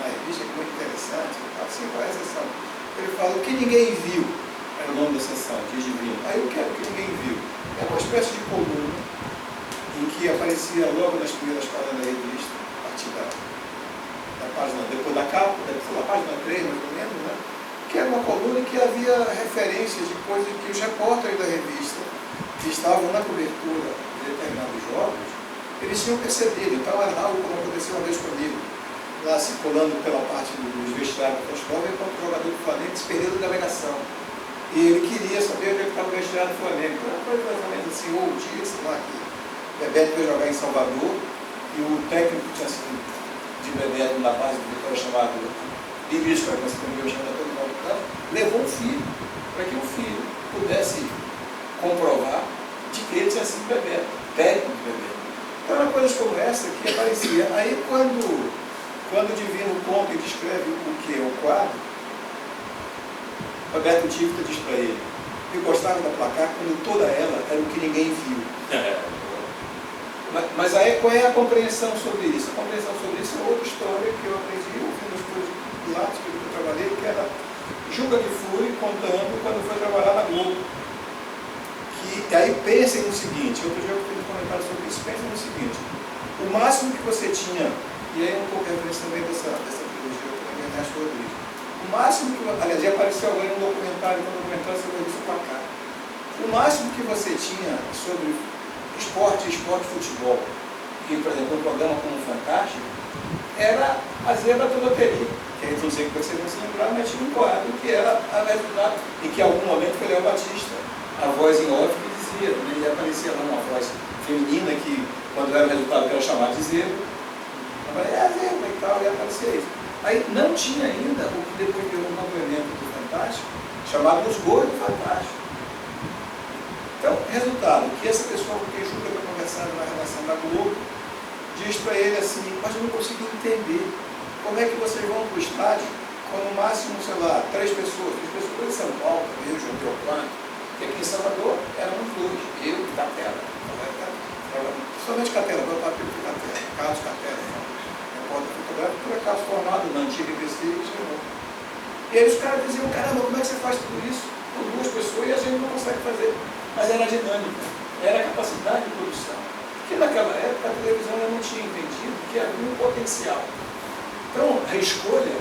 revista, que é muito interessante? Eu falo assim: qual é a sessão? Ele fala: o que ninguém viu, era o nome da sessão, diz Divino. Aí eu quero que ninguém viu. É uma espécie de coluna em que aparecia logo nas primeiras páginas da revista, a partir da página, depois da capa, depois da página 3, mais ou menos, né? Que era uma coluna em que havia referências de coisas que os repórteres da revista, que estavam na cobertura de determinados jogos, eles tinham percebido. Então era algo como aconteceu uma vez comigo, lá circulando pela parte dos vestiários da escola, enquanto o jogador do Flamengo se perdeu da delegação. E ele queria saber onde estava o vestiário do Flamengo. Então, uma coisa mais ou menos assim, ou o dia, sei lá, que Bebeto foi jogar em Salvador, e o técnico que tinha sido de Bebeto na base do Vitória, chamado Bilisco, que você também chamado todo mundo, levou um filho, para que o filho pudesse comprovar de que ele tinha sido Bebeto, técnico de Bebeto. Então, eram coisas como essa que aparecia. Aí, quando o Divino conta e descreve o que é o quadro, Roberto Tívico diz para ele: eu gostava da placar quando toda ela era o que ninguém viu. Mas aí qual é a compreensão sobre isso? A compreensão sobre isso é outra história que eu aprendi ouvindo as coisas do lado que eu trabalhei, que era Juca Kfouri contando quando foi trabalhar na Globo. Que aí pensem no seguinte, outro dia eu fiz um comentário sobre isso, pensem no seguinte: o máximo que você tinha, e aí um pouco a referência também dessa trilogia que também Ernesto Rodrigues, o máximo que, aliás, já apareceu agora um documentário sobre a revista Placar. O máximo que você tinha sobre esporte e futebol, que, por exemplo, um programa como o Fantástico, era a zebra da loteria, que a gente não sei que vocês vão se lembrar, mas tinha um quadro que era a resultado, e que em algum momento foi Léo Batista, a voz em off que dizia, né, e aparecia lá uma voz feminina que, quando era o resultado, que era chamado de zebra, é a zebra e tal, e aparecia isso. Aí não tinha ainda o que depois deu um complemento do Fantástico, chamado Os Gols do Fantástico. Então, resultado, que essa pessoa com quem Juca está conversando na redação da Globo, diz para ele assim: mas eu não consegui entender como é que vocês vão para o estádio com no máximo, sei lá, 3 pessoas em São Paulo, eu, João Teoclano, que aqui em Salvador éramos 2, eu e Catela, somente Catela, meu papo de Catela, Carlos Catela, repórter fotográfico, por acaso formado na antiga IBC e chegou. E aí os caras diziam: caramba, como é que você faz tudo isso com 2 pessoas e a gente não consegue fazer? Mas era a dinâmica, era a capacidade de produção. Porque naquela época a televisão não tinha entendido que havia um potencial. Então a escolha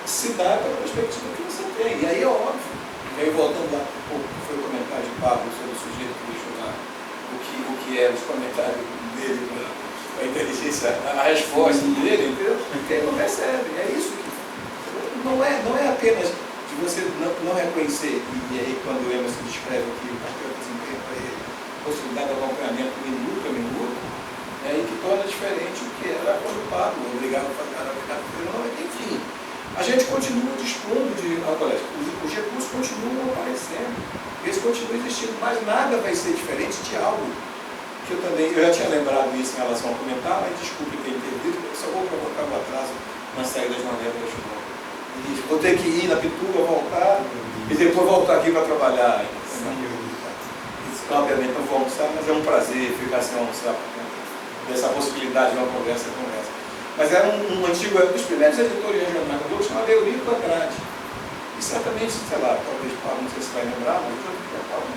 se dá pela perspectiva que você tem. E aí é óbvio. E aí voltando lá um pouco, que foi o comentário de Pablo sobre o sujeito que deixou lá o que eram os comentários dele para a inteligência, a resposta dele, entendeu? Porque ele não recebe. É isso que não é apenas de você não reconhecer, e aí quando o Emerson descreve aqui o papel que desempenha para ele, a possibilidade de acompanhamento minuto a minuto, e que torna diferente o que era quando o Pablo obrigado a fazer enfim, a gente continua dispondo de os recursos continuam aparecendo, eles continuam existindo, mas nada vai ser diferente de algo que eu já tinha lembrado isso em relação ao comentário, mas desculpe ter intervido, eu só vou provocar o atraso na saída de Maneira da Chuva. Vou ter que ir na Pituba, voltar, e depois voltar aqui para trabalhar. Obviamente não vou almoçar, mas é um prazer ficar sem almoçar, dessa possibilidade de uma conversa como essa. Mas era um antigo, dos primeiros editores regionais da Globo, chamado Eurico Andrade. E certamente, sei lá, talvez Paulo, não sei se vai lembrar, mas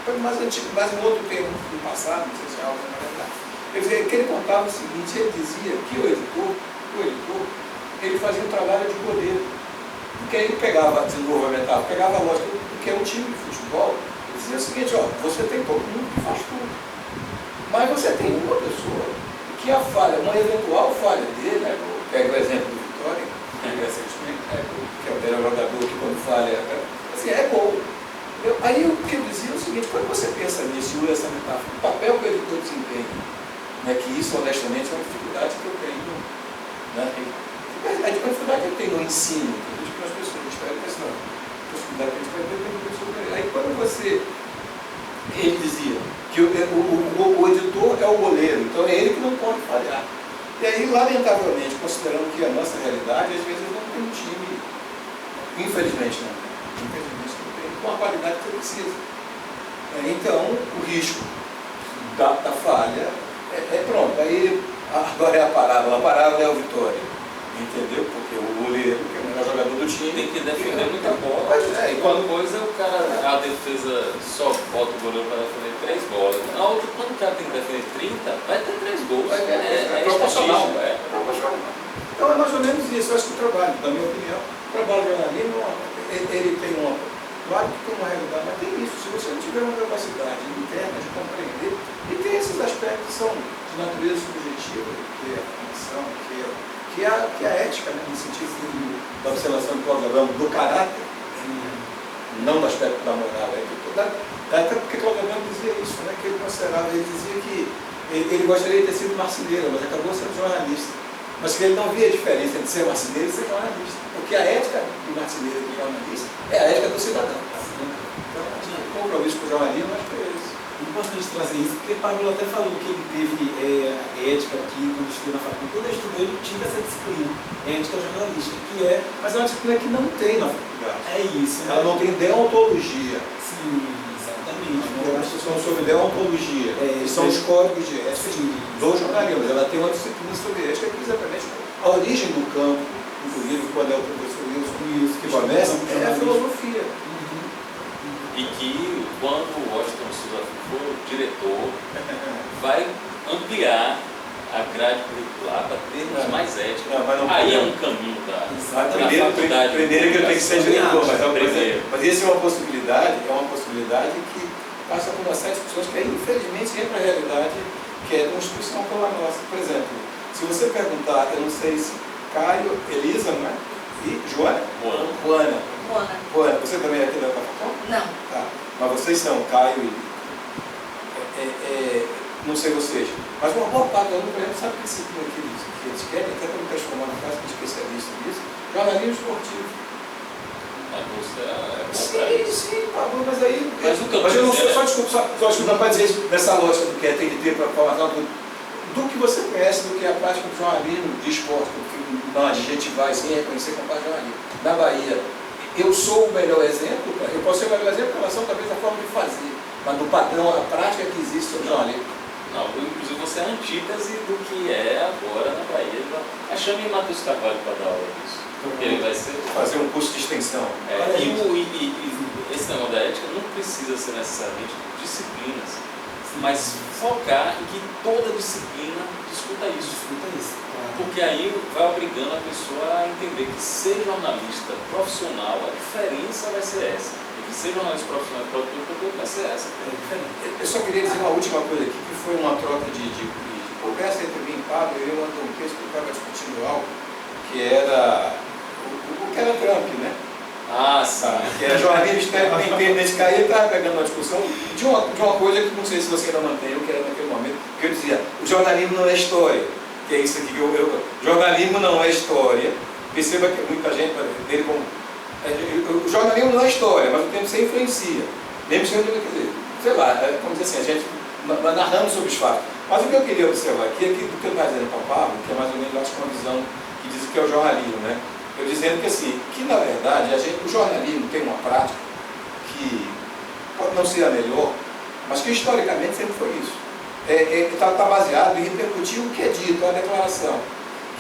foi mais antigo, mais um outro termo do passado, não sei se é algo que vai lembrar. Quer dizer, que ele contava o seguinte, ele dizia que o editor, ele fazia um trabalho de goleiro. Porque aí ele pegava, desenvolvimentava, pegava a lógica do que é um time de futebol, e dizia o seguinte, ó, você tem todo mundo que faz tudo. Mas você tem uma pessoa que a falha, uma eventual falha dele, né, pega o exemplo do Vitória, que é o melhor jogador que quando falha, assim, é gol. Aí o que eu dizia é o seguinte, quando você pensa nisso, e usa essa metáfora, o papel que o editor desempenha, né, que isso honestamente é uma dificuldade que eu tenho, né, a dificuldade que eu tenho no ensino, que as pessoas esperam que não, a possibilidade que a gente vai ter que pessoa. Aí quando ele dizia que o editor é o goleiro, então é ele que não pode falhar. E aí, lamentavelmente, considerando que a nossa realidade, às vezes não tem um time, infelizmente não tem, com a qualidade que você precisa. Então, o risco da falha é pronto. Aí, agora é a parábola é o Vitória. Entendeu? Porque o goleiro, que é o melhor jogador do time, tem que defender muita bola. E quando coisa, o cara, a defesa só bota o goleiro para defender 3 bolas. A outra, quando o cara tem que defender 30, vai ter 3 gols. É proporcional. É proporcional. Então é mais ou menos isso. Eu acho que o trabalho, na minha opinião, o trabalho de jornalismo, ele tem uma. Claro que tem uma realidade, mas tem isso. Se você não tiver uma capacidade interna de compreender, e tem esses aspectos que são de natureza subjetiva, que é a formação, que é a ética, né, no sentido da observação do Cláudio Abramo, do caráter, não do aspecto da moral. Até porque Cláudio Abramo dizia isso, né, que ele considerava, ele dizia que ele gostaria de ter sido marceneiro, mas acabou sendo jornalista. Mas que ele não via a diferença entre ser marceneiro e ser jornalista. Porque a ética do marceneiro e do jornalista é a ética do cidadão. Então, o compromisso com o jornalismo, acho que é isso. É importante trazer isso, porque Paulo até falou que ele teve ética aqui, quando estudou na faculdade. Quando ele estudou, ele tinha essa disciplina, ética jornalística, que é... Mas é uma disciplina que não tem na faculdade. É isso, né? Ela não tem deontologia. Sim, exatamente. As pessoas são sobre deontologia, que são os códigos de ética do jornalismo. Ela tem uma disciplina sobre ética, que é exatamente a origem do campo, inclusive quando é o professor Wilson que começa, é a filosofia. E que, quando o Washington Souza for diretor, vai ampliar a grade curricular para termos mais ética. Aí é um caminho da faculdade. Primeiro que eu tenho que ser diretor, mas essa é uma possibilidade que passa por uma série de pessoas que, infelizmente, entra a realidade que é de uma instituição como a nossa. Por exemplo, se você perguntar, eu não sei se Caio, Elisa, não é? E Joana? Juana. Você também é aqui da Capacão? Não. Tá. Mas vocês são Caio e... não sei vocês. Mas uma boa parte do aluno, por exemplo, sabe que disciplina que eles querem, até para me transformar no caso de especialista nisso, jornalismo esportivo. Sim, Pablo, mas aí... Mas eu não sei, só desculpa para dizer isso, nessa lógica do que tem de ter para falar do que você conhece, do que é a prática do jornalismo de esporte, não adjetivar sem reconhecer como jornalismo. Na Bahia, eu sou o melhor exemplo, eu posso ser o melhor exemplo em relação talvez à forma de fazer, mas do padrão, a prática que existe sobre jornalismo. Não, inclusive você é a antítese do que é agora na Bahia. Chame Matheus Carvalho para dar aula disso. Porque ele vai fazer um curso de extensão. E esse negócio da ética não precisa ser necessariamente disciplinas, mas focar em que toda disciplina discuta isso. Porque aí vai obrigando a pessoa a entender que ser jornalista profissional, a diferença vai ser essa. E que ser jornalista profissional e produtor vai ser essa. Eu só queria dizer uma última coisa aqui, que foi uma troca de conversa entre mim e Pablo, eu ando um texto que eu estava discutindo algo, que era o que era Trump, né? Ah, sim. Que era jornalismo histórico, nesse caso ele estava pegando uma discussão de uma coisa que não sei se você ainda mantém, eu que era naquele momento, que eu dizia, o jornalismo não é história. Que é isso aqui que jornalismo não é história. Perceba que muita gente dele como. O jornalismo não é história, mas o tempo você influencia. Mesmo sendo, quer dizer, sei lá, vamos dizer assim, a gente narrando sobre os fatos. Mas o que eu queria observar aqui é que do que eu estava dizendo para o Pablo, que é mais ou menos acho que uma visão que diz que é o jornalismo, né? Eu dizendo que assim, que na verdade o jornalismo tem uma prática que pode não ser a melhor, mas que historicamente sempre foi isso. Está baseado em repercutir o que é dito, a declaração,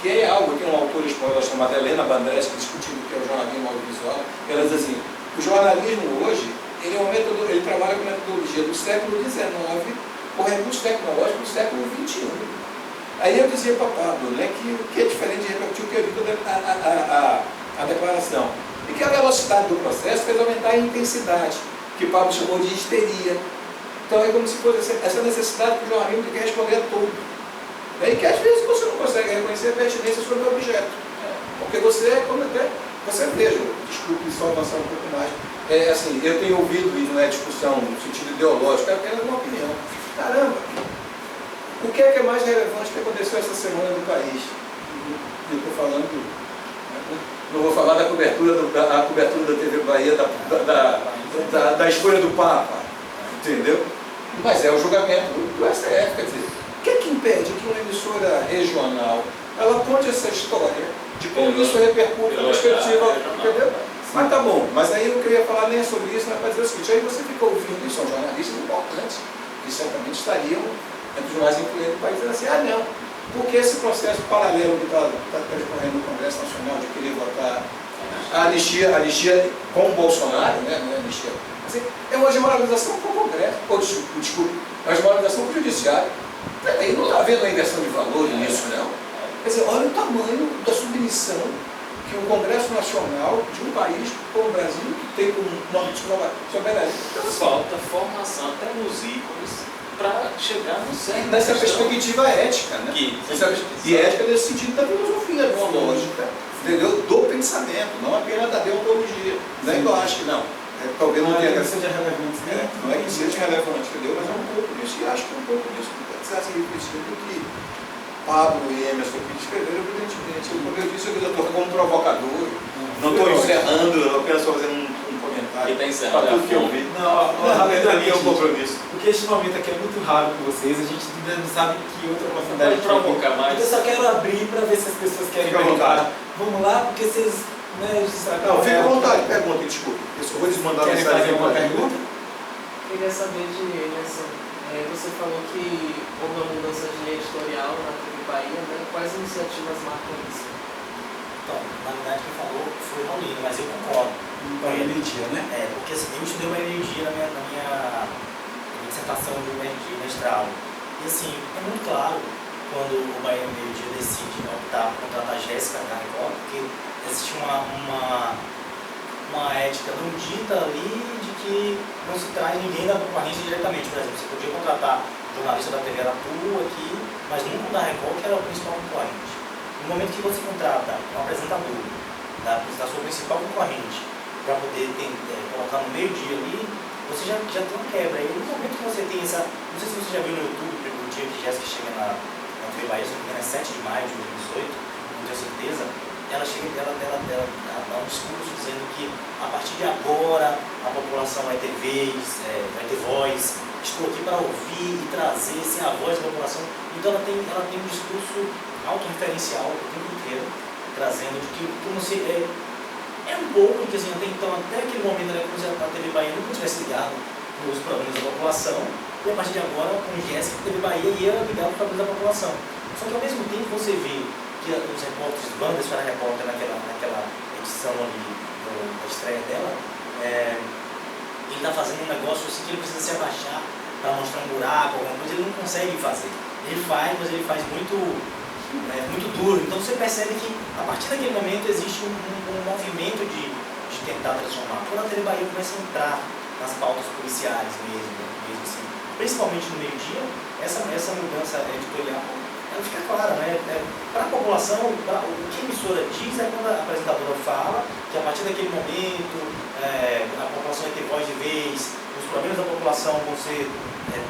que é algo que uma autora espanhola chamada Helena Bandrés, que discutindo o que é o jornalismo audiovisual, ela diz assim, O jornalismo hoje, ele trabalha com metodologia do século XIX, com recursos tecnológicos do século XXI. Aí eu dizia para Pablo, né, que é diferente de repetir o que eu vi a declaração. E que a velocidade do processo fez aumentar a intensidade, que Pablo chamou de histeria. Então é como se fosse essa necessidade que o jornalismo tem que responder a tudo. E que às vezes você não consegue reconhecer a pertinência sobre o objeto. Porque você, como até você veja, desculpe só avançar um pouco mais, assim, eu tenho ouvido, e não é discussão no sentido ideológico, é apenas uma opinião. Caramba, o que é mais relevante que aconteceu essa semana no país? Eu estou falando, não vou falar da cobertura da TV Bahia, da escolha do Papa, entendeu? Mas é o julgamento do STF, quer dizer, o que é que impede que uma emissora regional ela conte essa história de como isso repercute na perspectiva, entendeu? Mas tá bom, mas aí eu queria falar nem sobre isso, mas para dizer o seguinte, aí você fica ouvindo isso, são jornalistas importantes, que certamente estariam entre os mais influentes do país, dizendo assim, não, porque esse processo paralelo que está percorrendo no Congresso Nacional de querer votar a anistia com o Bolsonaro, né, não é anistia, assim, é uma desmoralização para o Congresso, ou desculpe, é uma desmoralização para o Judiciário. Aí não está havendo uma inversão de valores nisso, não. Quer dizer, olha o tamanho da submissão que o Congresso Nacional de um país como o Brasil, que tem como nome de soberania. Então, falta formação até nos ícones para chegar no centro. Nessa perspectiva ética, né? E ética nesse sentido da filosofia, de uma lógica, entendeu? Do pensamento, não apenas da deontologia. Não é que eu acho que não. Talvez não tenha. Não é que seja relevante, entendeu? Mas é um pouco disso, e acho que é um pouco disso que está se refletindo do que Pablo e Emerson que escreveram, evidentemente. Como eu disse, eu estou como provocador, não estou encerrando, eu apenas só fazendo um comentário. Ele está encerrando. Para tudo que eu vi. Rapidamente, é um compromisso. Porque este momento aqui é muito raro com vocês, a gente ainda não sabe que outra oportunidade Pode provocar mais. Eu só quero abrir para ver se as pessoas querem Fica à vontade. Vamos lá, porque vocês... Né, Não, fica à vontade, pergunta, desculpe. Eu só vou desmandar a Querem mensagem. fazer alguma pergunta? Queria saber de Emerson, você falou que houve uma mudança de editorial na TV Bahia, né? Quais iniciativas marcam isso? Então, na verdade quem falou foi o Raulino, mas eu concordo. Bahia Meio-Dia, né? Porque assim, eu estudei o Bahia Meio-Dia na minha dissertação de mestrado. E assim, é muito claro quando o Bahia Meio-Dia decide optar por contratar a Jéssica na Record, porque existe uma ética não dita ali de que não se traz ninguém da concorrência diretamente. Por exemplo, você podia contratar jornalista da TV Aratu aqui, mas nunca da Record, que era o principal concorrente. No momento que você contrata um apresentador da sua principal concorrente para poder colocar no meio-dia ali, você já tem uma quebra. E no momento que você tem essa... Não sei se você já viu no YouTube o dia que Jéssica chega na TV Bahia, se não me engano, é 7 de maio de 2018, não tenho certeza. Ela chega, ela dá um discurso dizendo que a partir de agora a população vai ter vez, vai ter voz, estou aqui para ouvir e trazer a voz da população. Então ela tem um discurso autorreferencial o tempo inteiro, trazendo de que não sei, é um pouco que assim, até aquele momento como se a TV Bahia nunca tivesse ligado os problemas da população, e a partir de agora, com o Jéssica, a TV Bahia ia ligar os problemas da população. Só que ao mesmo tempo você vê que os repórteres, Bandas para repórter naquela edição ali da estreia dela, ele está fazendo um negócio assim que ele precisa se abaixar para mostrar um buraco, alguma coisa, ele não consegue fazer. Ele faz, mas ele faz muito duro. Então você percebe que a partir daquele momento existe um movimento de tentar transformar. Quando a TV Bahia começa a entrar nas pautas policiais mesmo assim, principalmente no meio-dia, essa mudança editorial ela fica clara, né? Para a população, o que a emissora diz é quando a apresentadora fala que a partir daquele momento a população vai ter voz de vez, os problemas da população vão ser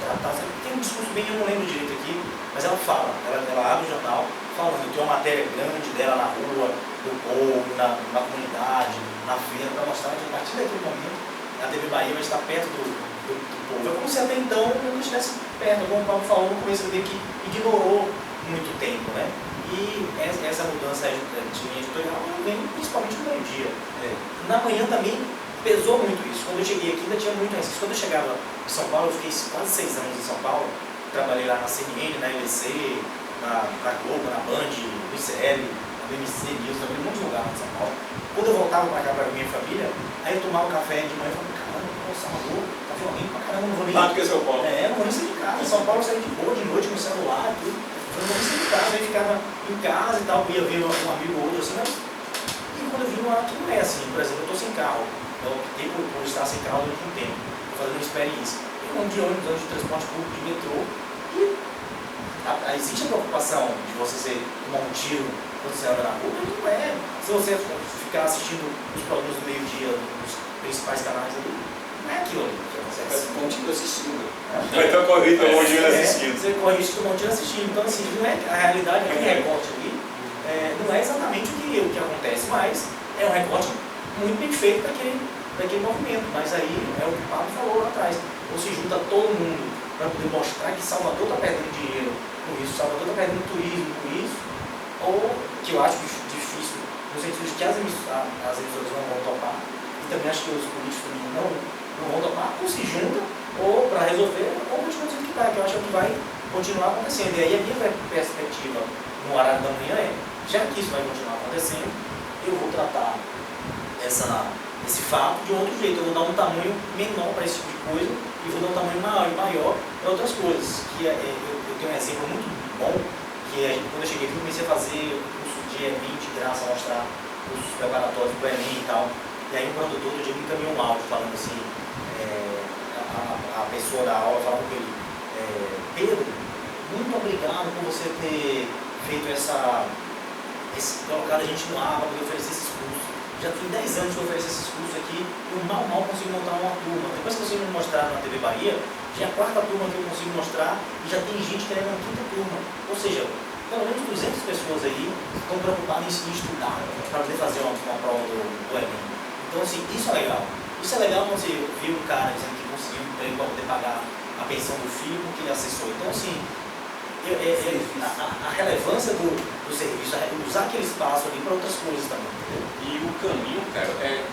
tratados. Tem um discurso bem, eu não lembro direito aqui, mas ela fala, ela abre o jornal falando, tem uma matéria grande dela na rua, do povo, na comunidade, na feira, para mostrar que a partir daquele momento a TV Bahia vai estar perto do povo. É como se até então não estivesse perto, como o Paulo falou no começo dele, que ignorou muito tempo, né? E essa mudança de linha editorial vem principalmente no meio-dia. Na manhã também pesou muito isso. Quando eu cheguei aqui ainda tinha muito isso. Quando eu chegava em São Paulo, eu fiquei quase 6 anos em São Paulo, trabalhei lá na CNN, na LBC, na Globo, na Band, no ICL, na BBC News, também um monte de lugar em São Paulo. Quando eu voltava para cá para minha família, aí eu tomava um café de manhã e falava, caramba, Salvador, tá violento pra caramba, não vou nem... Lá do que São Paulo. não vou nem sair de casa. Em São Paulo eu saía de boa, de noite no celular, tudo. Eu não vou nem sair de casa, aí ficava em casa e tal, ia ver um amigo ou outro assim, mas... E quando eu vi uma que não é assim, por exemplo, eu tô sem carro, eu optei por estar sem carro durante um tempo, fazendo uma experiência. Eu ando de ônibus, ando de transporte público, de metrô, e existe a preocupação de você tomar um tiro quando você anda na rua, mas não é. Se você ficar assistindo os programas do meio-dia, nos principais canais ali, não é aquilo ali que acontece. Mas continua assistindo. Vai ter uma corrida, um monte de gente assistindo. Você corre risco de um monte de gente assistindo. Então, assim, não é, a realidade, aquele recorte ali, não é exatamente o que acontece, mas é um recorte muito bem feito daquele movimento. Mas aí é o que o Pablo falou lá atrás. Ou se junta todo mundo para poder mostrar que Salvador está perdendo dinheiro com isso, Salvador está perdendo turismo com isso, ou que eu acho difícil, no sentido de que as emissoras não vão topar, e também acho que os políticos não vão topar, ou se juntam, ou para resolver, ou continua do jeito que está, que eu acho que vai continuar acontecendo. E aí a minha perspectiva no horário da manhã é, já que isso vai continuar acontecendo, eu vou tratar esse fato de outro jeito, eu vou dar um tamanho menor para esse tipo de coisa e vou dar um tamanho maior para outras coisas. Eu tenho um exemplo muito bom, que quando eu cheguei aqui, comecei a fazer o curso de EBIT de graça, a mostrar os preparatórios para o Enem e tal. E aí o produtor do dia me encaminhou um áudio falando assim, a pessoa da aula falando com ele, Pedro, muito obrigado por você ter feito colocado a gente no ar para poder oferecer esses cursos. Já tem 10 anos que eu ofereço esses cursos aqui, eu mal consigo montar uma turma. Depois que você me mostrar na TV Bahia, já é a 4ª turma que eu consigo mostrar e já tem gente querendo uma 5ª turma. Ou seja, pelo menos 200 pessoas aí estão preocupadas em estudar para poder fazer uma prova do Enem. Então, assim, isso é legal. Isso é legal quando você vê um cara dizendo que conseguiu um emprego para poder pagar a pensão do filho porque ele acessou. Então, assim, a relevância do serviço, usar aquele espaço ali para outras coisas também. E o caminho, cara, é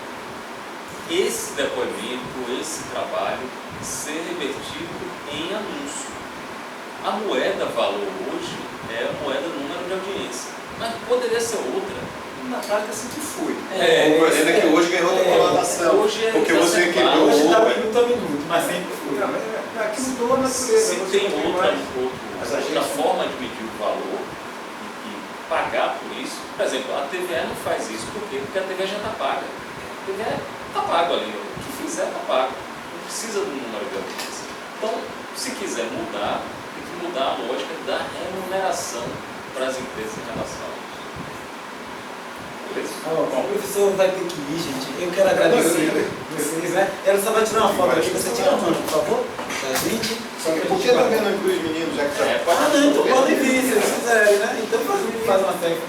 esse depoimento, esse trabalho ser revertido em anúncio. A moeda valor hoje é a moeda número de audiência, mas poderia ser outra. Na prática, assim que foi. O problema é que hoje ganhou outra conotação. Hoje porque você quebrou Hoje está o minuto a minuto, mas sempre foi. Aqui mudou a natureza. Se você tem não outra forma de medir o valor e pagar por isso, por exemplo, a TVE não faz isso. Por quê? Porque a TVE já está paga. A TVE está pago ali. O que fizer está pago. Não precisa do número de audiência. Então, se quiser mudar, tem que mudar a lógica da remuneração para as empresas em relação a isso. O professor vai ter que ir, gente. Eu quero agradecer vocês, né? Ela só vai tirar uma foto aqui, você tira uma, por favor, da gente. Por que também não inclui os meninos, já que Então podem vir, se eles quiserem, né? Então faz uma selfie.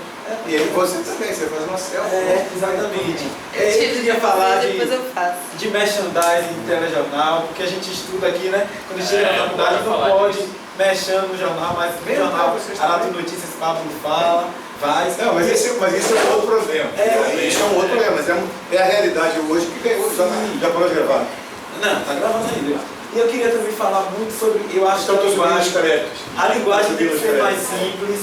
E aí você também, você faz uma selfie. Exatamente. Eu queria falar depois eu faço. de merchandising em telejornal, porque a gente estuda aqui, né? Quando a gente chega na faculdade, não pode mexendo no jornal, mas no jornal, Arato Notícias, Pablo fala. Não, mas esse é um outro problema. Isso é um outro problema, mas é a realidade hoje que ganhou. Já pode gravar? Não, tá gravando ainda. E eu queria também falar muito sobre, eu acho que a linguagem tem que ser mais simples,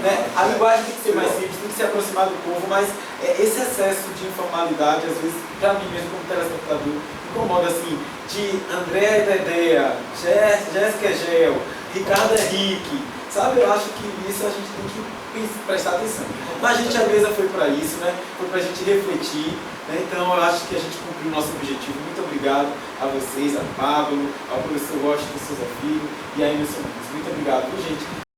né? A linguagem tem que ser mais simples, tem que se aproximar do povo, mas esse excesso de informalidade, às vezes, para mim mesmo como telespectador, incomoda assim, de André Dedéia, Jéssica Gel, Ricardo Henrique, sabe? Eu acho que isso a gente tem que prestar atenção. Mas a mesa foi para isso, né? Foi para a gente refletir, né? Então eu acho que a gente cumpriu o nosso objetivo. Muito obrigado a vocês, a Pablo, ao professor Washington Souza Filho e a Emerson Nunes. Muito obrigado, viu, gente?